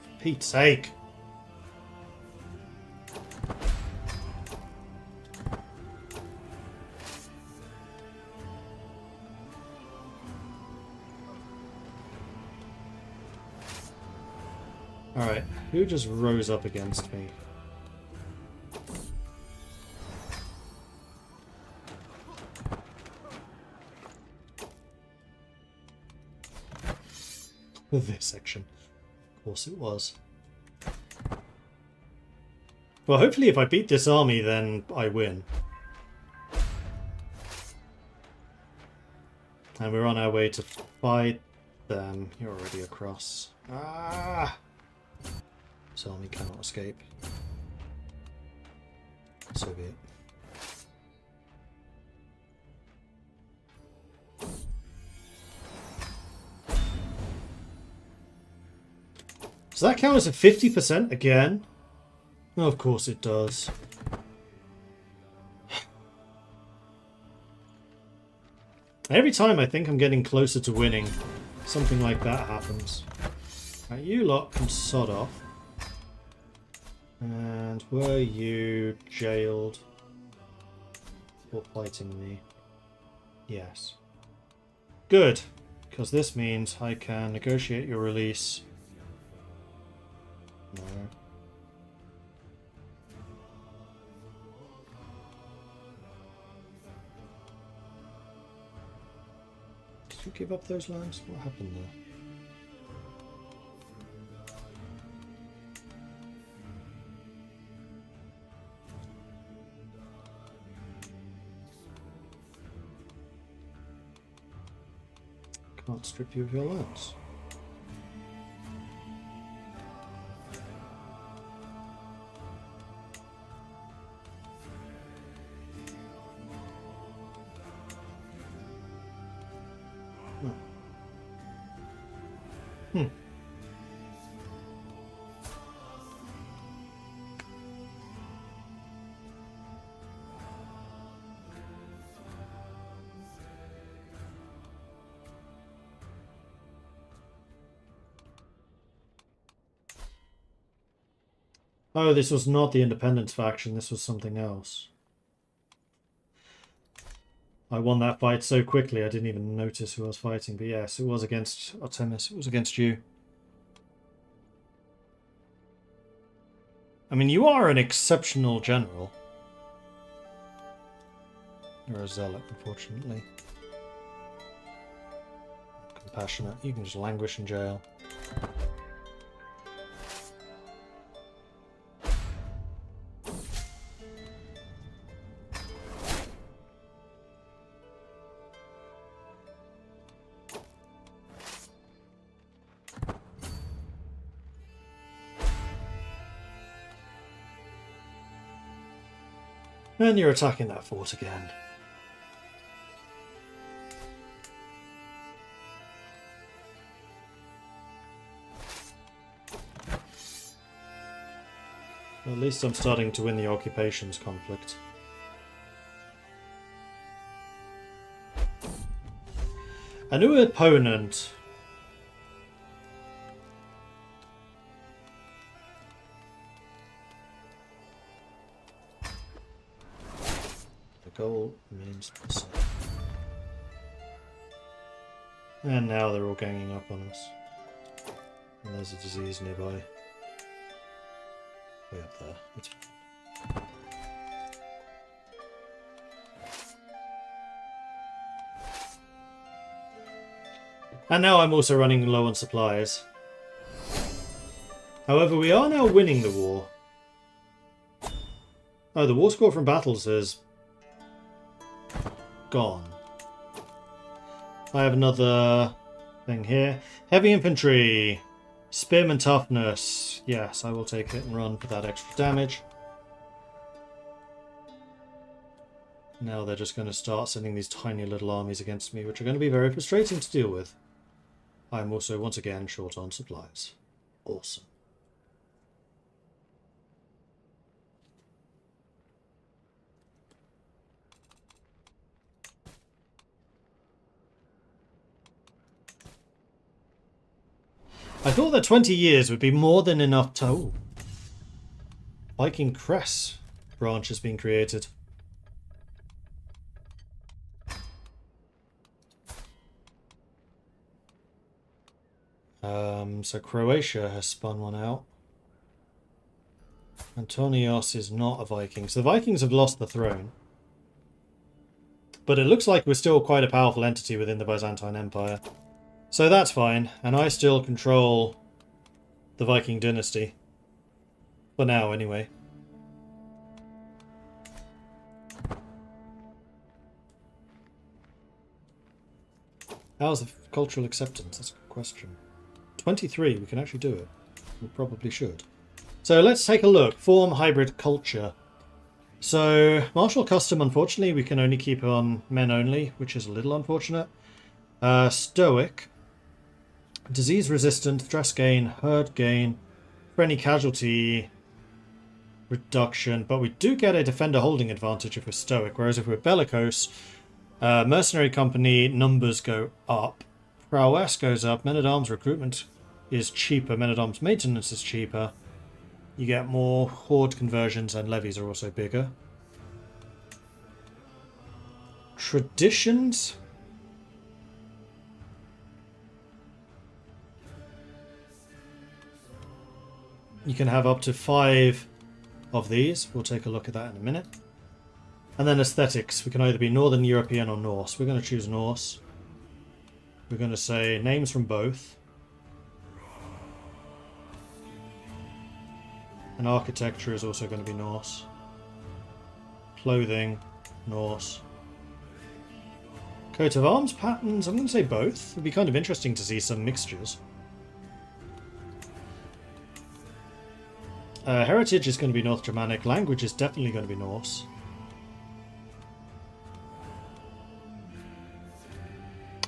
For Pete's sake. Alright, who just rose up against me? This section. Of course it was. Well, hopefully if I beat this army, then I win. And we're on our way to fight them. You're already across. Ah! This army cannot escape. So be it. Does that count as a 50% again? Oh, of course it does. Every time I think I'm getting closer to winning, something like that happens. Right, you lot can sod off. And were you jailed for fighting me? Yes. Good, because this means I can negotiate your release. No. Did you give up those lands? What happened there? Can't strip you of your lands. Oh, this was not the Independence faction, this was something else. I won that fight so quickly I didn't even notice who I was fighting, but yes, it was against Artemis, it was against you. I mean, you are an exceptional general. You're a zealot, unfortunately. Compassionate, you can just languish in jail. And you're attacking that fort again. Well, at least I'm starting to win the occupations conflict. A new opponent. The goal means the same. And now they're all ganging up on us. And there's a disease nearby. Way up there. It's... And now I'm also running low on supplies. However, we are now winning the war. Oh, the war score from battles is gone. I have another thing here. Heavy infantry. Spearman toughness. Yes, I will take it and run for that extra damage. Now they're just going to start sending these tiny little armies against me, which are going to be very frustrating to deal with. I'm also once again short on supplies. Awesome. I thought that 20 years would be more than enough to... Oh. Viking Cress branch has been created. So Croatia has spun one out. Antonios is not a Viking. So the Vikings have lost the throne. But it looks like we're still quite a powerful entity within the Byzantine Empire. So that's fine, and I still control the Viking dynasty. For now, anyway. How's the cultural acceptance? That's a good question. 23, we can actually do it. We probably should. So let's take a look. Form hybrid culture. So, martial custom, unfortunately, we can only keep on men only, which is a little unfortunate. Stoic. Disease resistant, stress gain, herd gain, friendly casualty reduction, but we do get a defender holding advantage if we're stoic, whereas if we're bellicose, mercenary company numbers go up, prowess goes up, men-at-arms recruitment is cheaper, men-at-arms maintenance is cheaper, you get more horde conversions and levies are also bigger. Traditions? You can have up to 5 of these. We'll take a look at that in a minute. And then aesthetics. We can either be Northern European or Norse. We're going to choose Norse. We're going to say names from both. And architecture is also going to be Norse. Clothing, Norse. Coat of arms patterns, I'm going to say both. It'd be kind of interesting to see some mixtures. Heritage is going to be North Germanic. Language is definitely going to be Norse.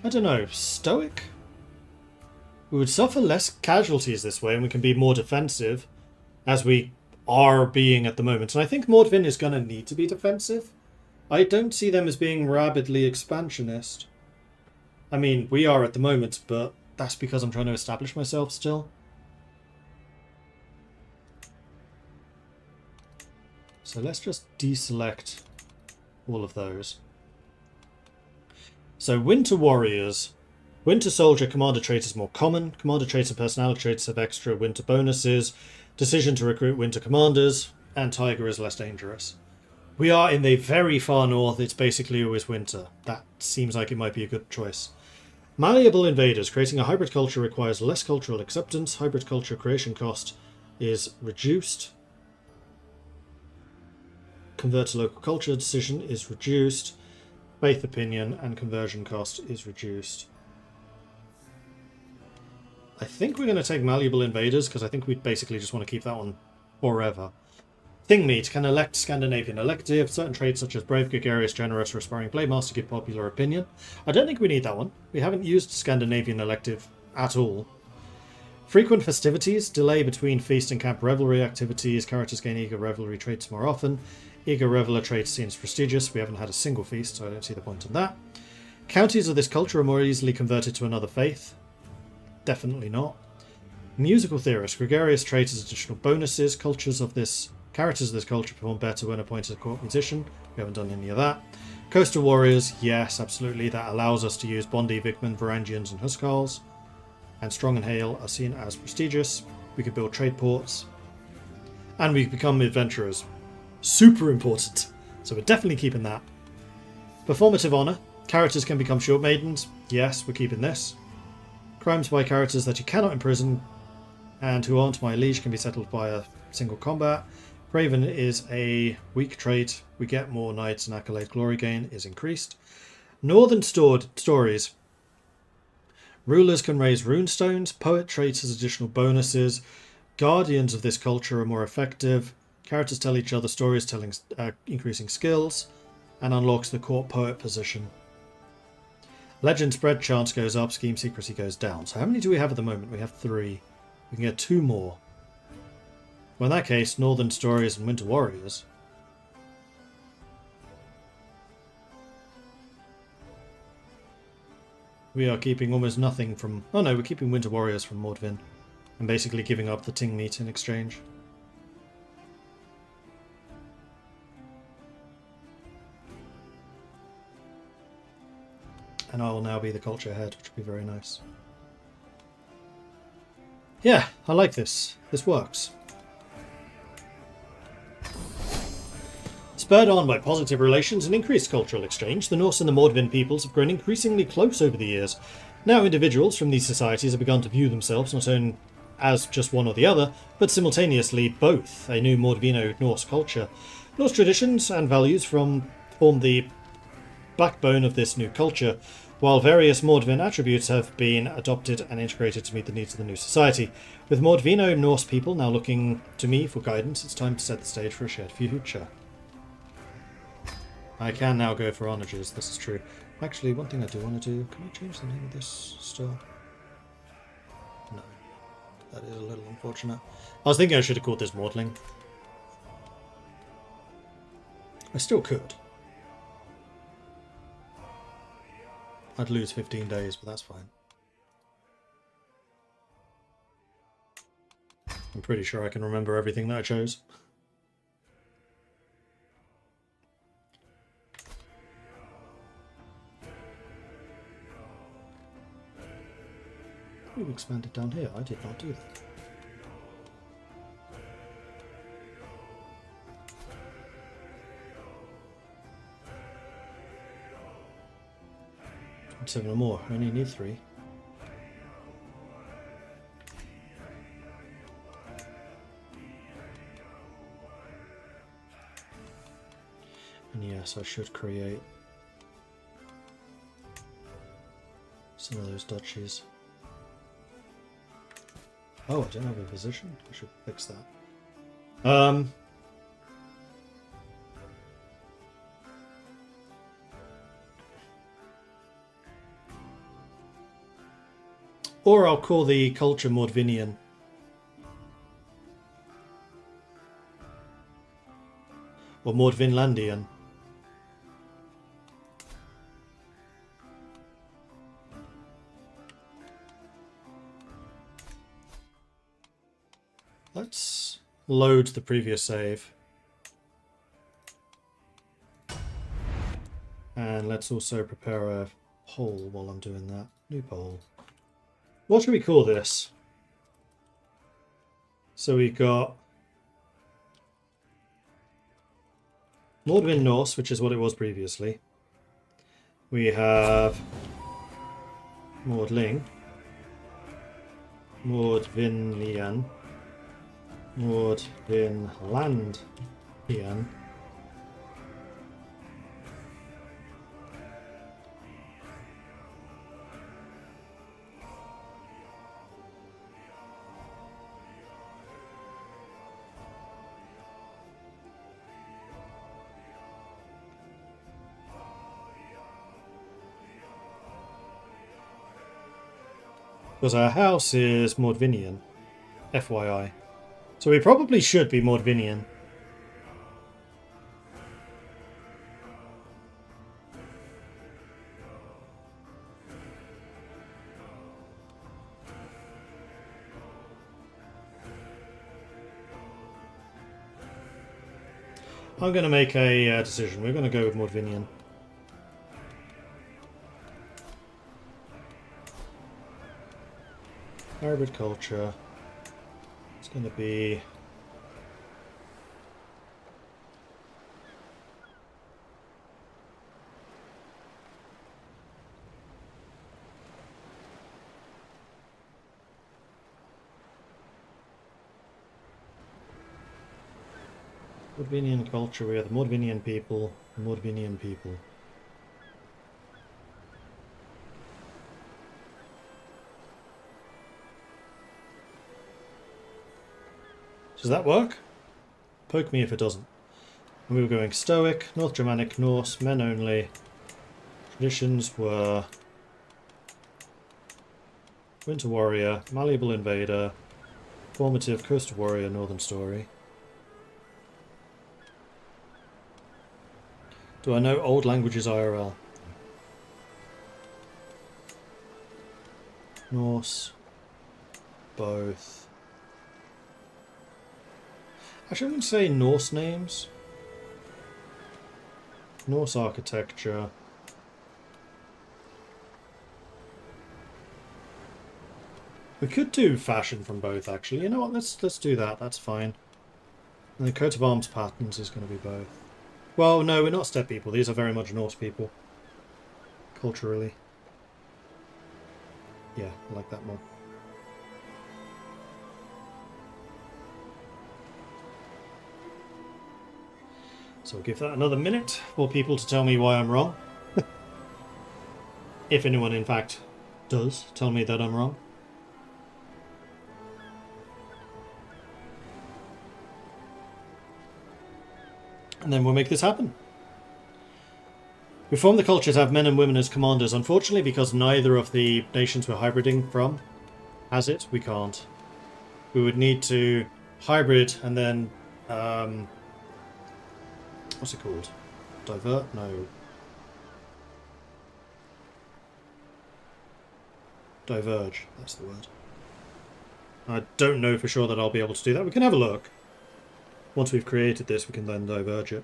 I don't know. Stoic? We would suffer less casualties this way and we can be more defensive as we are being at the moment. And I think Mordvin is going to need to be defensive. I don't see them as being rabidly expansionist. I mean, we are at the moment, but that's because I'm trying to establish myself still. So let's just deselect all of those. So Winter Warriors. Winter Soldier Commander trait is more common. Commander traits and personality traits have extra winter bonuses. Decision to recruit winter commanders. And Tiger is less dangerous. We are in the very far north. It's basically always winter. That seems like it might be a good choice. Malleable Invaders. Creating a hybrid culture requires less cultural acceptance. Hybrid culture creation cost is reduced. Convert to local culture decision is reduced. Faith opinion and conversion cost is reduced. I think we're going to take Malleable Invaders because I think we basically just want to keep that one forever. Thingmeat can elect Scandinavian elective. Certain traits such as brave, gregarious, generous, or aspiring playmaster give popular opinion. I don't think we need that one. We haven't used Scandinavian elective at all. Frequent festivities, delay between feast and camp revelry activities. Characters gain eager revelry traits more often. Eager reveler traits seems prestigious. We haven't had a single feast, so I don't see the point in that. Counties of this culture are more easily converted to another faith. Definitely not. Musical theorist, gregarious traits as additional bonuses. Characters of this culture perform better when appointed a court musician. We haven't done any of that. Coastal warriors, yes, absolutely. That allows us to use Bondi, Vikman, Varangians, and Huskarls. And Strong and Hale are seen as prestigious. We can build trade ports. And we become adventurers. Super important. So we're definitely keeping that. Performative honour. Characters can become short maidens. Yes, we're keeping this. Crimes by characters that you cannot imprison and who aren't my liege can be settled by a single combat. Craven is a weak trait. We get more knights and accolade glory gain is increased. Northern stories. Rulers can raise runestones. Poet traits as additional bonuses. Guardians of this culture are more effective. Characters tell each other stories, increasing skills. And unlocks the court poet position. Legend spread chance goes up. Scheme secrecy goes down. So how many do we have at the moment? We have 3. We can get 2 more. Well, in that case, Northern Stories and Winter Warriors. We are keeping almost nothing from... Oh no, we're keeping Winter Warriors from Mordvin. And basically giving up the Thingmeat in exchange. And I will now be the culture head, which will be very nice. Yeah, I like this. This works. Spurred on by positive relations and increased cultural exchange, the Norse and the Mordvin peoples have grown increasingly close over the years. Now individuals from these societies have begun to view themselves not only as just one or the other, but simultaneously both, a new Mordvino-Norse culture. Norse traditions and values form the backbone of this new culture, while various Mordvin attributes have been adopted and integrated to meet the needs of the new society. With Mordvino-Norse people now looking to me for guidance, it's time to set the stage for a shared future. I can now go for onages, this is true. Actually, one thing I do want to do, can I change the name of this still? No. That is a little unfortunate. I was thinking I should have called this Mordling. I still could. I'd lose 15 days, but that's fine. I'm pretty sure I can remember everything that I chose. We've expanded down here. I did not do that. And 7 or more. I only need 3. And yes, I should create some of those duchies. Oh, I don't have a position. I should fix that. Or I'll call the culture Mordvinian. Or Mordvinlandian. Let's load the previous save. And let's also prepare a poll while I'm doing that. New poll. What should we call this? So we've got Mordvin Norse, which is what it was previously. We have Mordling, Mordvinlian, Mordvinlandian, Because our house is Mordvinian, FYI. So we probably should be Mordvinian. I'm going to make a decision. We're going to go with Mordvinian. Hybrid culture. It's going to be... Mordvinian culture. We are the Mordvinian people. Mordvinian people. Does that work? Poke me if it doesn't. We were going Stoic, North Germanic, Norse, men only. Traditions were Winter Warrior, Malleable Invader, Formative, Coastal Warrior, Northern Story. Do I know old languages IRL? Norse. Both. Actually, I wouldn't say Norse names. Norse architecture. We could do fashion from both, actually. You know what? Let's do that. That's fine. And the coat of arms patterns is going to be both. Well, no, we're not steppe people. These are very much Norse people. Culturally. Yeah, I like that more. So I'll give that another minute for people to tell me why I'm wrong. If anyone, in fact, does tell me that I'm wrong. And then we'll make this happen. We form the culture to have men and women as commanders. Unfortunately, because neither of the nations we're hybriding from has it, we can't. We would need to hybrid and then... what's it called? Divert? No. Diverge, that's the word. I don't know for sure that I'll be able to do that. We can have a look. Once we've created this, we can then diverge it.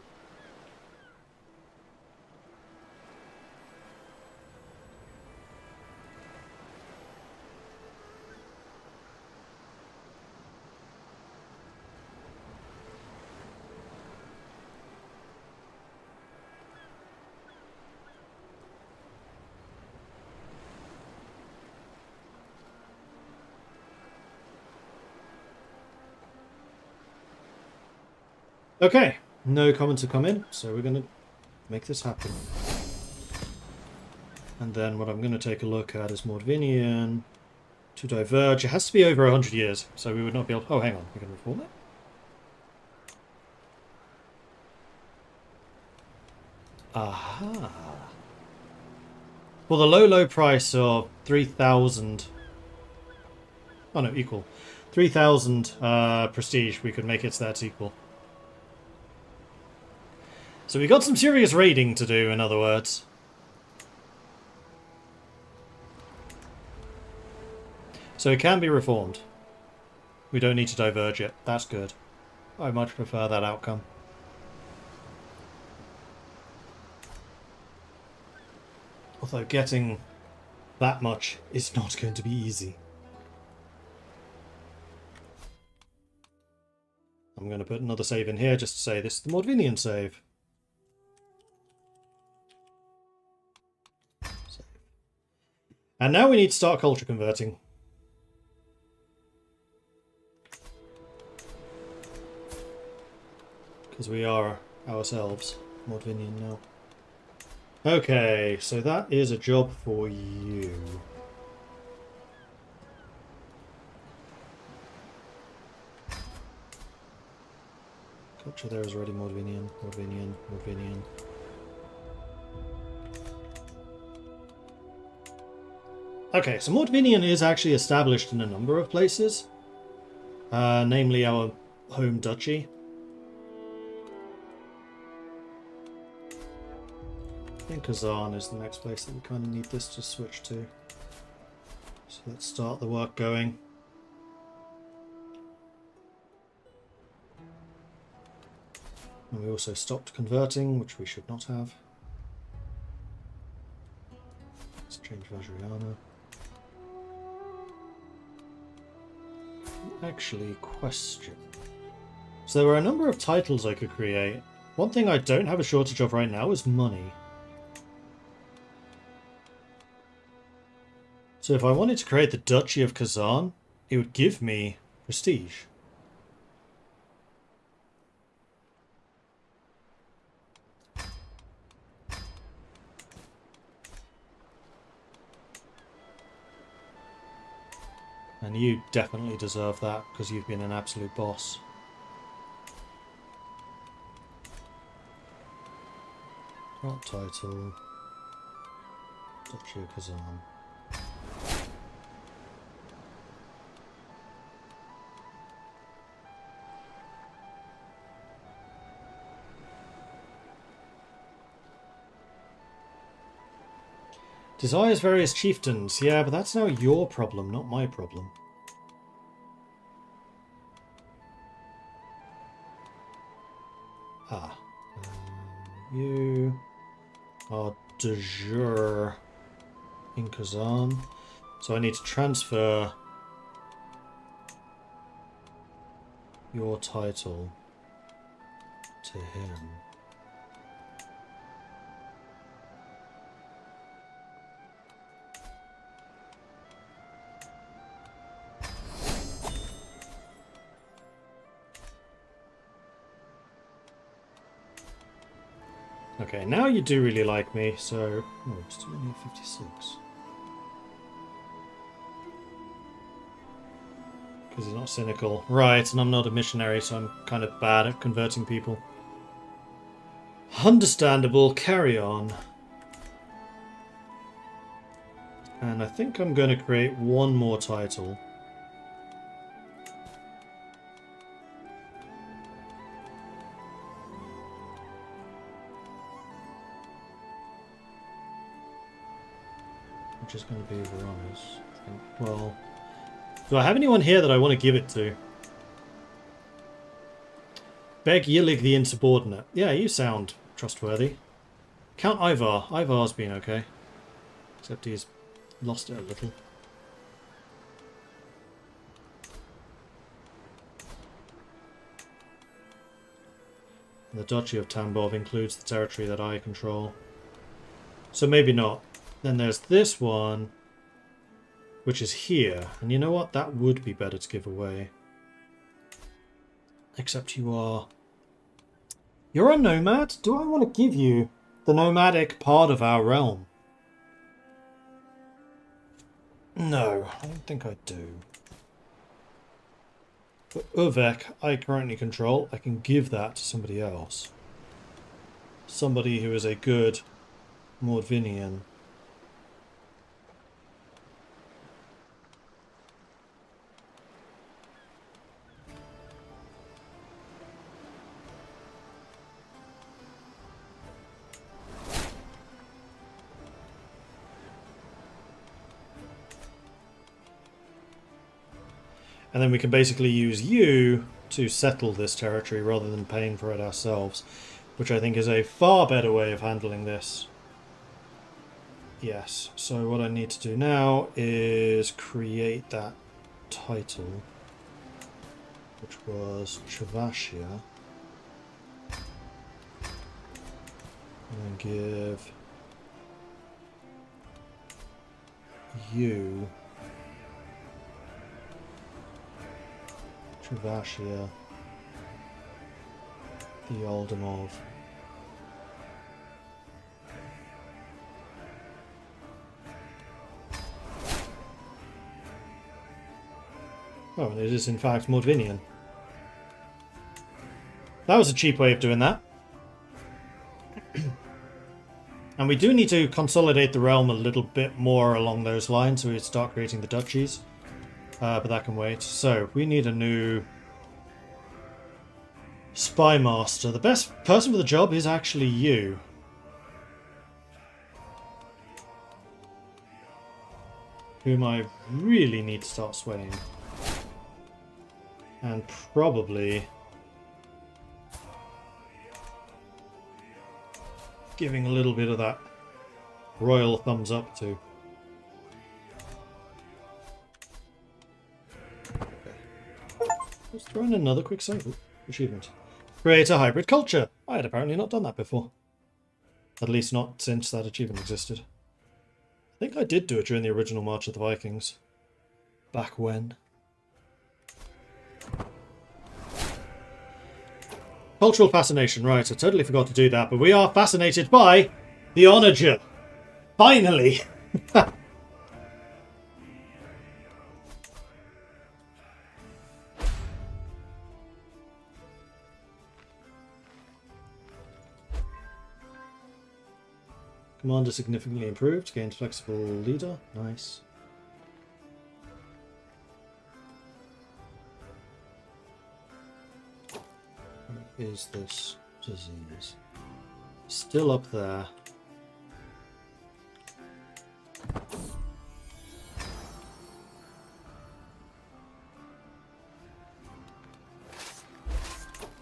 Okay, no comments have come in, so we're going to make this happen. And then what I'm going to take a look at is Mordvinian to diverge. It has to be over 100 years, so we would not be able... Oh, hang on, we can reform it? Aha. For the low price of 3,000... Oh no, equal. 3,000 prestige, we could make it so that's equal. So we got some serious raiding to do, in other words. So it can be reformed. We don't need to diverge it. That's good. I much prefer that outcome. Although getting that much is not going to be easy. I'm going to put another save in here just to say this is the Mordvinian save. And now we need to start culture converting. Because we are ourselves Mordvinian now. Okay, so that is a job for you. Culture there is already Mordvinian, Mordvinian, Mordvinian. Okay, so Mordvinian is actually established in a number of places. Namely our home duchy. I think Kazan is the next place that we kind of need this to switch to. So let's start the work going. And we also stopped converting, which we should not have. Let's change Vajrayana. Actually, question. So there were a number of titles I could create. One thing I don't have a shortage of right now is money. So if I wanted to create the Duchy of Kazan, it would give me prestige. And you definitely deserve that, because you've been an absolute boss. What title? Duchy of Kazan. Desires various chieftains. Yeah, but that's now your problem, not my problem. Ah. You are de jure in Kazan. So I need to transfer your title to him. Okay, now you do really like me, so... Oh, still only at 56. Because he's not cynical. Right, and I'm not a missionary, so I'm kind of bad at converting people. Understandable, carry on. And I think I'm going to create one more title. Which is going to be Verona's. I think. Well, do I have anyone here that I want to give it to? Beg Yillig the Insubordinate. Yeah, you sound trustworthy. Count Ivar. Ivar's been okay. Except he's lost it a little. The Duchy of Tambov includes the territory that I control. So maybe not. Then there's this one, which is here. And you know what? That would be better to give away. Except you are... You're a nomad? Do I want to give you the nomadic part of our realm? No, I don't think I do. But Uvek, I currently control. I can give that to somebody else. Somebody who is a good Mordvinian. And then we can basically use you to settle this territory rather than paying for it ourselves, which I think is a far better way of handling this. Yes, so what I need to do now is create that title, which was Chuvashia, and then give you Chuvashia, the Oldemov. Oh, and it is in fact Mordvinian. That was a cheap way of doing that. And we do need to consolidate the realm a little bit more along those lines, so we start creating the duchies. But that can wait. So, we need a new spy master. The best person for the job is actually you. Whom I really need to start swaying. And probably giving a little bit of that royal thumbs up to. Okay. Let's throw in another quick save. Achievement. Create a hybrid culture. I had apparently not done that before. At least not since that achievement existed. I think I did do it during the original March of the Vikings. Back when. Cultural fascination, right, I totally forgot to do that, but we are fascinated by the Onager. Finally! Commander significantly improved, gained flexible leader, nice. Where is this disease? Still up there.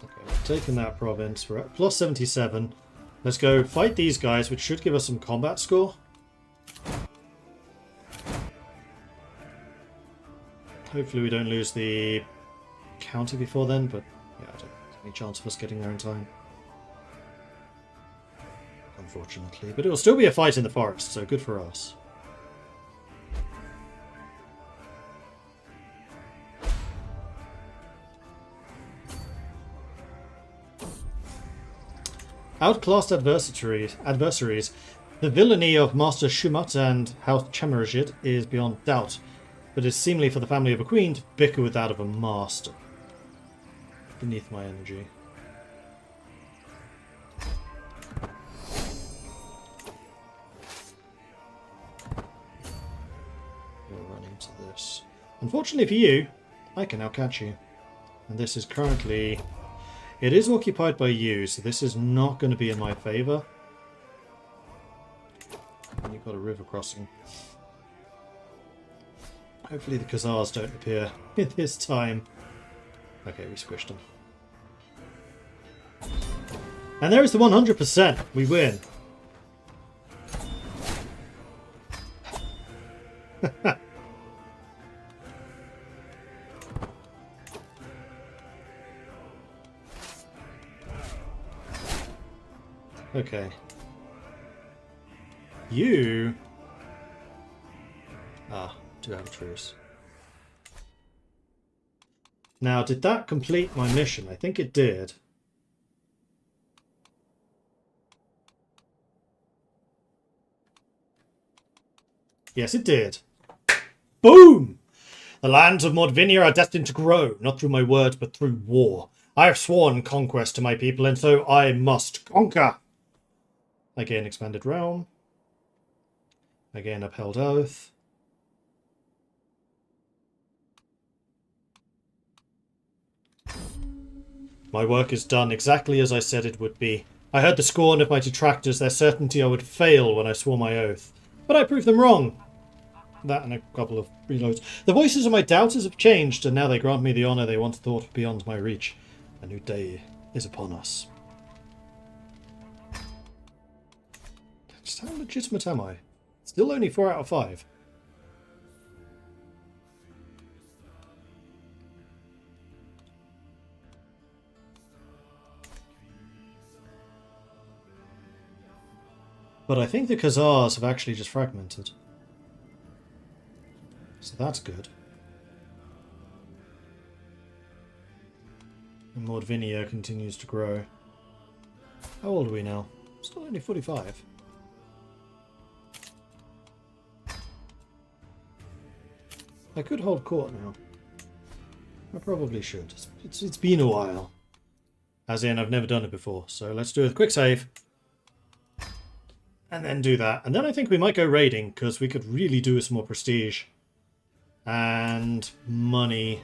Okay, we've taken that province. We're at plus 77. Let's go fight these guys, which should give us some combat score. Hopefully we don't lose the county before then, but yeah, I don't think there's any chance of us getting there in time. Unfortunately. But it will still be a fight in the forest, so good for us. Outclassed adversaries. The villainy of Master Shumat and House Chamarajit is beyond doubt, but it's seemly for the family of a queen to bicker with that of a master. Beneath my energy. We'll run into this. Unfortunately for you, I can now catch you. And this is currently... It is occupied by you, so this is not going to be in my favour. And you've got a river crossing. Hopefully the Khazars don't appear at this time. Okay, we squished them. And there is the 100%. We win. Okay. You... do have a truce. Now, did that complete my mission? I think it did. Yes, it did. Boom! The lands of Mordvinia are destined to grow, not through my words, but through war. I have sworn conquest to my people, and so I must conquer. I gain expanded realm. I gain upheld oath. My work is done exactly as I said it would be. I heard the scorn of my detractors, their certainty I would fail when I swore my oath. But I proved them wrong. That and a couple of reloads. The voices of my doubters have changed, and now they grant me the honour they once thought beyond my reach. A new day is upon us. Just how legitimate am I? Still only 4 out of 5. But I think the Khazars have actually just fragmented. So that's good. And Mordvinia continues to grow. How old are we now? Still only 45. I could hold court now. I probably should. It's been a while. As in, I've never done it before. So let's do a quick save. And then do that. And then I think we might go raiding, because we could really do with some more prestige. And money.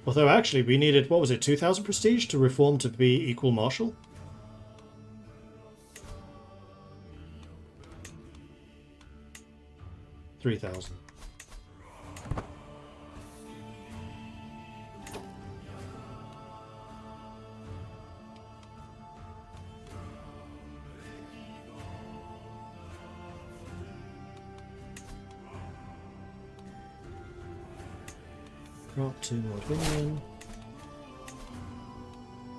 Although actually we needed, what was it, 2,000 prestige to reform to be equal marshal? $3,000. Drop to Mordvinian.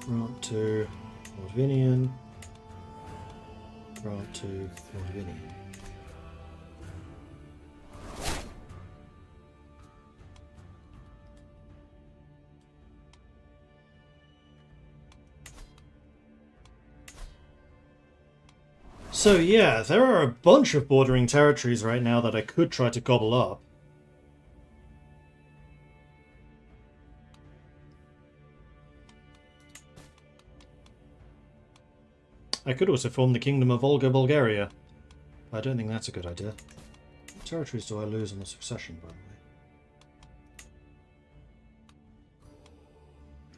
Drop to Mordvinian. Drop to Mordvinian. So yeah, there are a bunch of bordering territories right now that I could try to gobble up. I could also form the Kingdom of Volga, Bulgaria. I don't think that's a good idea. What territories do I lose on the succession, by the way?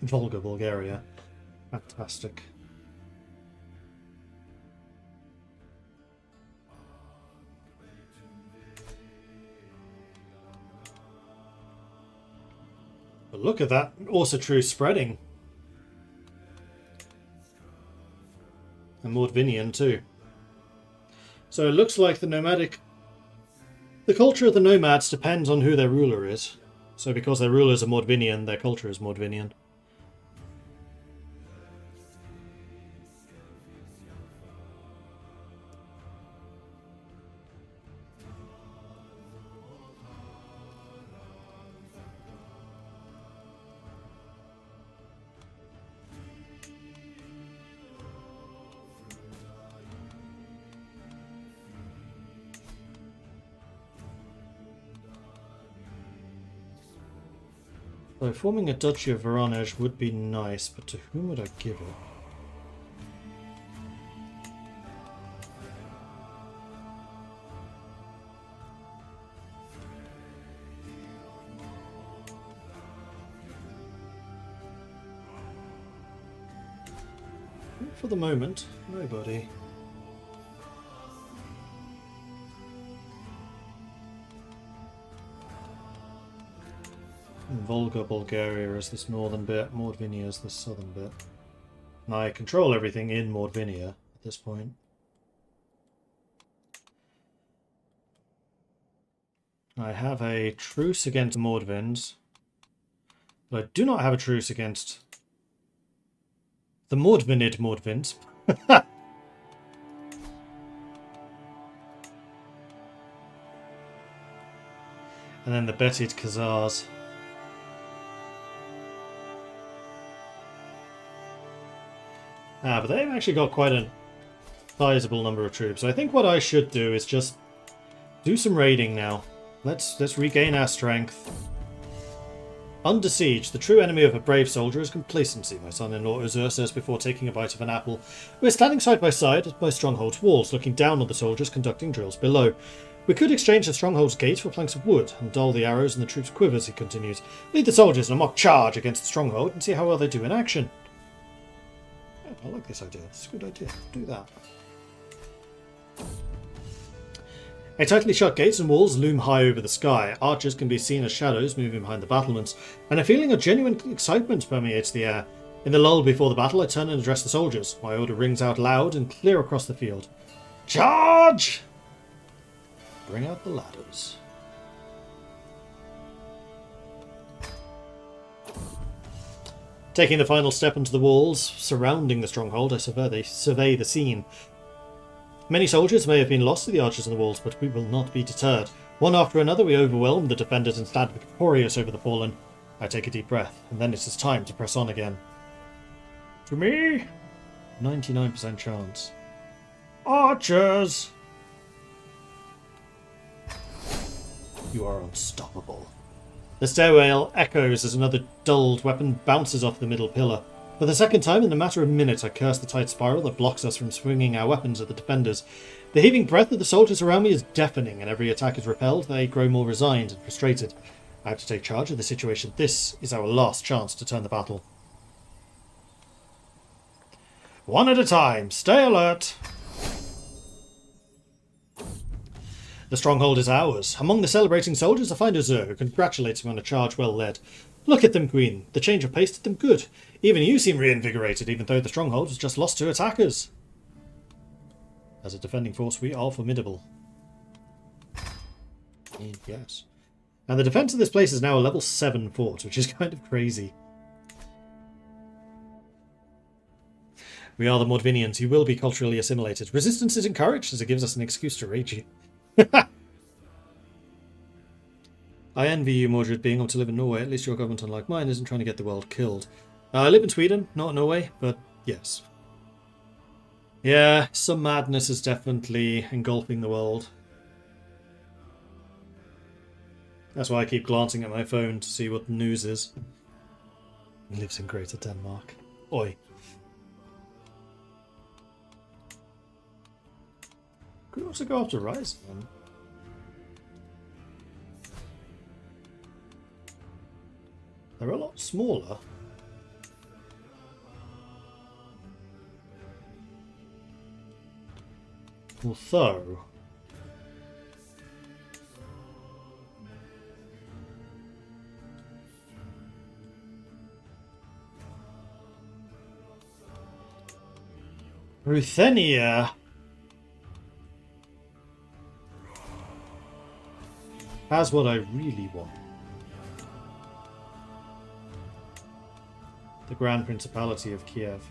Volga, Bulgaria. Fantastic. But look at that also true spreading. And Mordvinian too. So it looks like the culture of the nomads depends on who their ruler is. So because their rulers are Mordvinian, their culture is Mordvinian. So forming a Duchy of Voronezh would be nice, but to whom would I give it? For the moment, nobody. Volga, Bulgaria is this northern bit, Mordvinia is the southern bit. And I control everything in Mordvinia at this point. I have a truce against Mordvins, but I do not have a truce against the Mordvinid Mordvins. And then the Betid Khazars. But they've actually got quite a sizable number of troops. So I think what I should do is just do some raiding now. Let's regain our strength. Under siege, the true enemy of a brave soldier is complacency, my son-in-law Uzur says before taking a bite of an apple. We're standing side by side at my stronghold's walls, looking down on the soldiers conducting drills below. We could exchange the stronghold's gates for planks of wood and dull the arrows in the troops' quivers, he continues. Lead the soldiers in a mock charge against the stronghold and see how well they do in action. I like this idea. It's a good idea. Do that. A tightly shut gates and walls loom high over the sky. Archers can be seen as shadows moving behind the battlements, and a feeling of genuine excitement permeates the air. In the lull before the battle, I turn and address the soldiers. My order rings out loud and clear across the field. Charge! Bring out the ladders. Taking the final step onto the walls surrounding the stronghold, I survey the scene. Many soldiers may have been lost to the archers on the walls, but we will not be deterred. One after another, we overwhelm the defenders and stand victorious over the fallen. I take a deep breath, and then it is time to press on again. To me, 99% chance. Archers! You are unstoppable. The stairwell echoes as another dulled weapon bounces off the middle pillar. For the second time in a matter of minutes, I curse the tight spiral that blocks us from swinging our weapons at the defenders. The heaving breath of the soldiers around me is deafening, and every attack is repelled. They grow more resigned and frustrated. I have to take charge of the situation. This is our last chance to turn the battle. One at a time. Stay alert. The stronghold is ours. Among the celebrating soldiers, I find Azur, who congratulates me on a charge well led. Look at them, Queen. The change of pace did them good. Even you seem reinvigorated, even though the stronghold was just lost to attackers. As a defending force, we are formidable. Yes. And the defense of this place is now a level 7 fort, which is kind of crazy. We are the Mordvinians. You will be culturally assimilated. Resistance is encouraged, as it gives us an excuse to rage you. I envy you, Mordred, being able to live in Norway. At least your government, unlike mine, isn't trying to get the world killed. I live in Sweden, not Norway, but yes. Yeah, some madness is definitely engulfing the world. That's why I keep glancing at my phone to see what the news is. He lives in Greater Denmark. Oi. Could also go after Rise, then. They're a lot smaller. Although... Ruthenia has what I really want. The Grand Principality of Kiev.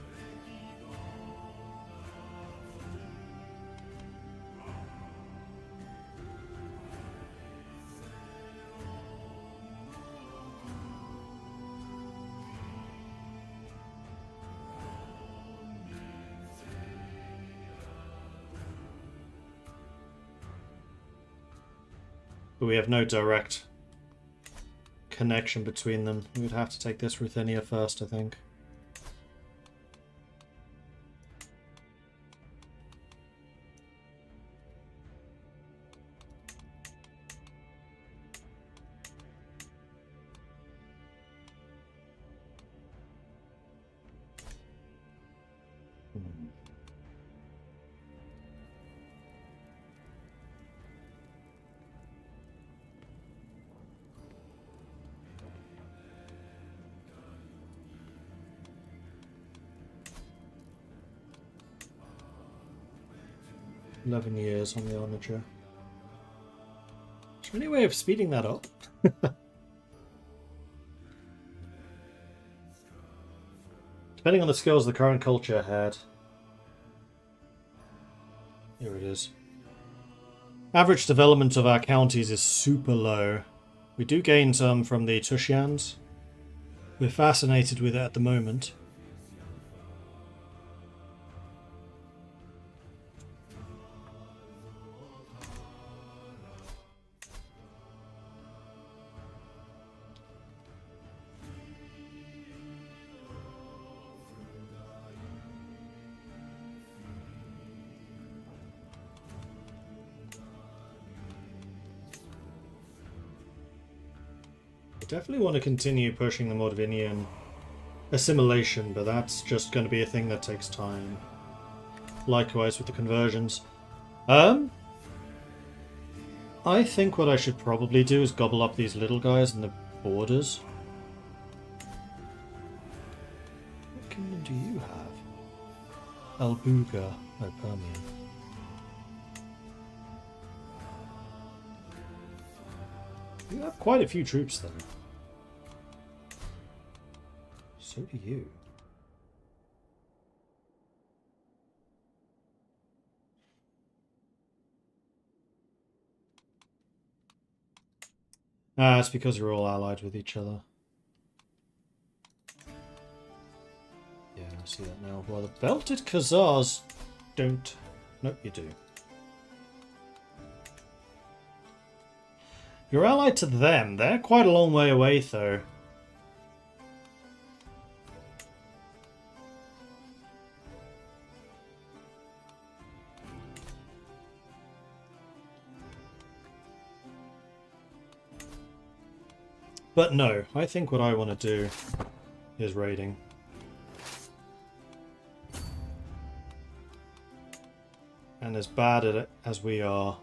But we have no direct connection between them. We would have to take this Ruthenia first, I think. $11 on the onager. Is there any way of speeding that up? Depending on the skills the current culture had. Here it is. Average development of our counties is super low. We do gain some from the Tushians. We're fascinated with it at the moment. Definitely want to continue pushing the Mordvinian assimilation, but that's just going to be a thing that takes time. Likewise with the conversions. I think what I should probably do is gobble up these little guys in the borders. What kingdom do you have? Albuga. Oh, Permian. You have quite a few troops then. So do you. Ah, it's because you're all allied with each other. Yeah, I see that now. Well, the belted Khazars don't... Nope, you do. You're allied to them. They're quite a long way away, though. But no, I think what I want to do is raiding. And as bad at it as we are,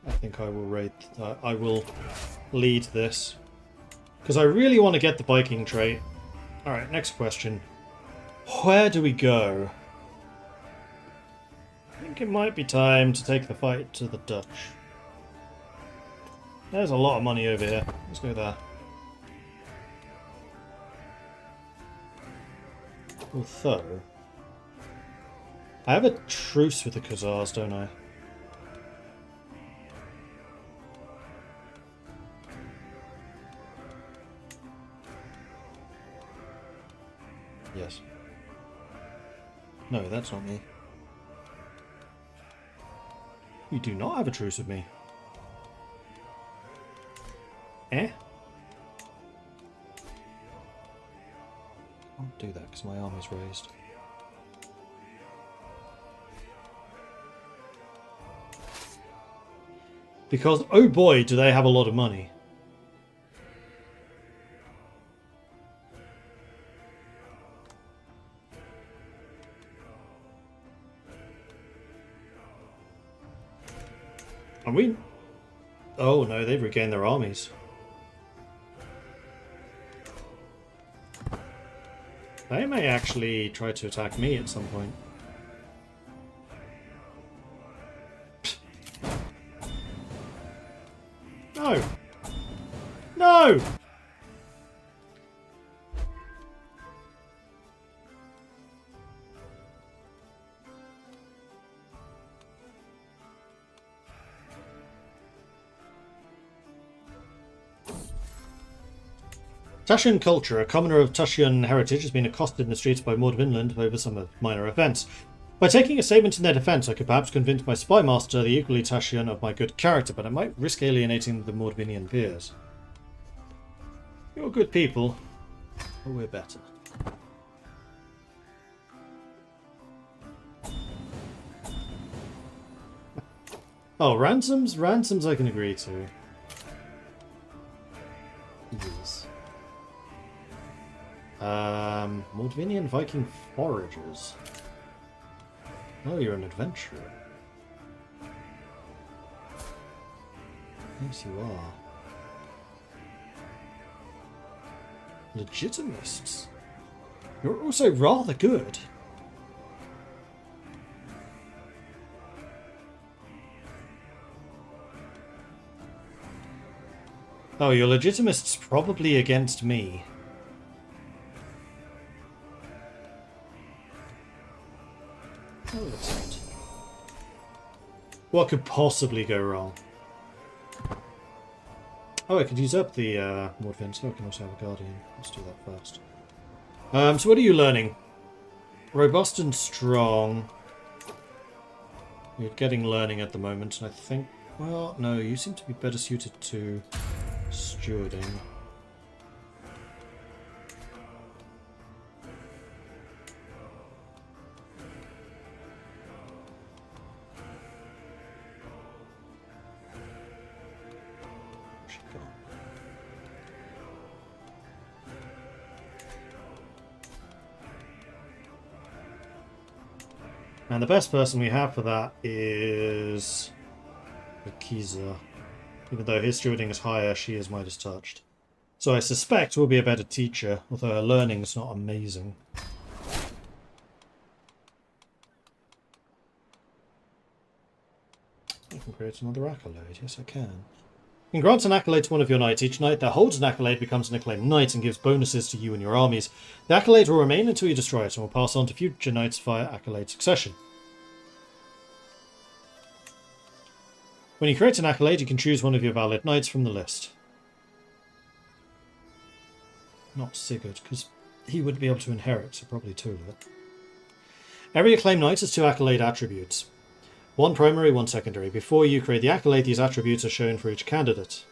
I think I will raid. I will lead this because I really want to get the Viking trait. All right, next question. Where do we go? I think it might be time to take the fight to the Dutch. There's a lot of money over here. Let's go there. Although, I have a truce with the Khazars, don't I? Yes. No, that's not me. You do not have a truce with me. Eh? Can't do that because my army's raised. Because, oh boy, do they have a lot of money. And we... Oh no, they've regained their armies. They may actually try to attack me at some point. No! No! Tuscian culture, a commoner of Tuscian heritage, has been accosted in the streets by Maud of Inland over some minor offence. By taking a statement in their defence, I could perhaps convince my spy master, the equally Tuscian, of my good character, but I might risk alienating the Maudvinian peers. You're good people, but we're better. Oh, ransoms? Ransoms I can agree to. Yes. Maudvinian Viking foragers. Oh, you're an adventurer. Yes, you are. Legitimists. You're also rather good. Oh, your legitimists probably against me. Oh, excellent. What could possibly go wrong? Oh, I could use up the Maudvin, so I can also have a Guardian. Let's do that first. So what are you learning? Robust and strong. You're getting learning at the moment, and I think... Well, no, you seem to be better suited to stewarding. And the best person we have for that is Akiza. Even though his stewarding is higher, she is Midas touched. So I suspect we'll be a better teacher, although her learning is not amazing. I can create another accolade. Yes, I can. You can grant an accolade to one of your knights. Each knight that holds an accolade becomes an acclaimed knight and gives bonuses to you and your armies. The accolade will remain until you destroy it and will pass on to future knights via accolade succession. When you create an accolade, you can choose one of your valid knights from the list. Not Sigurd, because he wouldn't be able to inherit, so probably two of it. Every acclaimed knight has 2 accolade attributes. One primary, one secondary. Before you create the accolade, these attributes are shown for each candidate.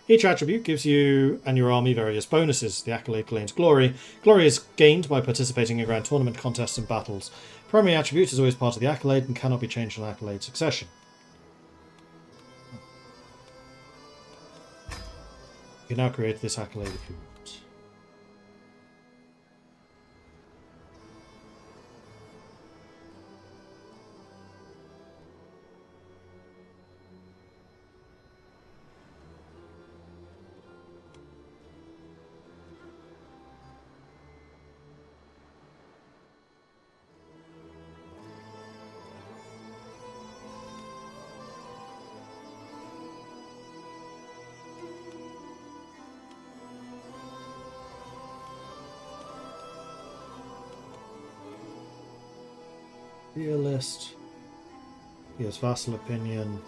Each attribute gives you and your army various bonuses. The accolade gains glory. Glory is gained by participating in grand tournament contests and battles. Primary attribute is always part of the accolade and cannot be changed in accolade succession. can now create this accolade if you want. Realist. He has vassal opinion.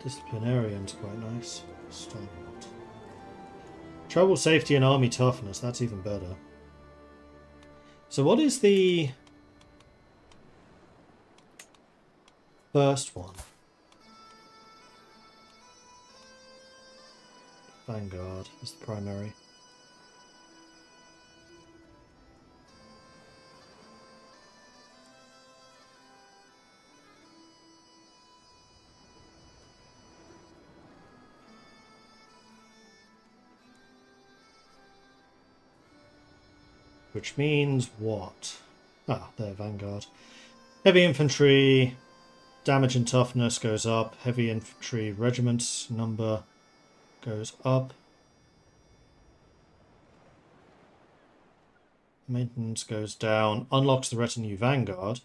Disciplinarian's quite nice. Stalwart. Travel safety and army toughness, that's even better. So what is the first one? Vanguard is the primary. Which means what? Ah, there, Vanguard. Heavy infantry, damage and toughness goes up. Heavy infantry regiments number goes up. Maintenance goes down. Unlocks the retinue Vanguard.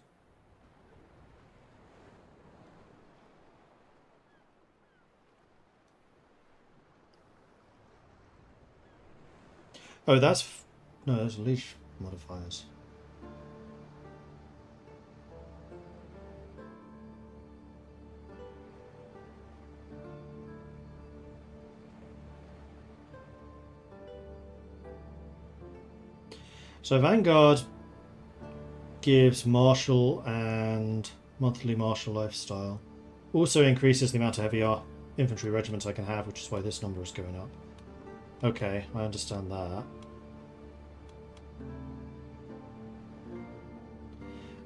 Oh, that's... No, those are leash modifiers. So Vanguard gives martial and monthly martial lifestyle. Also increases the amount of heavy infantry regiments I can have, which is why this number is going up. Okay, I understand that.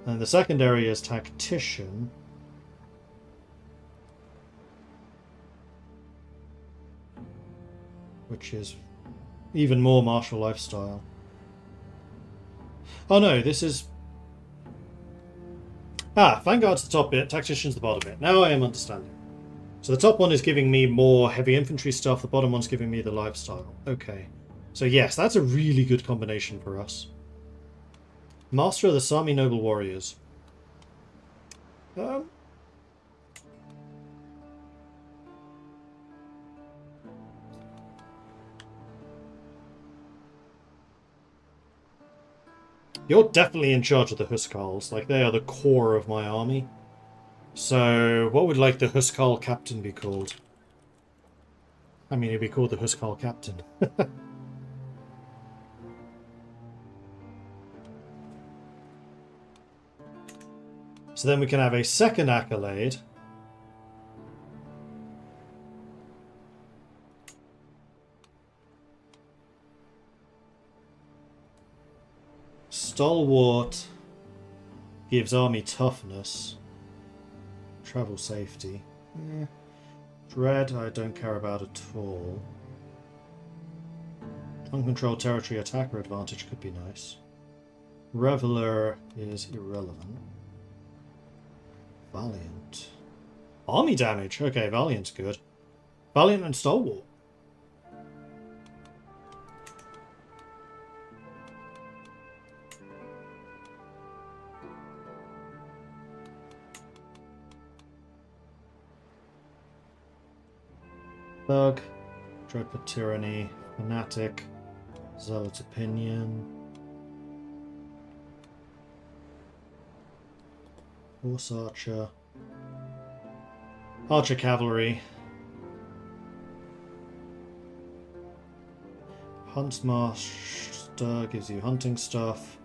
And the secondary is Tactician. Which is even more martial lifestyle. Oh no, this is... Ah, Vanguard's the top bit, Tactician's the bottom bit. Now I am understanding. So the top one is giving me more heavy infantry stuff, the bottom one's giving me the lifestyle. Okay. So yes, that's a really good combination for us. Master of the Sami Noble Warriors. You're definitely in charge of the Huskarls. Like, they are the core of my army. So, what would, like, the Huskarl Captain be called? I mean, he'd be called the Huskarl Captain. So then we can have a second accolade. Stalwart gives army toughness. Travel safety. Dread, I don't care about at all. Uncontrolled territory attacker advantage could be nice. Reveler is irrelevant. Valiant. Army damage. Okay, Valiant's good. Valiant and Stalwart. Thug. Dread for Tyranny. Fanatic. Zealot's Opinion. Horse Archer. Archer Cavalry. Huntsmaster gives you hunting stuff.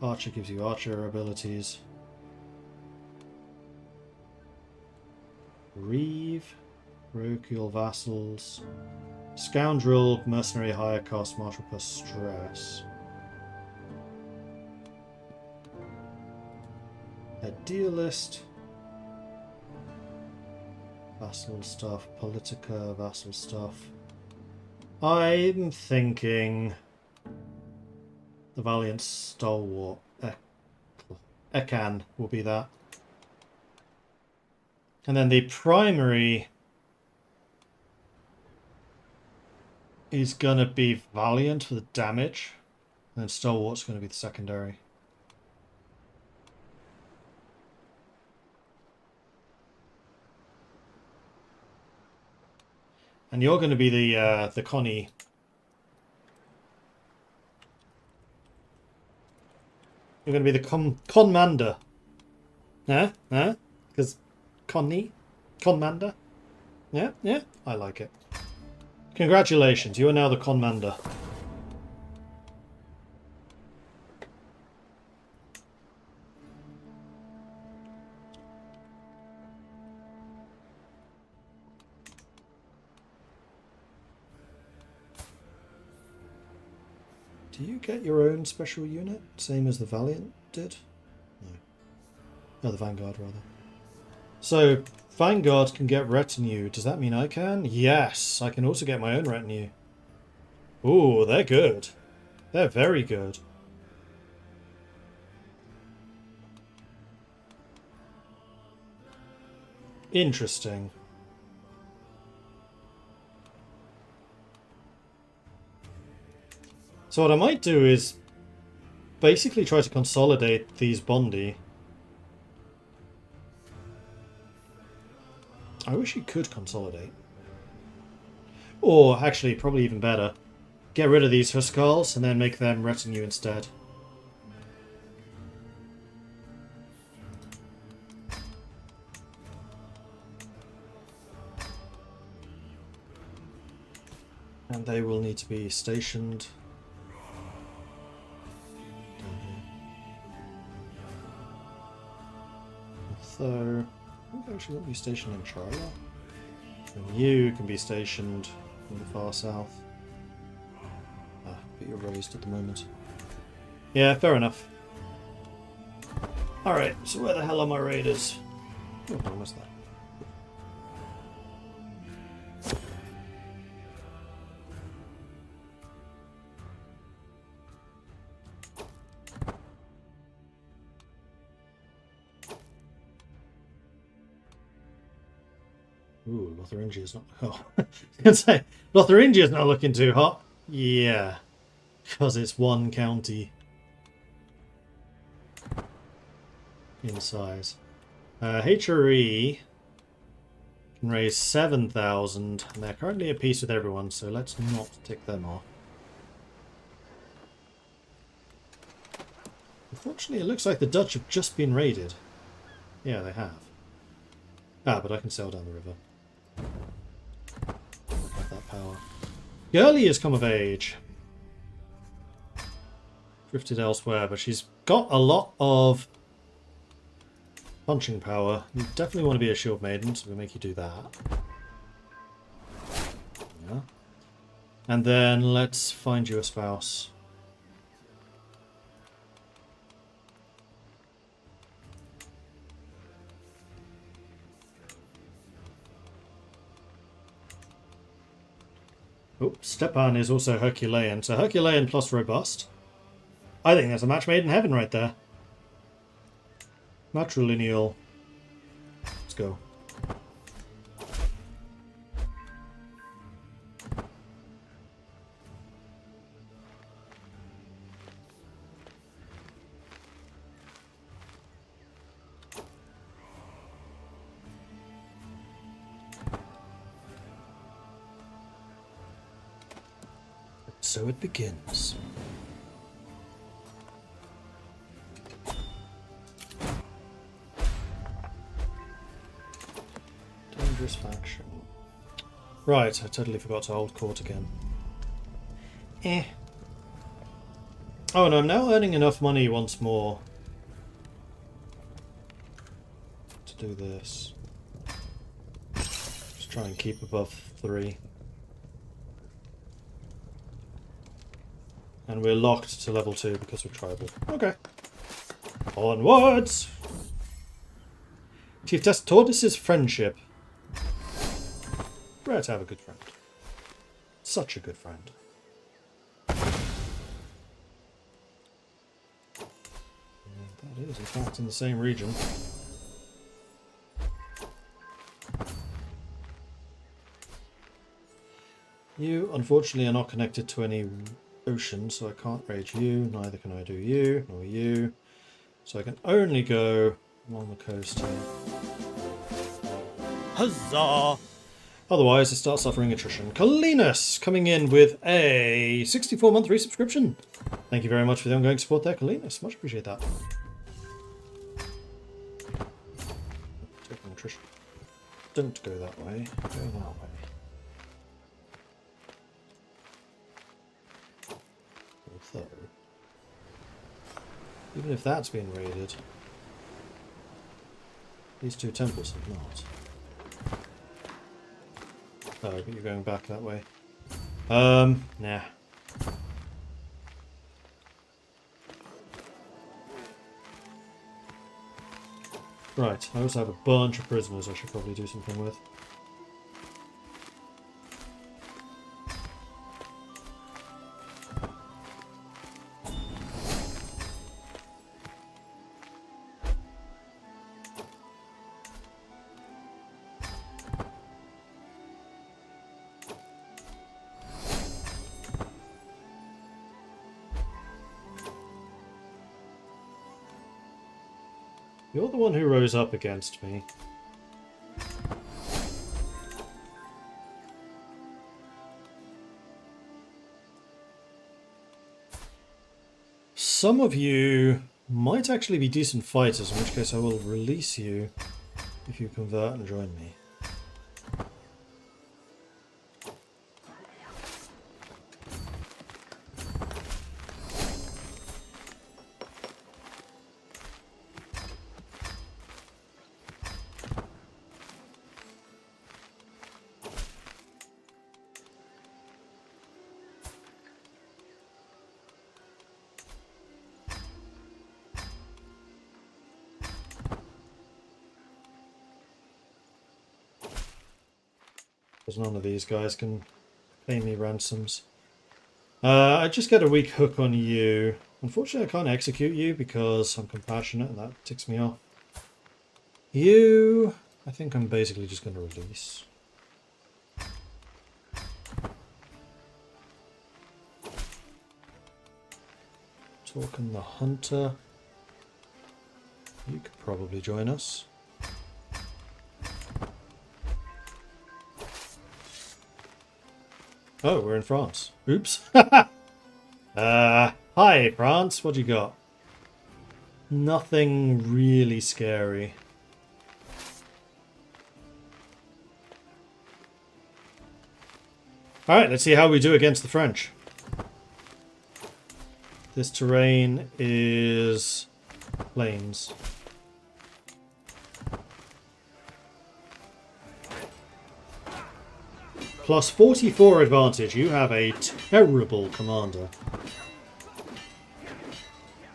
Archer gives you archer abilities. Reeve. Parochial Vassals. Scoundrel, mercenary, higher cost, martial plus stress. Idealist. Vassal stuff, Politica, vassal stuff. I'm thinking the Valiant Stalwart. Ekan will be that. And then the primary is going to be Valiant for the damage. And then Stalwart's going to be the secondary. And you're going to be the Connie. You're going to be the Conmander. Huh? Huh? Because Connie? Conmander? Yeah? Yeah? I like it. Congratulations, you are now the Conmander. Do you get your own special unit? Same as the Valiant did? No. No, the Vanguard, rather. So, Vanguard can get retinue. Does that mean I can? Yes, I can also get my own retinue. Ooh, they're good. They're very good. Interesting. So what I might do is basically try to consolidate these Bondi. I wish you could consolidate. Or, actually, probably even better, get rid of these Huskarls and then make them retinue instead. And they will need to be stationed. So, I think I actually want to be stationed in Charlotte. And you can be stationed in the far south. Ah, but you're raised at the moment. Yeah, fair enough. Alright, so where the hell are my raiders? Oh, where was that? Ooh, Lotharingia's not... Oh, I was going to say, Lotharingia's not looking too hot. Yeah, because it's one county in size. HRE can raise 7,000, and they're currently at peace with everyone, so let's not tick them off. Unfortunately, it looks like the Dutch have just been raided. Yeah, they have. Ah, but I can sail down the river. Have that power. Girlie has come of age. Drifted elsewhere, but she's got a lot of punching power. You definitely want to be a shield maiden, so we'll make you do that. Yeah. And then let's find you a spouse. Oh, Stepan is also Herculean. So Herculean plus Robust. I think that's a match made in heaven right there. Matrilineal. Let's go. So it begins. Dangerous faction. Right, I totally forgot to hold court again. Oh, and I'm now earning enough money once more to do this. Just try and keep above 3. And we're locked to level 2 because we're tribal. Okay. Onwards! Chief Test Tortoise's friendship. Rare to have a good friend. Such a good friend. And that is, in fact, in the same region. You, unfortunately, are not connected to any ocean, so I can't raid you. Neither can I do you, nor you. So I can only go along the coast here. Huzzah! Otherwise, I start suffering attrition. Kalinus coming in with a 64-month resubscription. Thank you very much for the ongoing support there, Kalinus. Much appreciate that. Taking attrition. Don't go that way. Go that way. Although, even if that's been raided, these two temples have not. Oh, but you're going back that way. Nah. Right, I also have a bunch of prisoners I should probably do something with. You're the one who rose up against me. Some of you might actually be decent fighters, in which case I will release you if you convert and join me. Because none of these guys can pay me ransoms. I just get a weak hook on you. Unfortunately, I can't execute you because I'm compassionate and that ticks me off. You, I think I'm basically just going to release. Talking the Hunter. You could probably join us. Oh, we're in France. Oops. Hi, France. What you got? Nothing really scary. Alright, let's see how we do against the French. This terrain is plains. Plus 44 advantage. You have a terrible commander.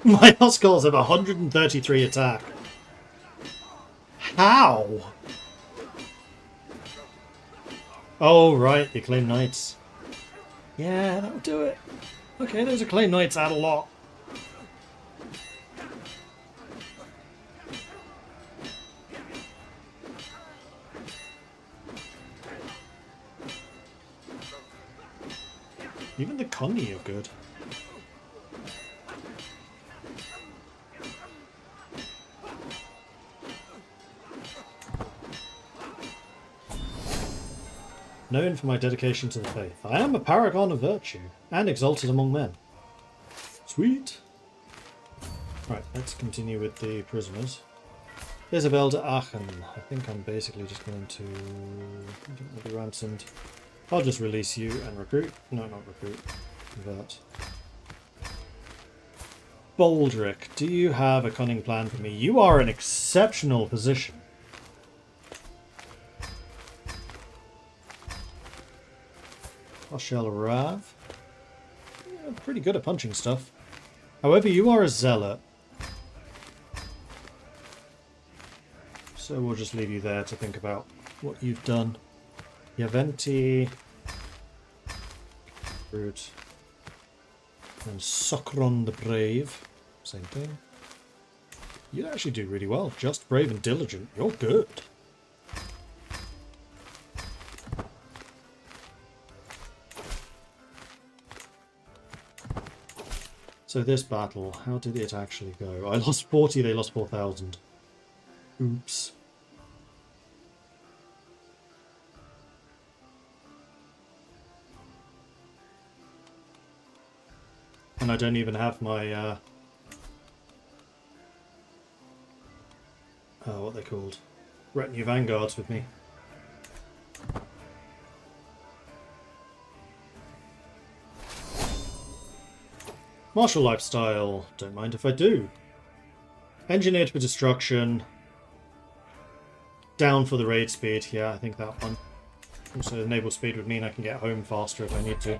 My Huskars have 133 attack. How? Oh, right. You claim knights. Yeah, that'll do it. Okay, those acclaimed knights add a lot. Even the Congi are good. Known for my dedication to the faith, I am a paragon of virtue and exalted among men. Sweet. Right, let's continue with the prisoners. Isabel de Aachen. I think I'm basically just going to be ransomed. I'll just release you and recruit. No, not recruit. Convert. Baldric, do you have a cunning plan for me? You are in exceptional position. Rochelle Rav. You're pretty good at punching stuff. However, you are a zealot. So we'll just leave you there to think about what you've done. Yaventi, Brute, and Sokron the Brave. Same thing. You actually do really well. Just, brave, and diligent. You're good. So this battle, how did it actually go? I lost 40, they lost 4,000. Oops. And I don't even have my, what they're called? Retinue Vanguards with me. Martial lifestyle, don't mind if I do. Engineered for destruction. Down for the raid speed, yeah, I think that one. Also, the naval speed would mean I can get home faster if I need to.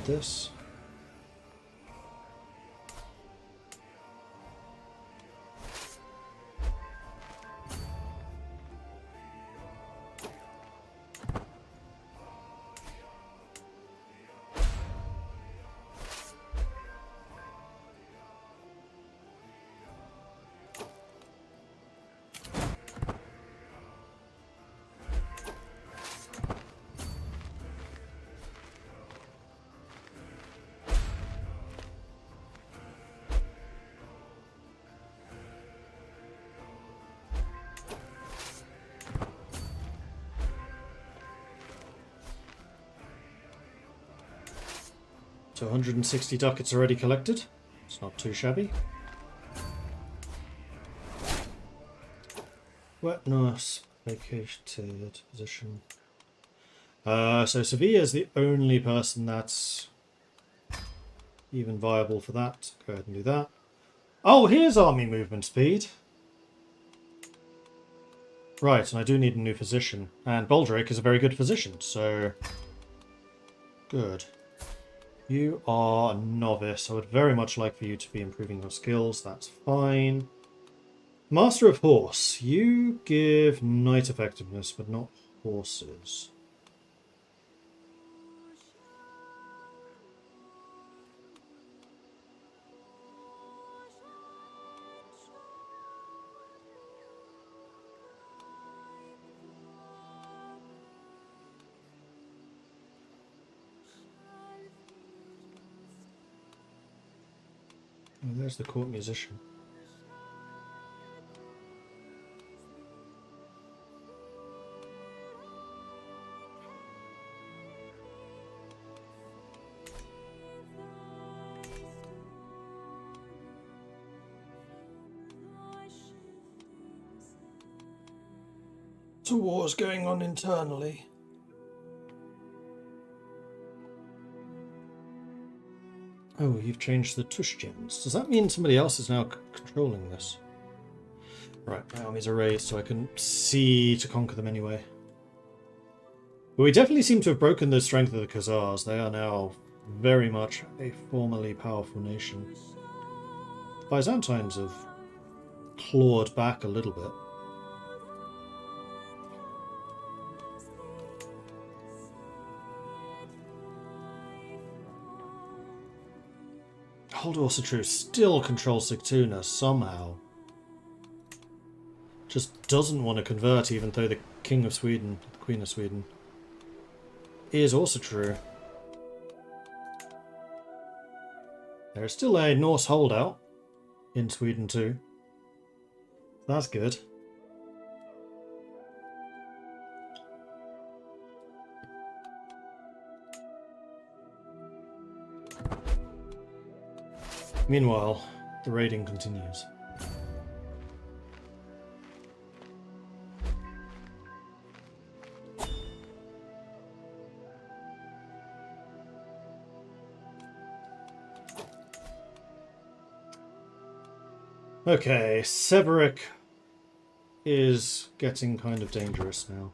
This. So 160 ducats already collected. It's not too shabby. Wet nurse, vacated position. So Sevilla is the only person that's even viable for that. Go ahead and do that. Oh, here's army movement speed. Right, and I do need a new physician. And Boldrake is a very good physician, so... Good. You are a novice. I would very much like for you to be improving your skills. That's fine. Master of Horse. You give knight effectiveness, but not horses. Oh, there's the court musician. So war's going on internally. Oh, you've changed the tush gems. Does that mean somebody else is now controlling this? Right, my armies are raised so I can see to conquer them anyway. But we definitely seem to have broken the strength of the Khazars. They are now very much a formerly powerful nation. The Byzantines have clawed back a little bit. Hold Orsatru still controls Sigtuna somehow. Just doesn't want to convert even though the King of Sweden, the Queen of Sweden, is Orsatru. There is still a Norse holdout in Sweden too. That's good. Meanwhile, the raiding continues. Okay, Severick is getting kind of dangerous now.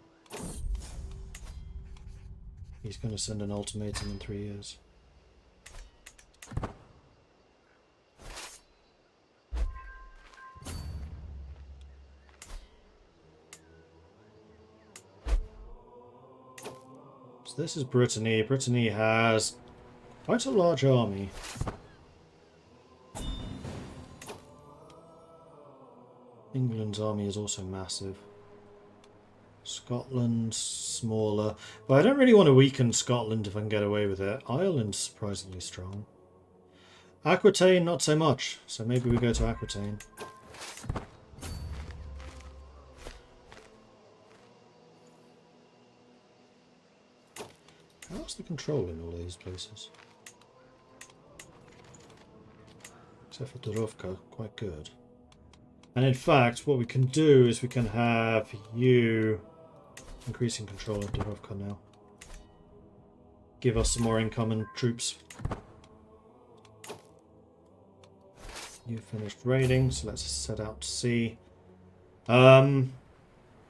He's going to send an ultimatum in 3 years. So this is Brittany. Brittany has quite a large army. England's army is also massive. Scotland's smaller. But I don't really want to weaken Scotland if I can get away with it. Ireland's surprisingly strong. Aquitaine, not so much. So maybe we go to Aquitaine. How's the control in all these places? Except for Durovka, quite good. And in fact, what we can do is we can have you increasing control of Durovka now. Give us some more incoming troops. You finished raiding, so let's set out to sea. Time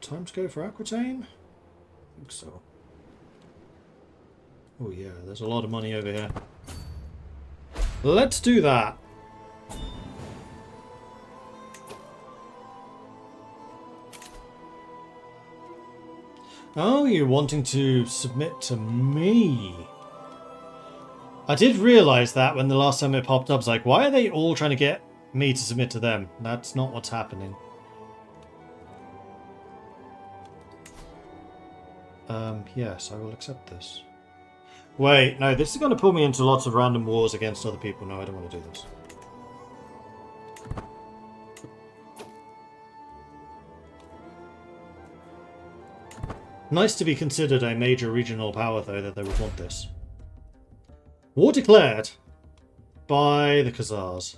to go for Aquitaine? I think so. Oh yeah, there's a lot of money over here. Let's do that. Oh, you're wanting to submit to me. I did realise that when the last time it popped up. I was like, why are they all trying to get me to submit to them? That's not what's happening. Yes, I will accept this. Wait, no, this is going to pull me into lots of random wars against other people. No, I don't want to do this. Nice to be considered a major regional power, though, that they would want this. War declared by the Khazars.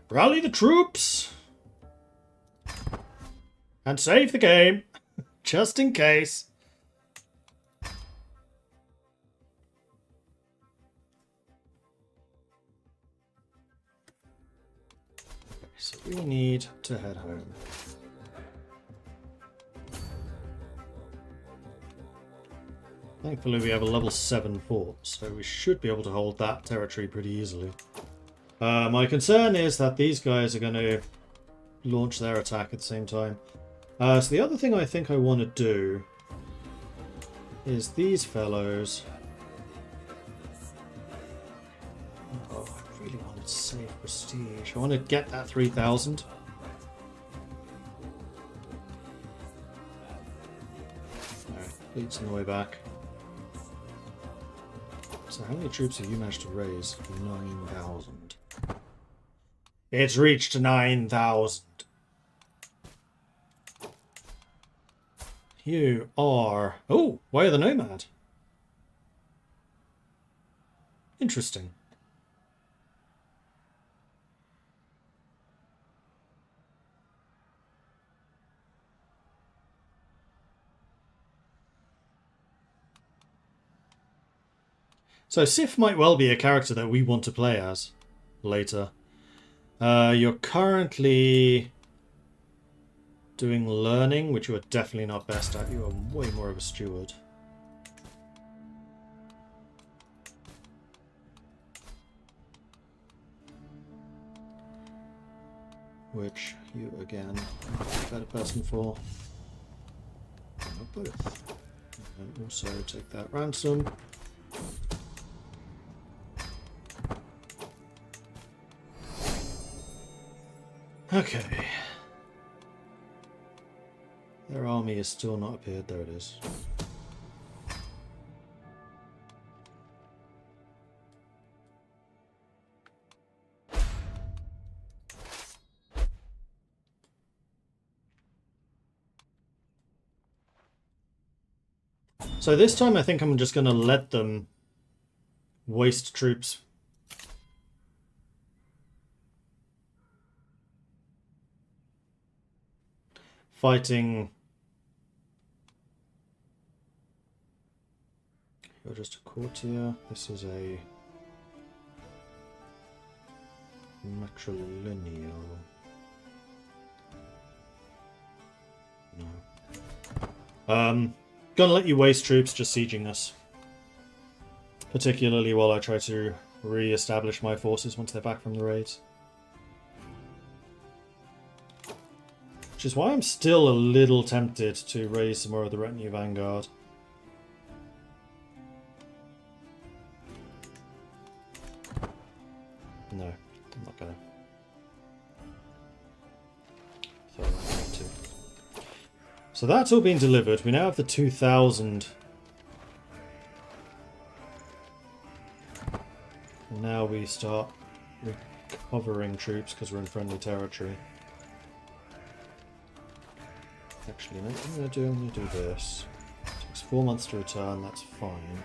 Rally the troops! And save the game, just in case. So we need to head home. Thankfully we have a level 7 fort, so we should be able to hold that territory pretty easily. My concern is that these guys are going to launch their attack at the same time. So the other thing I think I want to do is these fellows. Oh, I really want to save prestige. I want to get that 3,000. Alright, fleet's on the way back. So how many troops have you managed to raise? 9,000. It's reached 9,000. You are... Oh, why are the nomad? Interesting. So Sif might well be a character that we want to play as later. You're currently doing learning, which you are definitely not best at. You are way more of a steward. Which you, again, are a better person for. Or both. And also take that ransom. Okay. Their army has still not appeared. There it is. So this time I think I'm just going to let them waste troops. Fighting. You're just a courtier. This is a... Matrilineal. No. Gonna let you waste troops just sieging us. Particularly while I try to re-establish my forces once they're back from the raids. Which is why I'm still a little tempted to raise some more of the retinue vanguard. No, I'm not gonna. So that's all been delivered. We now have the 2,000. And now we start recovering troops because we're in friendly territory. Actually, you know what I'm going to do? I'm going to do this. It takes 4 months to return, that's fine.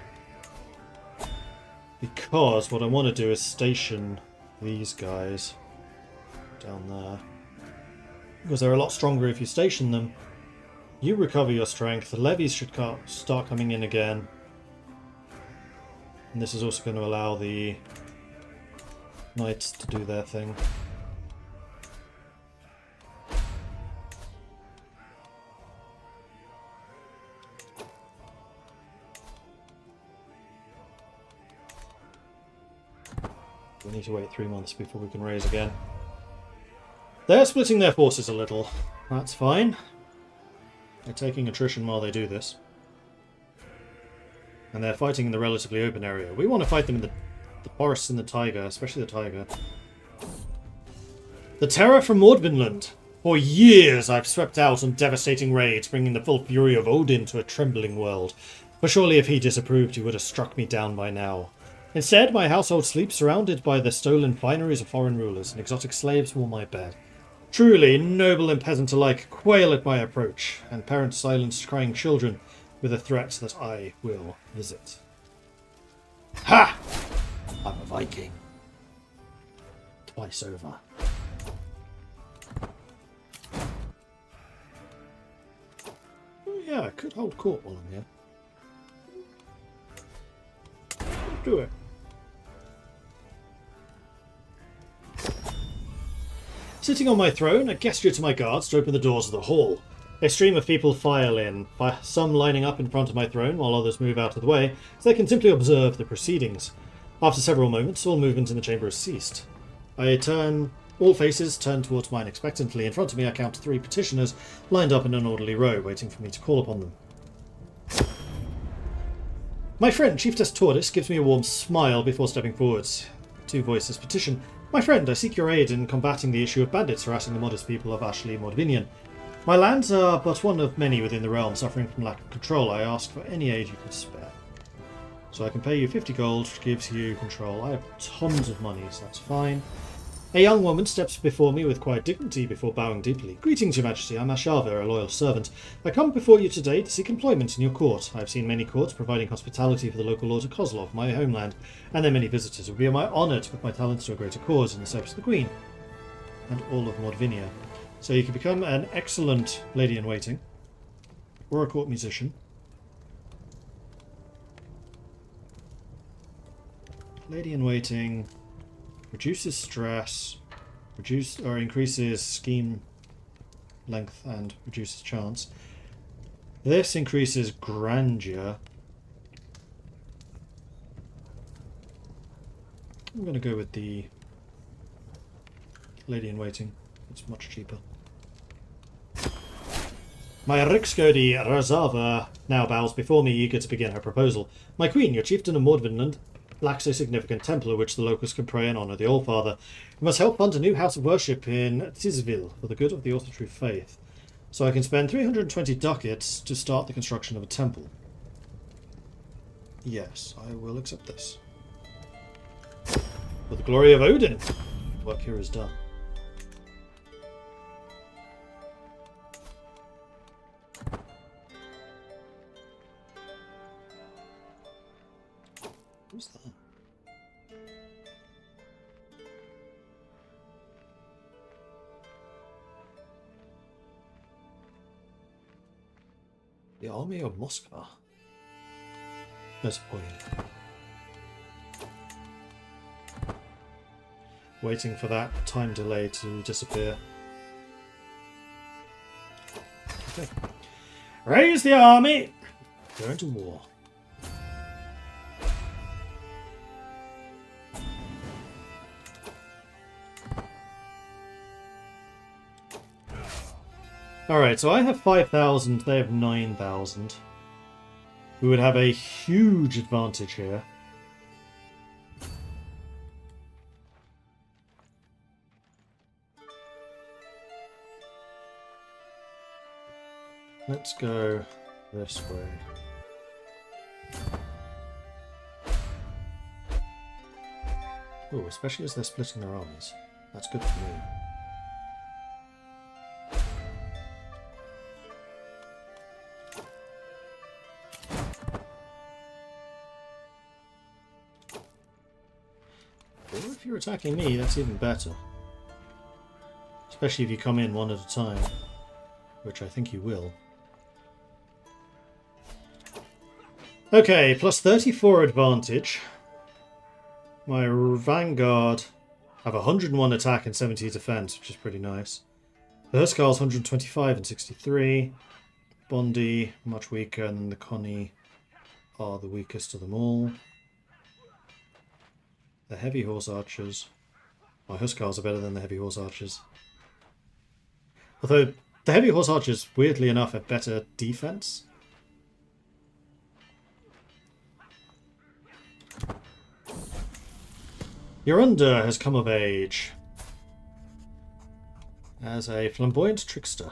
Because what I want to do is station these guys down there. Because they're a lot stronger if you station them. You recover your strength, the levies should start coming in again. And this is also going to allow the knights to do their thing. We need to wait 3 months before we can raise again. They're splitting their forces a little. That's fine. They're taking attrition while they do this. And they're fighting in the relatively open area. We want to fight them in the forests and the taiga, especially the taiga. The terror from Mordvinland. For years I've swept out on devastating raids, bringing the full fury of Odin to a trembling world. For surely if he disapproved, he would have struck me down by now. Instead, my household sleeps surrounded by the stolen fineries of foreign rulers, and exotic slaves warm my bed. Truly, noble and peasant alike quail at my approach, and parents silence crying children with a threat that I will visit. Ha! I'm a Viking. Twice over. Oh yeah, I could hold court while I'm here. Do it. Sitting on my throne, I gesture to my guards to open the doors of the hall. A stream of people file in, some lining up in front of my throne while others move out of the way, so they can simply observe the proceedings. After several moments, all movement in the chamber has ceased. All faces turn towards mine expectantly. In front of me I count 3 petitioners lined up in an orderly row, waiting for me to call upon them. My friend, Chiefess Tortoise, gives me a warm smile before stepping forwards. 2 voices petition. My friend, I seek your aid in combating the issue of bandits harassing the modest people of Ashley Mordvinian. My lands are but one of many within the realm suffering from lack of control. I ask for any aid you could spare. So I can pay you 50 gold, which gives you control. I have tons of money, so that's fine. A young woman steps before me with quiet dignity before bowing deeply. Greetings, Your Majesty. I'm Ashava, a loyal servant. I come before you today to seek employment in your court. I have seen many courts providing hospitality for the local lord of Kozlov, my homeland, and their many visitors. It would be my honour to put my talents to a greater cause in the service of the Queen and all of Mordvinia. So you can become an excellent lady-in-waiting or a court musician. Lady-in-waiting reduces stress, increases scheme length and reduces chance. This increases grandeur. I'm going to go with the lady-in-waiting. It's much cheaper. My Rikskodi Razava now bows before me, eager to begin her proposal. My queen, your chieftain of Mordvinland, lacks a significant temple at which the locals can pray and honour the Allfather. We must help fund a new house of worship in Tizvil for the good of the Orthodox faith. So I can spend 320 ducats to start the construction of a temple. Yes, I will accept this. For the glory of Odin! Work here is done. Who's that? The army of Moscow. That's a point. Waiting for that time delay to disappear. Okay. Raise the army! Go into war. Alright, so I have 5,000, they have 9,000. We would have a huge advantage here. Let's go this way. Oh, especially as they're splitting their armies. That's good for me. Or if you're attacking me, that's even better. Especially if you come in one at a time, which I think you will. Okay, plus 34 advantage. My Vanguard have 101 attack and 70 defense, which is pretty nice. The Huskarls 125 and 63. Bondi, much weaker, and the Connie are the weakest of them all. The Heavy Horse Archers. My Huskarls are better than the Heavy Horse Archers. Although, the Heavy Horse Archers, weirdly enough, have better defense. Yorunda has come of age as a flamboyant trickster.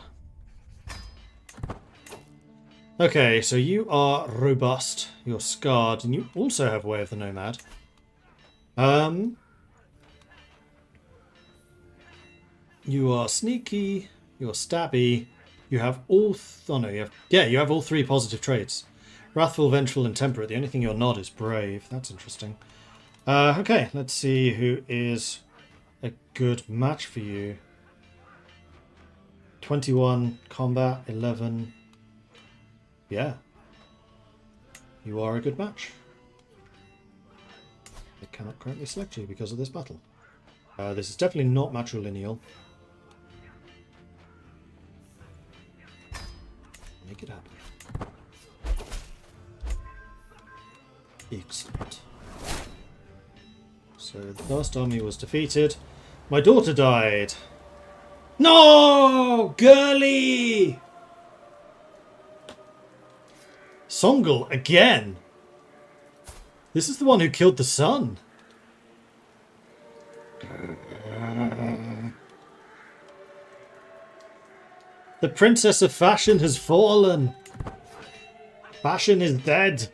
Okay, so you are robust, you're scarred, and you also have Way of the Nomad. You are sneaky, you're stabby, you have all... oh no, you have all three positive traits. Wrathful, Vengeful, and Temperate. The only thing you're not is Brave. That's interesting. Okay, let's see who is a good match for you. 21 combat, 11. Yeah. You are a good match. I cannot currently select you because of this battle. This is definitely not matrilineal. Make it happen. Excellent. So the last army was defeated. My daughter died. No! Girly! Songul again! This is the one who killed the sun. The Princess of Fashion has fallen. Fashion is dead.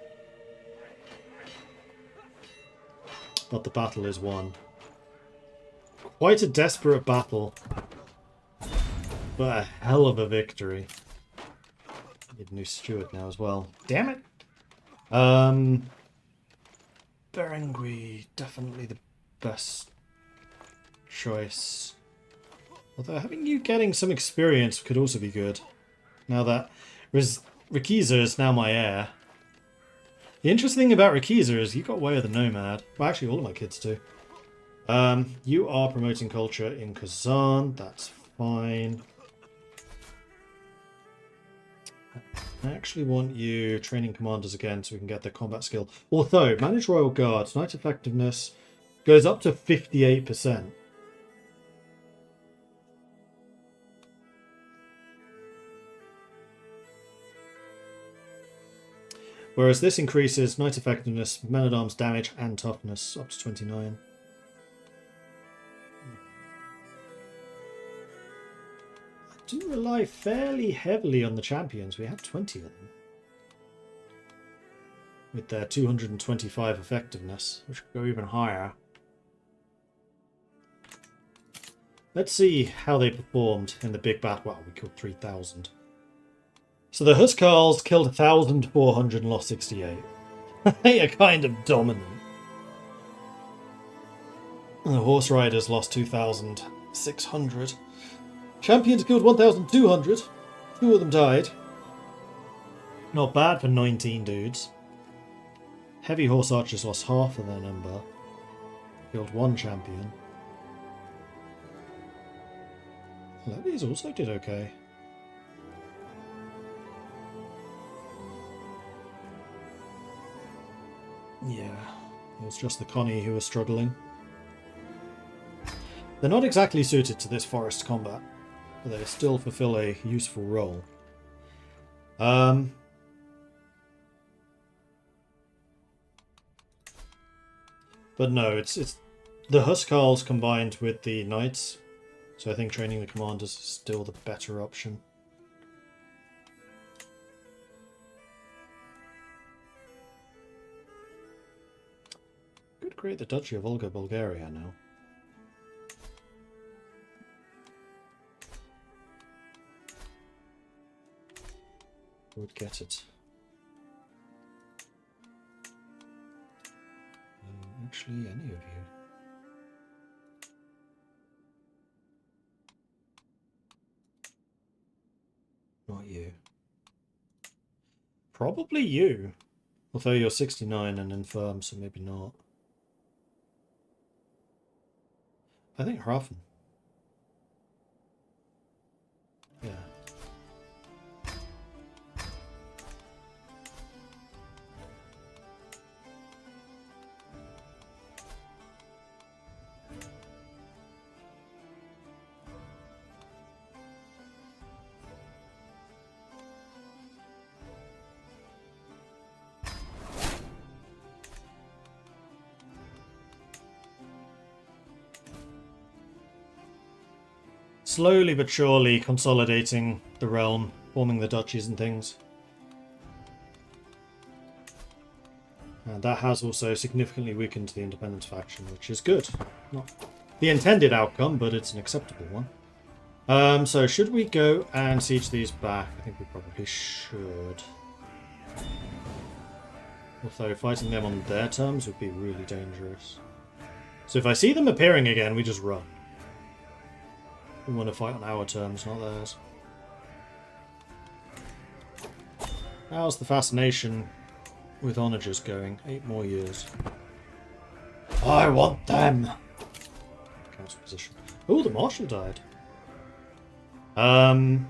But the battle is won. Quite a desperate battle. But a hell of a victory. Need a new steward now as well. Damn it! Berengui, definitely the best choice. Although having you getting some experience could also be good. Now that Rikiza is now my heir. The interesting thing about Rikiza is you got Way of the Nomad. Well, actually all of my kids do. You are promoting culture in Kazan. That's fine. I actually want you training commanders again so we can get their combat skill. Although, manage Royal Guards. Knight effectiveness goes up to 58%. Whereas this increases knight effectiveness, men-at-arms damage, and toughness up to 29. I do rely fairly heavily on the champions. We have 20 of them. With their 225 effectiveness, which could go even higher. Let's see how they performed in the big battle. Wow, we killed 3,000. So the Huskarls killed 1,400 and lost 68. They are kind of dominant. And the Horse Riders lost 2,600. Champions killed 1,200. 2 of them died. Not bad for 19 dudes. Heavy Horse Archers lost half of their number. Killed 1 champion. Levies also did okay. Yeah, it was just the Connie who was struggling. They're not exactly suited to this forest combat, but they still fulfill a useful role. But no, it's the Huskarls combined with the Knights, so I think training the commanders is still the better option. Could create the Duchy of Volga, Bulgaria now. Would get it. Actually, any of you. Not you. Probably you. Although you're 69 and infirm, so maybe not. I think Hrafen. Yeah. Slowly but surely consolidating the realm, forming the duchies and things. And that has also significantly weakened the independence faction, which is good. Not the intended outcome, but it's an acceptable one. So should we go and siege these back? I think we probably should. Although fighting them on their terms would be really dangerous. So if I see them appearing again, we just run. We want to fight on our terms, not theirs. How's the fascination with onagers going? 8 more years. I want them! Council position. Oh, the marshal died. Well,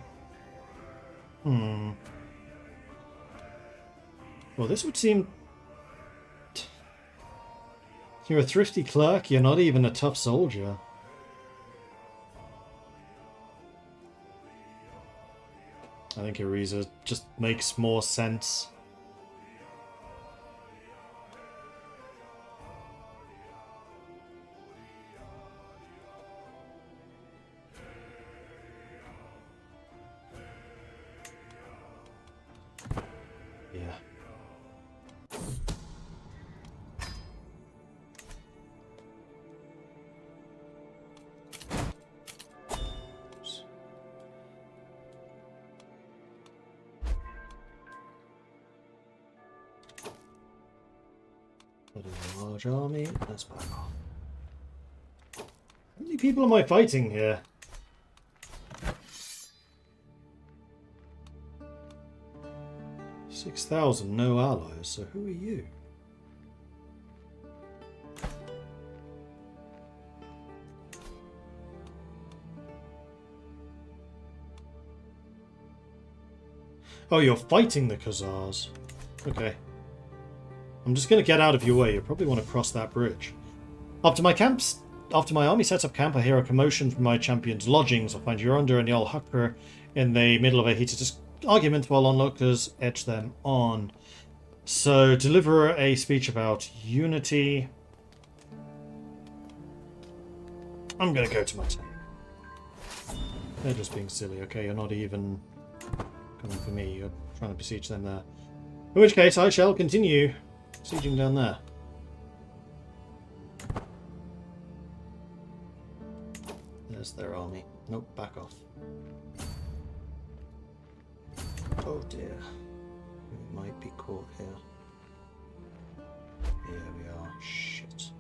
this would seem... You're a thrifty clerk, you're not even a tough soldier. I think Ariza just makes more sense. Yeah. That is a large army. Let's back off. How many people am I fighting here? $6,000, no allies, so who are you? Oh, you're fighting the Khazars. Okay. I'm just going to get out of your way. You probably want to cross that bridge. After my army sets up camp, I hear a commotion from my champion's lodgings. I find Yurander and Jarl Hakr in the middle of a heated argument while onlookers edge them on. So, deliver a speech about unity. I'm going to go to my tent. They're just being silly, okay? You're not even coming for me. You're trying to besiege them there. In which case, I shall continue sieging down there. There's their army. Nope, back off. Oh dear. We might be caught here. Here we are. Shit.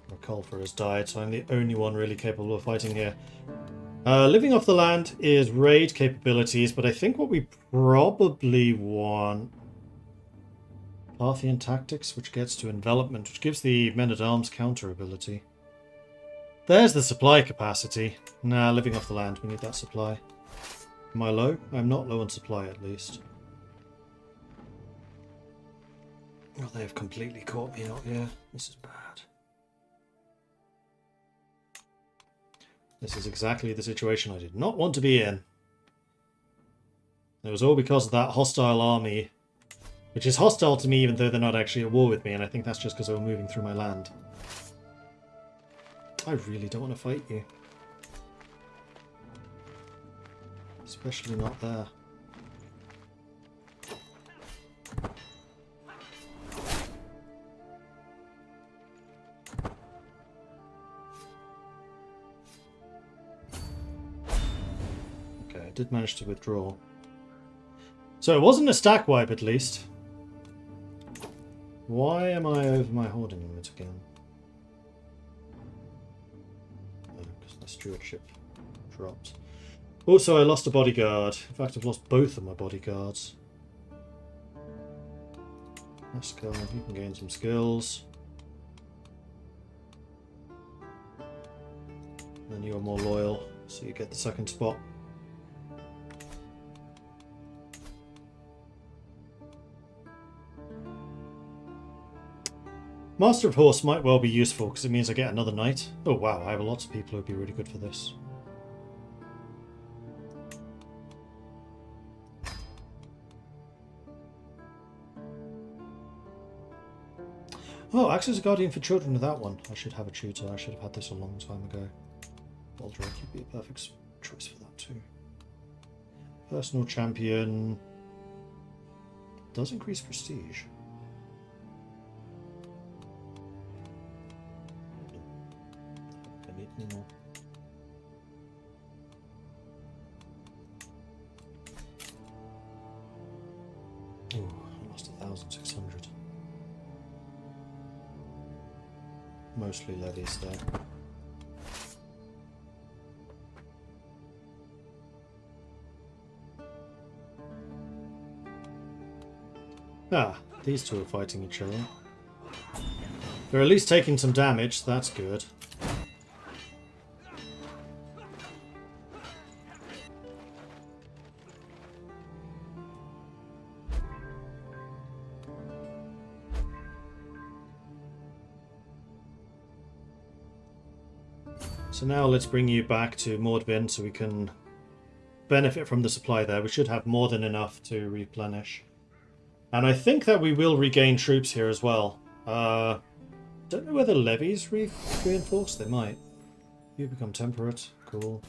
Rakolfa has died, so I'm the only one really capable of fighting here. Living off the land is raid capabilities, but I think what we probably want... Parthian tactics, which gets to envelopment, which gives the men-at-arms counter ability. There's the supply capacity. Nah, living off the land, we need that supply. Am I low? I'm not low on supply, at least. Oh, they have completely caught me out here. This is bad. This is exactly the situation I did not want to be in. It was all because of that hostile army, which is hostile to me even though they're not actually at war with me, and I think that's just because they were moving through my land. I really don't want to fight you. Especially not there. Okay, I did manage to withdraw. So it wasn't a stack wipe at least. Why am I over my hoarding limit again? Because my stewardship dropped. Also, I lost a bodyguard. In fact, I've lost both of my bodyguards. Ascar, you can gain some skills. And you're more loyal, so you get the second spot. Master of Horse might well be useful because it means I get another knight. Oh wow, I have lots of people who would be really good for this. Oh, acts as a guardian for children with that one. I should have a tutor. I should have had this a long time ago. Baldric would be a perfect choice for that too. Personal champion does increase prestige. I need more. Oh, I lost 1,600. Mostly levies there. Ah, these two are fighting each other. They're at least taking some damage, that's good. So now let's bring you back to Mordvin so we can benefit from the supply there. We should have more than enough to replenish. And I think that we will regain troops here as well. Don't know whether levies reinforce. They might. You become temperate. Cool.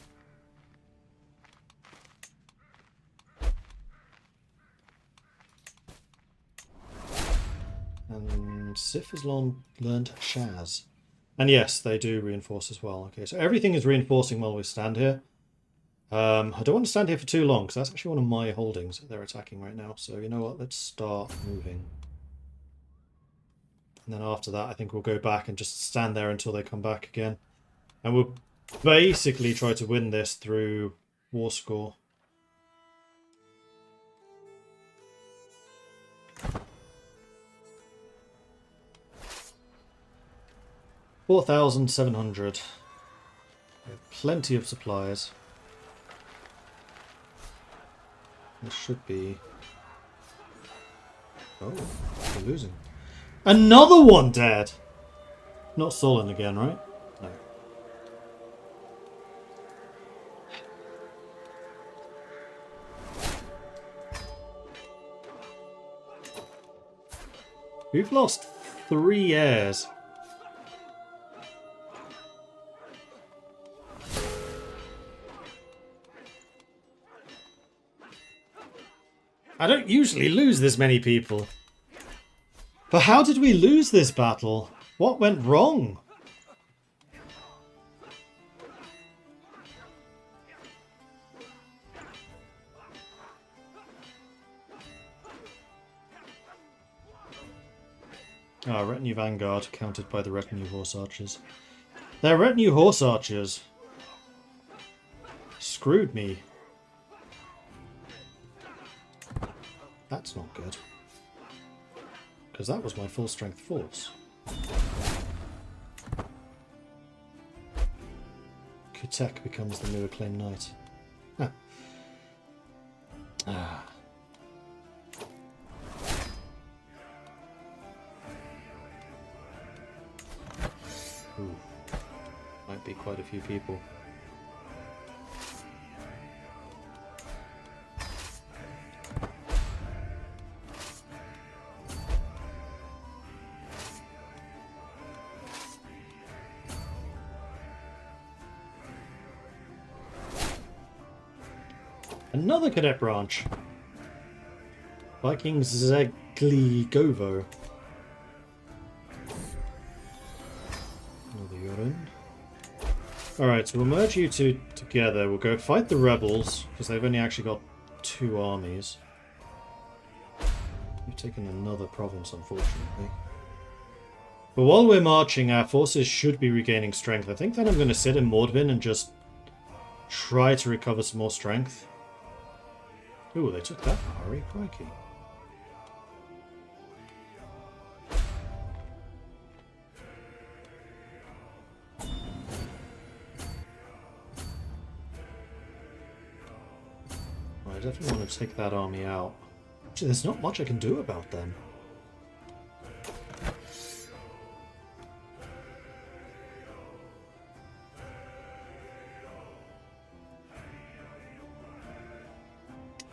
And Sif has learned Shaz. And yes, they do reinforce as well. Okay, so everything is reinforcing while we stand here. I don't want to stand here for too long, because that's actually one of my holdings that they're attacking right now. So you know what, let's start moving. And then after that, I think we'll go back and just stand there until they come back again. And we'll basically try to win this through war score. $4,700. We have plenty of supplies. This should be... Oh, we're losing. Another one dead! Not Solon again, right? No. We've lost 3 heirs. I don't usually lose this many people. But how did we lose this battle? What went wrong? Ah, retinue vanguard countered by the retinue horse archers. They're retinue horse archers. Screwed me. That's not good. because that was my full strength force. Kutek becomes the new acclaimed knight. Huh. Ah. Ooh. Might be quite a few people. Another cadet branch. Vikings Zegligovo. Another Yorin. Alright, so we'll merge you two together. We'll go fight the rebels, because they've only actually got 2 armies. We've taken another province, unfortunately. But while we're marching, our forces should be regaining strength. I think that I'm going to sit in Mordvin and just try to recover some more strength. Ooh, they took that in a hurry. Crikey. I definitely want to take that army out. Actually, there's not much I can do about them.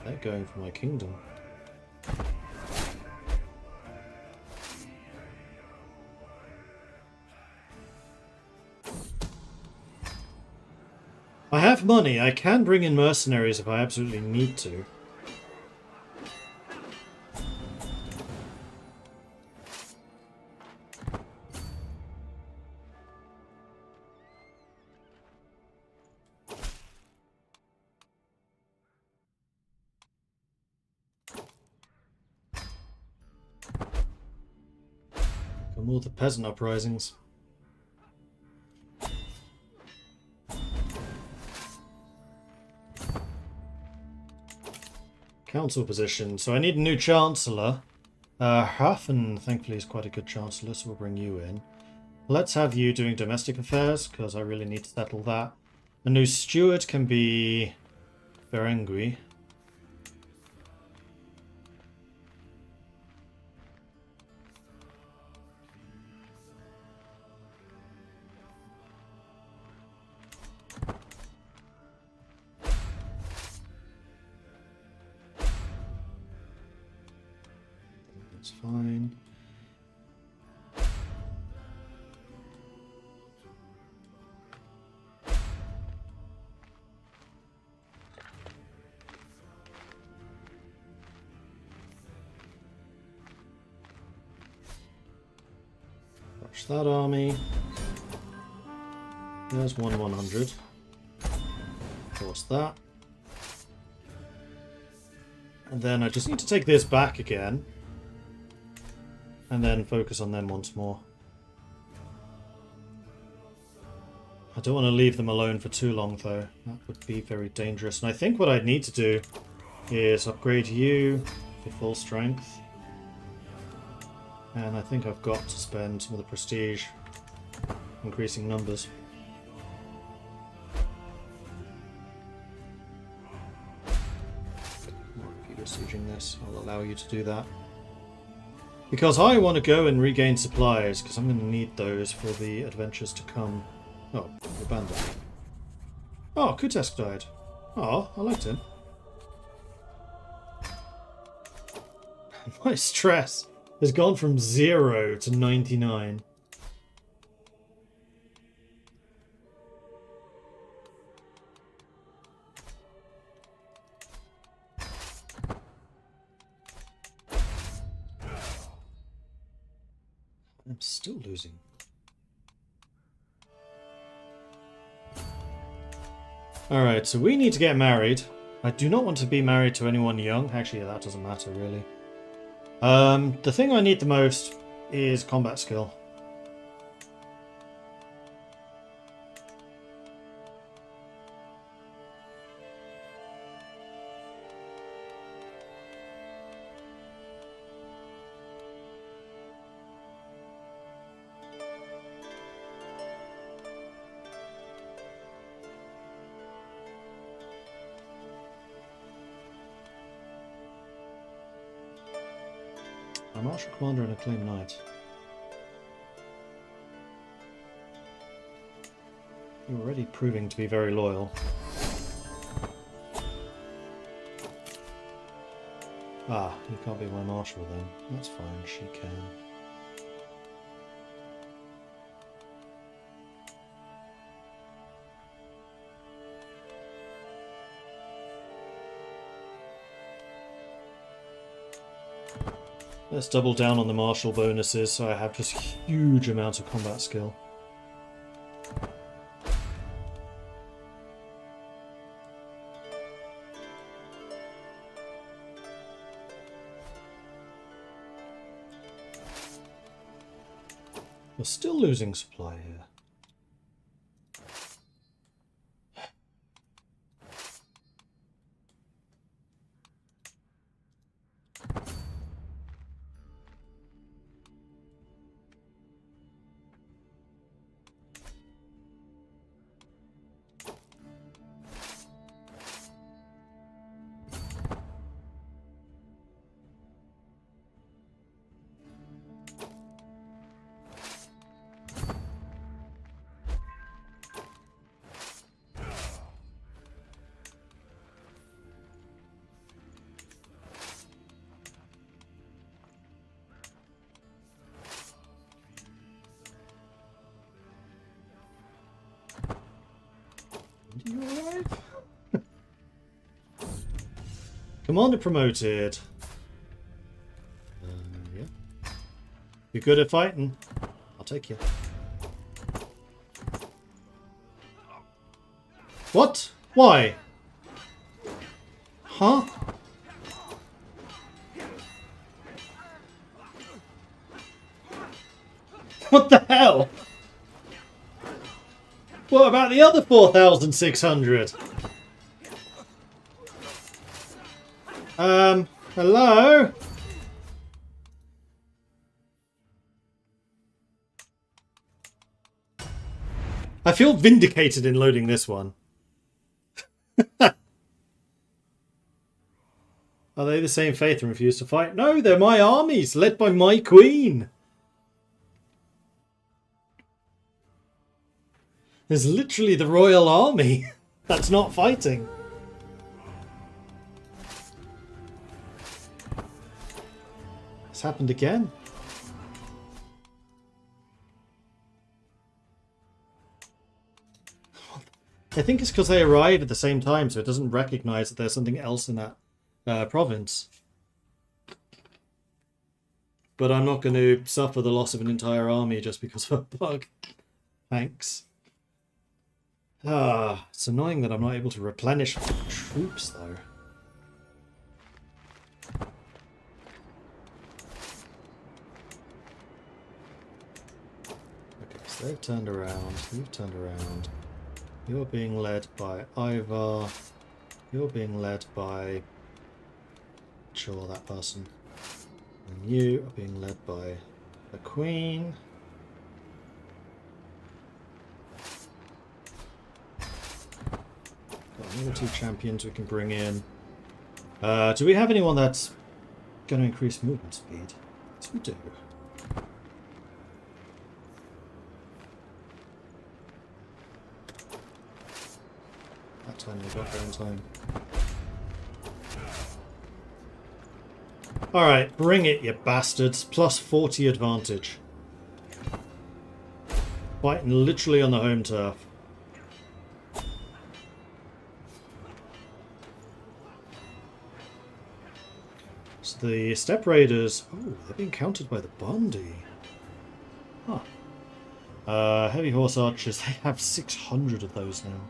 They're going for my kingdom. I have money. I can bring in mercenaries if I absolutely need to. Come all the peasant uprisings. Council position. So I need a new chancellor. Hafen, thankfully, is quite a good chancellor, so we'll bring you in. Let's have you doing domestic affairs, because I really need to settle that. A new steward can be Berengui. That's fine. Crush that army. There's 100. Force that. And then I just need to take this back again. And then focus on them once more. I don't want to leave them alone for too long, though. That would be very dangerous. And I think what I'd need to do is upgrade you to full strength. And I think I've got to spend some of the prestige increasing numbers. If you're besieging this, I'll allow you to do that. Because I want to go and regain supplies, because I'm going to need those for the adventures to come. Oh, abandoned. Oh, Kutesk died. Oh, I liked him. My stress has gone from 0 to 99. I'm still losing. Alright, so we need to get married. I do not want to be married to anyone young. Actually, that doesn't matter, really. The thing I need the most is combat skill. A martial commander and a claim knight. You're already proving to be very loyal. Ah, you can't be my marshal then. That's fine, she can. Let's double down on the martial bonuses so I have just huge amounts of combat skill. We're still losing supply here. Do you arrive? Commander promoted. Yeah. You're good at fighting. I'll take you. What? Why? Huh? What the hell? What about the other 4,600? Hello? I feel vindicated in loading this one. Are they the same faith and refuse to fight? No, they're my armies, led by my queen. There's literally the royal army that's not fighting. It's happened again. I think it's because they arrive at the same time, so it doesn't recognize that there's something else in that province. But I'm not going to suffer the loss of an entire army just because of a bug. Thanks. Ah, it's annoying that I'm not able to replenish troops, though. Okay, so they've turned around. You've turned around. You're being led by Ivar. You're being led by... Sure, that person. And you are being led by the Queen. Got another 2 champions we can bring in. Do we have anyone that's going to increase movement speed? Yes, we do. That time we got there in time. Alright, bring it, you bastards. Plus 40 advantage. Fighting literally on the home turf. So the Steppe Raiders... Oh, they're being countered by the Bondi. Huh. Heavy Horse Archers, they have 600 of those now.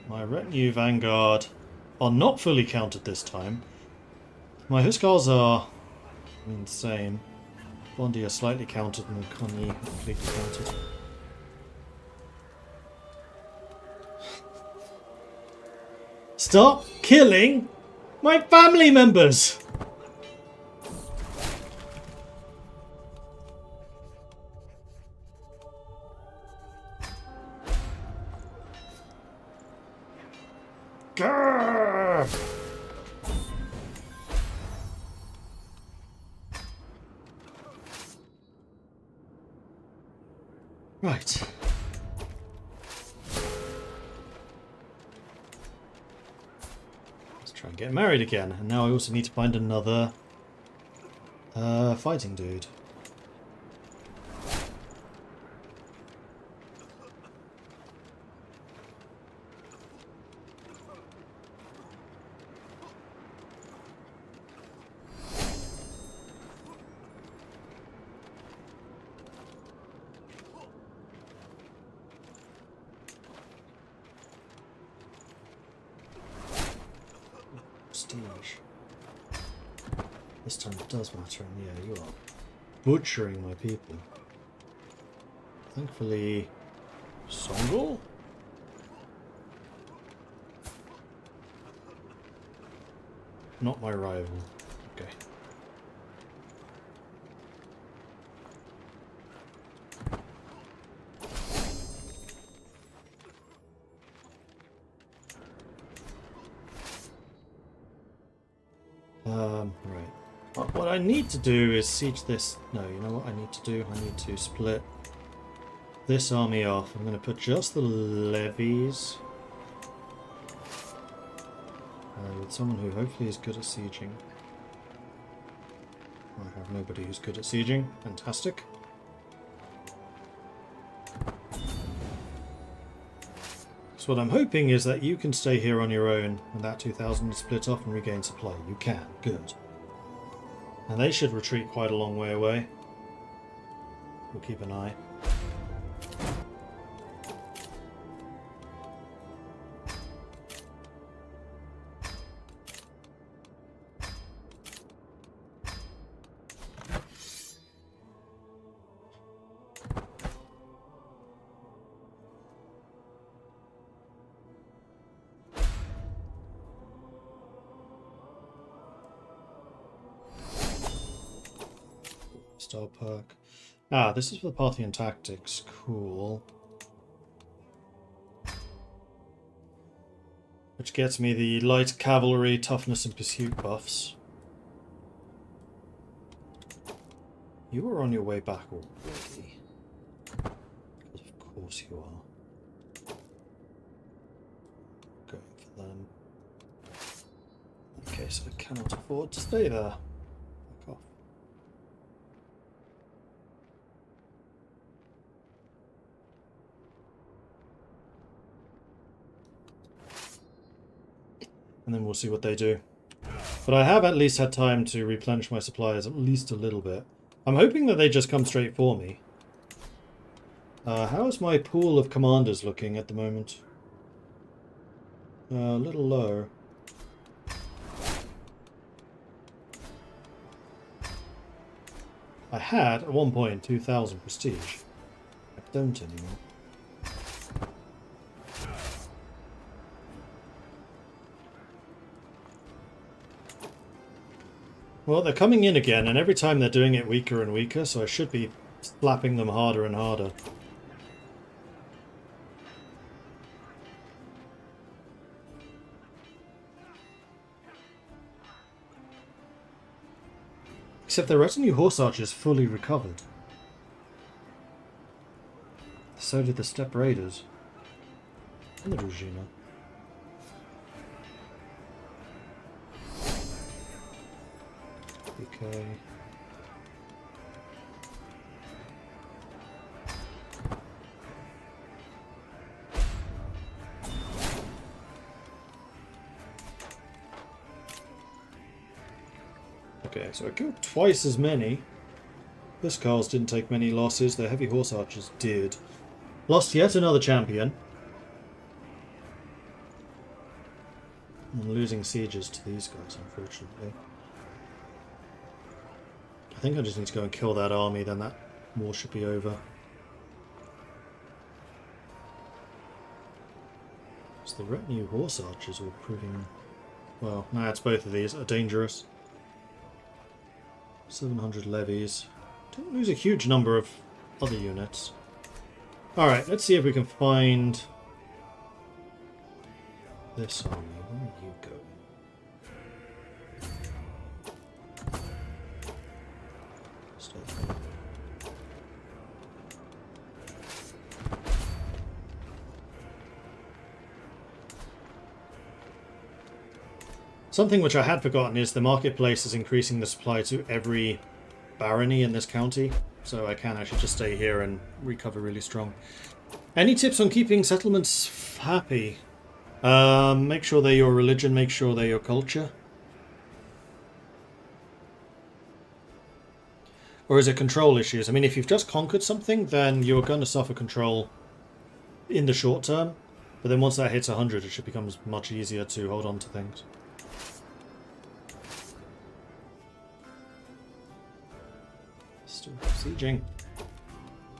My Retinue Vanguard are not fully counted this time. My Huskars are insane. Bondi are slightly counted and Connie completely counted. Stop killing my family members! Grrr! Right. Let's try and get married again. And now I also need to find another fighting dude. Prestige. This time it does matter, and yeah, you are butchering my people. Thankfully, Songol? Not my rival. Okay. Right. What I need to do is siege this. No, you know what I need to do? I need to split this army off. I'm going to put just the levies with someone who hopefully is good at sieging. I have nobody who's good at sieging. Fantastic. So what I'm hoping is that you can stay here on your own and that 2,000 is split off and regain supply. You can. Good. And they should retreat quite a long way away. We'll keep an eye. Star perk. Ah, this is for the Parthian tactics. Cool. Which gets me the light cavalry, toughness, and pursuit buffs. You are on your way back already. Of course you are. Going for them. In case I cannot afford to stay there. Back off. And then we'll see what they do. But I have at least had time to replenish my supplies at least a little bit. I'm hoping that they just come straight for me. How is my pool of commanders looking at the moment? A little low. I had, at one point, 2,000 prestige. I don't anymore. Well, they're coming in again, and every time they're doing it weaker and weaker, so I should be slapping them harder and harder. Except the retinue horse archers fully recovered. So did the steppe raiders. And the Druzhina. Okay. Okay, so I killed twice as many. This Carl's didn't take many losses. The heavy horse archers did. Lost yet another champion. I'm losing sieges to these guys, unfortunately. I think I just need to go and kill that army, then that war should be over. So the retinue horse archers were proving... Well, now it's both of these are dangerous. 700 levies. Don't lose a huge number of other units. Alright, let's see if we can find this army. Where are you going? Something which I had forgotten is the marketplace is increasing the supply to every barony in this county, so I can actually just stay here and recover really strong. Any tips on keeping settlements happy? Make sure they're your religion, make sure they're your culture. Or is it control issues? I mean, if you've just conquered something, then you're going to suffer control in the short term. But then once that hits 100, it should become much easier to hold on to things. Still sieging.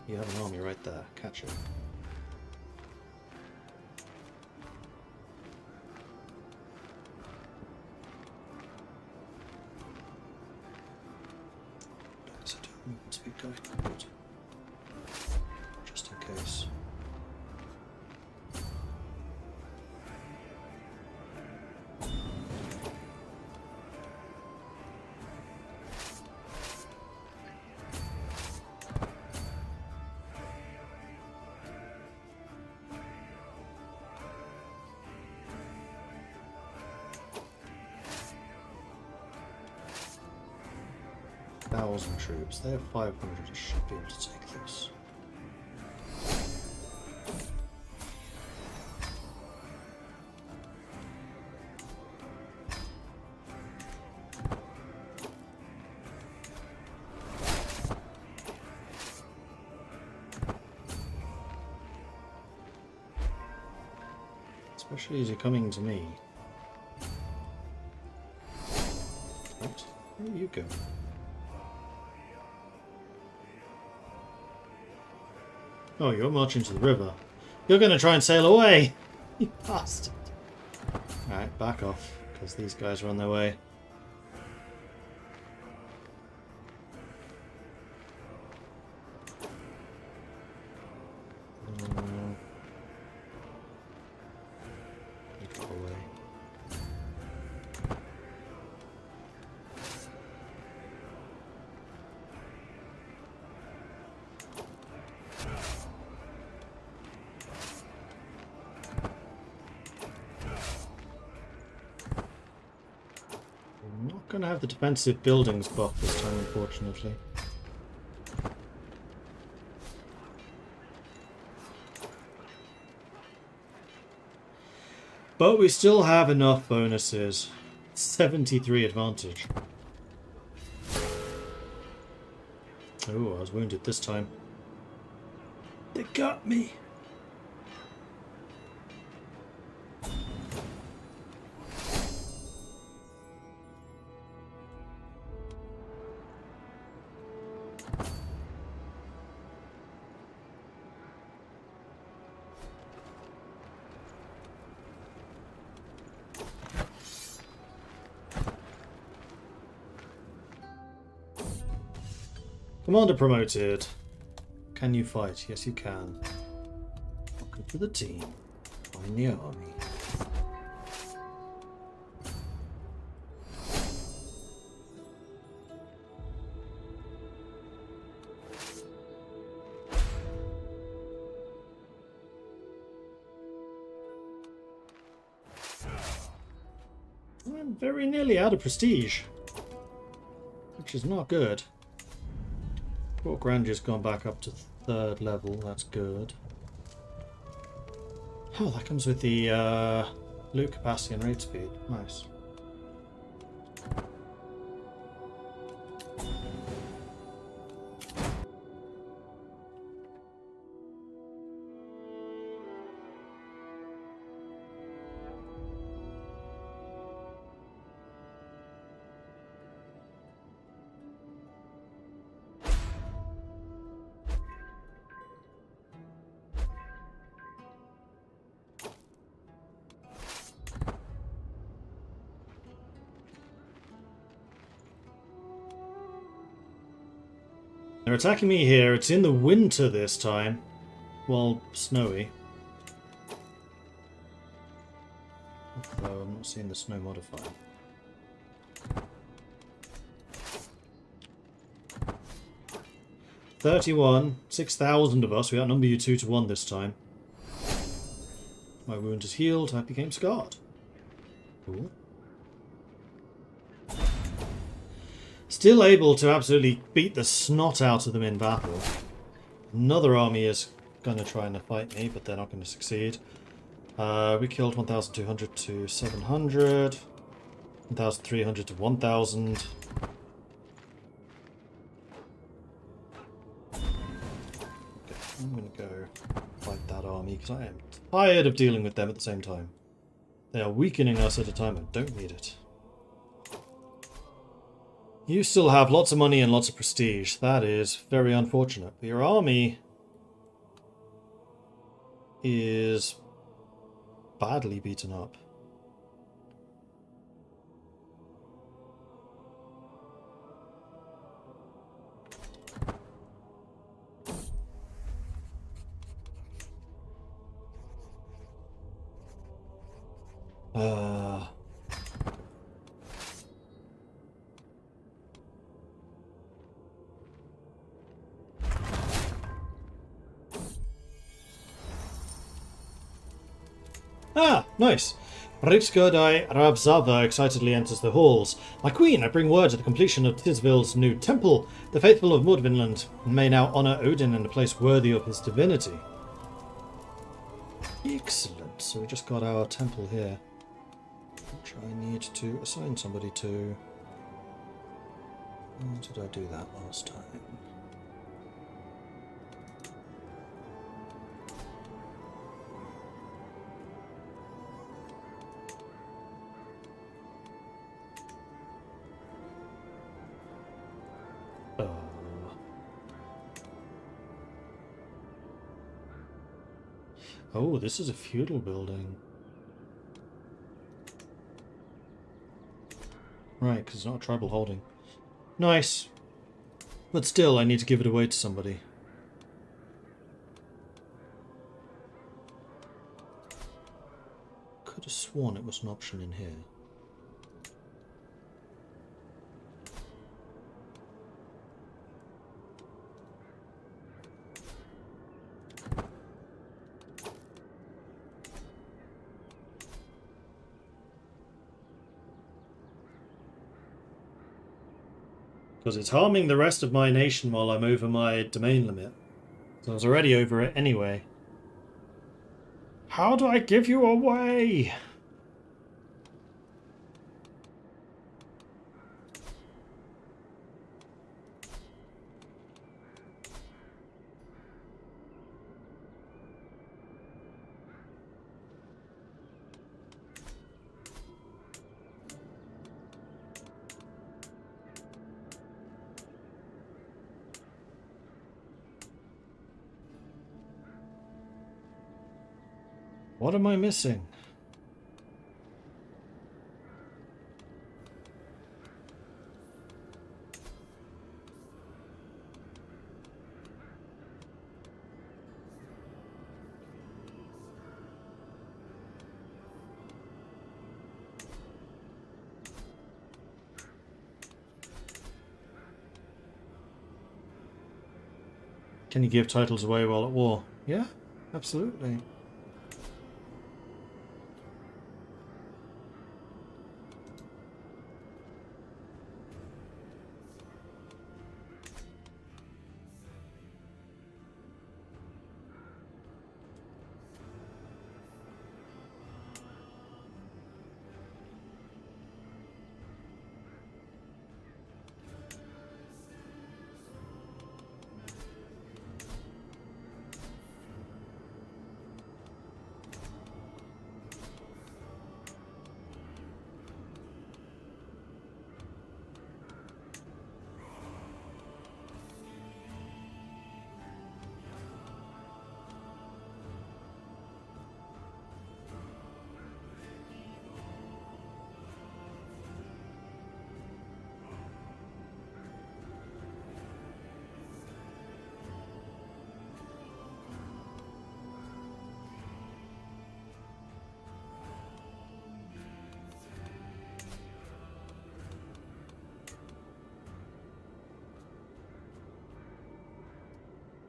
You have an army right there. Catch it. Speed going forward. Just in case. Troops. They have 500. I should be able to take this. Especially as you're coming to me. Right, where you go? Oh, you're marching to the river. You're going to try and sail away! You bastard! Alright, back off, because these guys are on their way. You got away. Going to have the defensive buildings buff this time, unfortunately. But we still have enough bonuses. 73 advantage. Oh, I was wounded this time. They got me! Commander promoted. Can you fight? Yes, you can. Welcome to the team. Join the army. I'm very nearly out of prestige, which is not good. Fort Granger's gone back up to 3rd level, that's good. Oh, that comes with the loot capacity and raid speed. Nice. They're attacking me here. It's in the winter this time. Well, snowy. Although I'm not seeing the snow modifier. $31, 6,000 of us. We outnumber you 2-1 this time. My wound is healed. I became scarred. Cool. Still able to absolutely beat the snot out of them in battle. Another army is going to try and fight me, but they're not going to succeed. We killed 1,200 to 700. 1,300 to 1,000. Okay, I'm going to go fight that army because I am tired of dealing with them at the same time. They are weakening us at a time I don't need it. You still have lots of money and lots of prestige. That is very unfortunate. But your army is badly beaten up. Nice. Ritskodai Rabzava excitedly enters the halls. My queen, I bring word of the completion of Tisvil's new temple. The faithful of Mordvinland may now honour Odin in a place worthy of his divinity. Excellent. So we just got our temple here, which I need to assign somebody to. How did I do that last time? Oh, this is a feudal building. Right, because it's not a tribal holding. Nice. But still, I need to give it away to somebody. Could have sworn it was an option in here. Because it's harming the rest of my nation while I'm over my domain limit. So I was already over it anyway. How do I give you away? What am I missing? Can you give titles away while at war? Yeah, absolutely.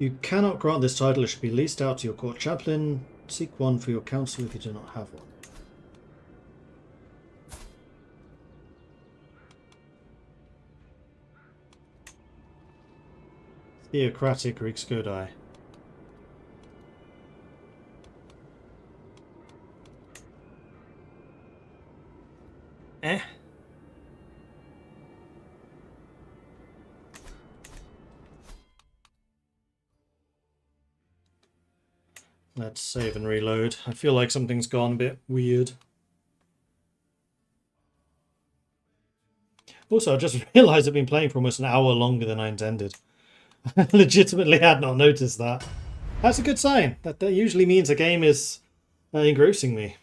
You cannot grant this title. It should be leased out to your court chaplain. Seek one for your council if you do not have one. Theocratic Greeks go die. Eh. Let's save and reload. I feel like something's gone a bit weird. Also, I just realised I've been playing for almost an hour longer than I intended. I legitimately had not noticed that. That's a good sign. That usually means a game is engrossing me.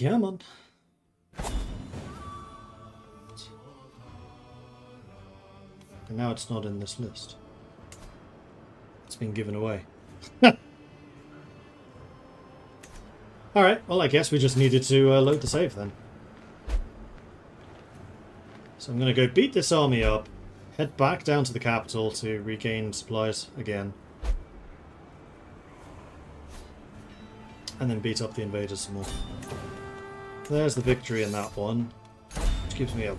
Come on. And now it's not in this list. It's been given away. Alright, well I guess we just needed to load the save then. So I'm going to go beat this army up, head back down to the capital to regain supplies again. And then beat up the invaders some more. There's the victory in that one, which gives me a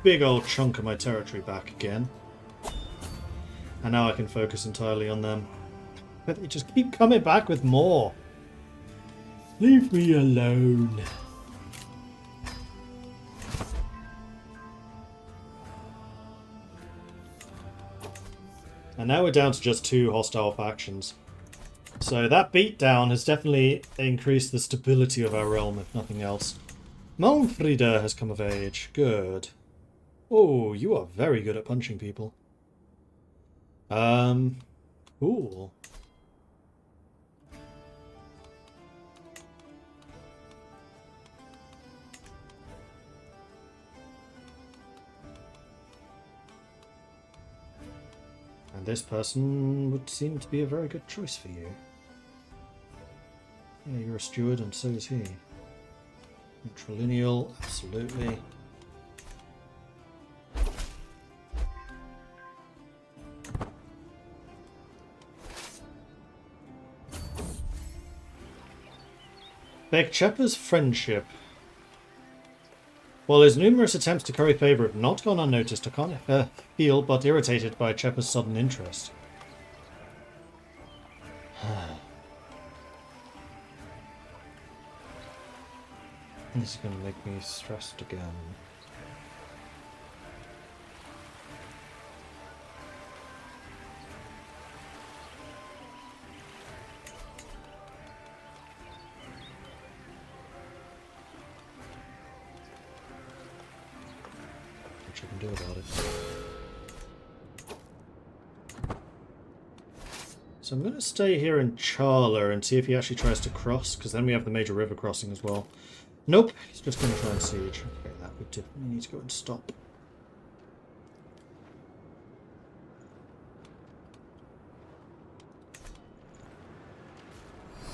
big old chunk of my territory back again. And now I can focus entirely on them. But they just keep coming back with more. Leave me alone. And now we're down to just 2 hostile factions. So that beatdown has definitely increased the stability of our realm, if nothing else. Malmfrida has come of age. Good. Oh, you are very good at punching people. Cool. And this person would seem to be a very good choice for you. Yeah, you're a steward and so is he. Matrilineal, absolutely. Beg Chepper's friendship. While his numerous attempts to curry favour have not gone unnoticed, I can't feel but irritated by Chepper's sudden interest. This is going to make me stressed again. What you can do about it. So I'm going to stay here in Charla and see if he actually tries to cross, because then we have the major river crossing as well. Nope, he's just going to try and siege. Okay, that would definitely need to go and stop.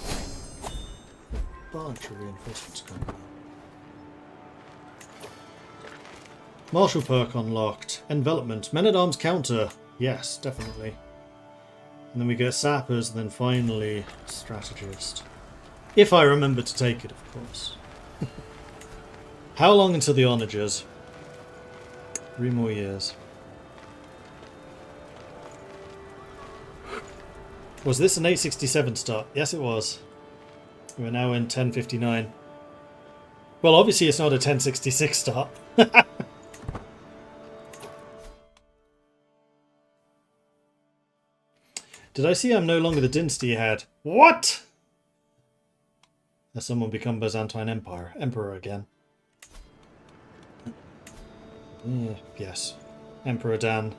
A bunch of reinforcements coming in. Martial perk unlocked. Envelopment. Men-at-arms counter. Yes, definitely. And then we get sappers, and then finally strategist. If I remember to take it, of course. How long until the onagers? 3 more years. Was this an 867 start? Yes, it was. We're now in 1059. Well, obviously it's not a 1066 start. Did I see I'm no longer the dynasty you had? What? Has someone become Byzantine Emperor again? Yes. Emperor Dan.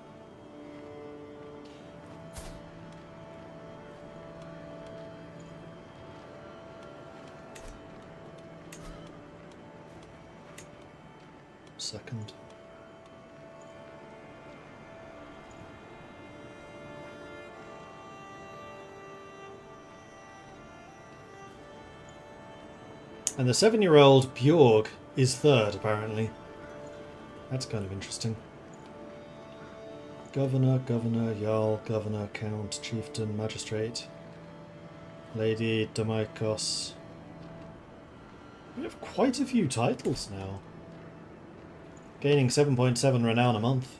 Second. And the 7-year-old Bjorg is third, apparently. That's kind of interesting. Governor, Governor, Jarl, Governor, Count, Chieftain, Magistrate, Lady, Domaikos. We have quite a few titles now. Gaining 7.7 renown a month.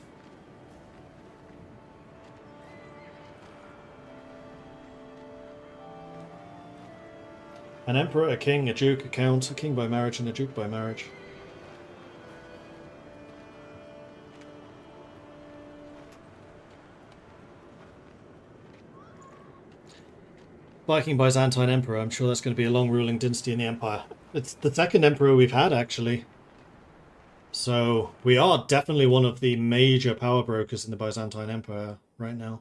An emperor, a king, a duke, a count, a king by marriage, and a duke by marriage. Viking Byzantine Emperor. I'm sure that's going to be a long ruling dynasty in the Empire. It's the second emperor we've had, actually. So we are definitely one of the major power brokers in the Byzantine Empire right now.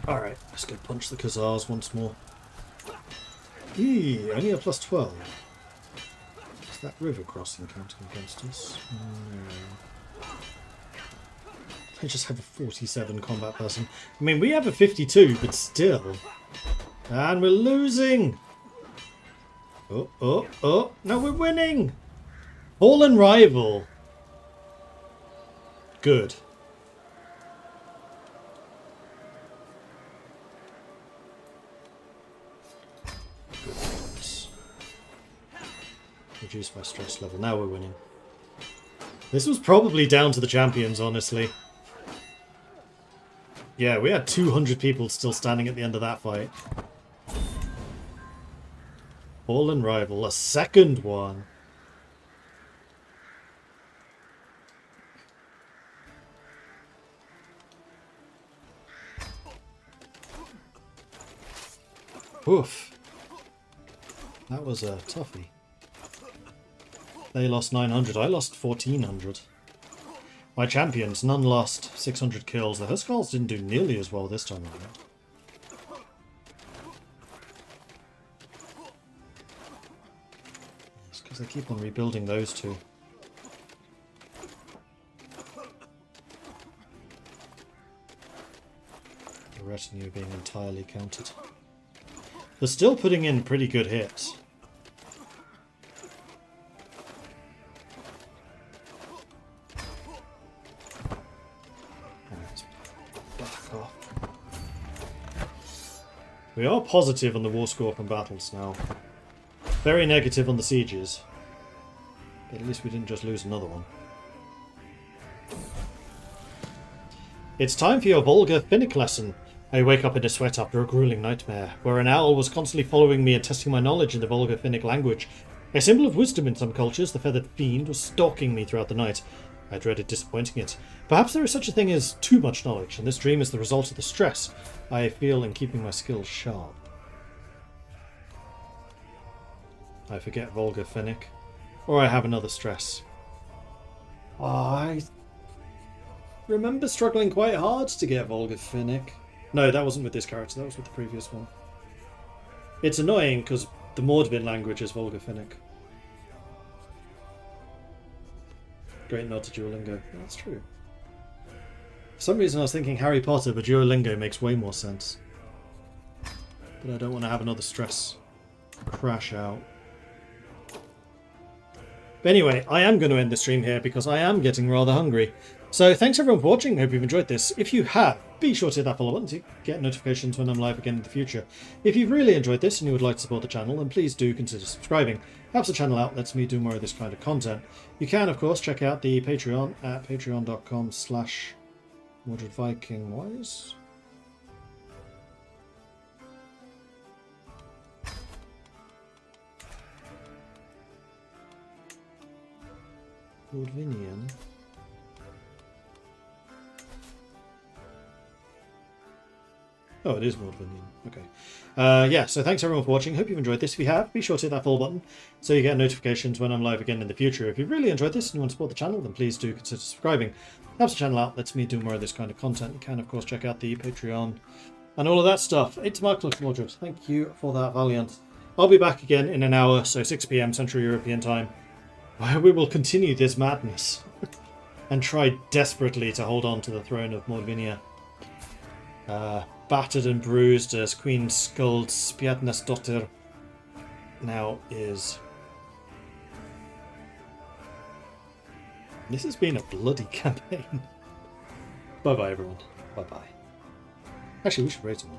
Alright, let's go punch the Khazars once more. Eee, only a plus 12. Is that river crossing counting against us? No. I just have a 47 combat person. I mean, we have a 52, but still. And we're losing! Oh, oh, oh. No, we're winning! Fallen rival. Good. Reduce my stress level. Now we're winning. This was probably down to the champions, honestly. Yeah, we had 200 people still standing at the end of that fight. Fallen rival, a second one. Oof. That was a toughie. They lost 900, I lost 1400. My champions, none lost 600 kills. The Huskarls didn't do nearly as well this time around. It's because they keep on rebuilding those two. The retinue being entirely counted. They're still putting in pretty good hits. We are positive on the war score from battles now. Very negative on the sieges. But at least we didn't just lose another one. It's time for your Volga Finnic lesson. I wake up in a sweat after a grueling nightmare, where an owl was constantly following me and testing my knowledge in the Volga Finnic language. A symbol of wisdom in some cultures, the feathered fiend was stalking me throughout the night. I dreaded disappointing it. Perhaps there is such a thing as too much knowledge, and this dream is the result of the stress I feel in keeping my skills sharp. I forget Volga Finnic, or I have another stress. I remember struggling quite hard to get Volga Finnic. No, that wasn't with this character, that was with the previous one. It's annoying because the Mordvin language is Volga Finnic. Great nod to Duolingo. That's true. For some reason I was thinking Harry Potter, but Duolingo makes way more sense. But I don't want to have another stress crash out. But anyway, I am going to end the stream here because I am getting rather hungry. So thanks everyone for watching. Hope you've enjoyed this. If you have, be sure to hit that follow button to get notifications when I'm live again in the future. If you've really enjoyed this and you would like to support the channel, then please do consider subscribing. Helps the channel out, lets me do more of this kind of content. You can, of course, check out the Patreon at patreon.com/MordredVikingWise. Mordvinian. Oh, it is Mordvinian. Okay. Yeah, so thanks everyone for watching. Hope you've enjoyed this. If you have, be sure to hit that follow button so you get notifications when I'm live again in the future. If you've really enjoyed this and you want to support the channel, then please do consider subscribing. Helps the channel out, lets me do more of this kind of content. You can, of course, check out the Patreon and all of that stuff. It's Mark Mordred. Thank you for that, Valiant. I'll be back again in an hour, so 6 PM Central European time, where we will continue this madness and try desperately to hold on to the throne of Mordvinia. Battered and bruised as Queen Skuld Spjadnesdottir now is This has been a bloody campaign. Bye-bye, everyone. Bye-bye. Actually, we should raise them.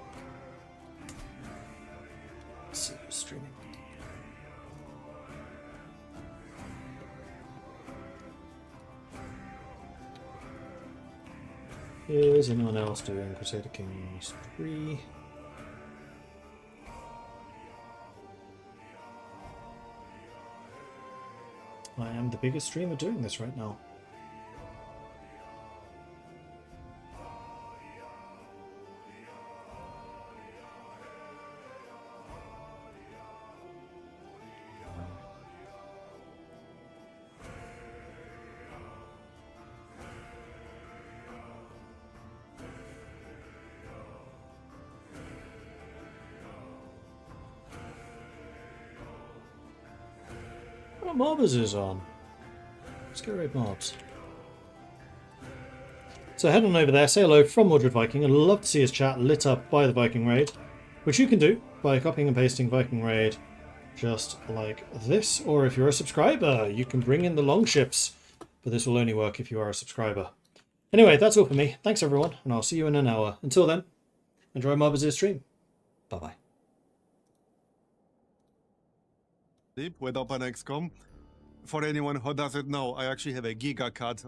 Let's see who's streaming. Is anyone else doing Crusader Kings 3? I am the biggest streamer doing this right now. What mobbers is on? Let's get raid mobs. So head on over there, say hello from Mordred Viking. I'd love to see his chat lit up by the Viking raid, which you can do by copying and pasting Viking raid just like this. Or if you're a subscriber, you can bring in the longships, but this will only work if you are a subscriber. Anyway, that's all for me. Thanks everyone, and I'll see you in an hour. Until then, enjoy Mobbers' stream. Bye-bye. With OpenXCom. For anyone who doesn't know, I actually have a Giga card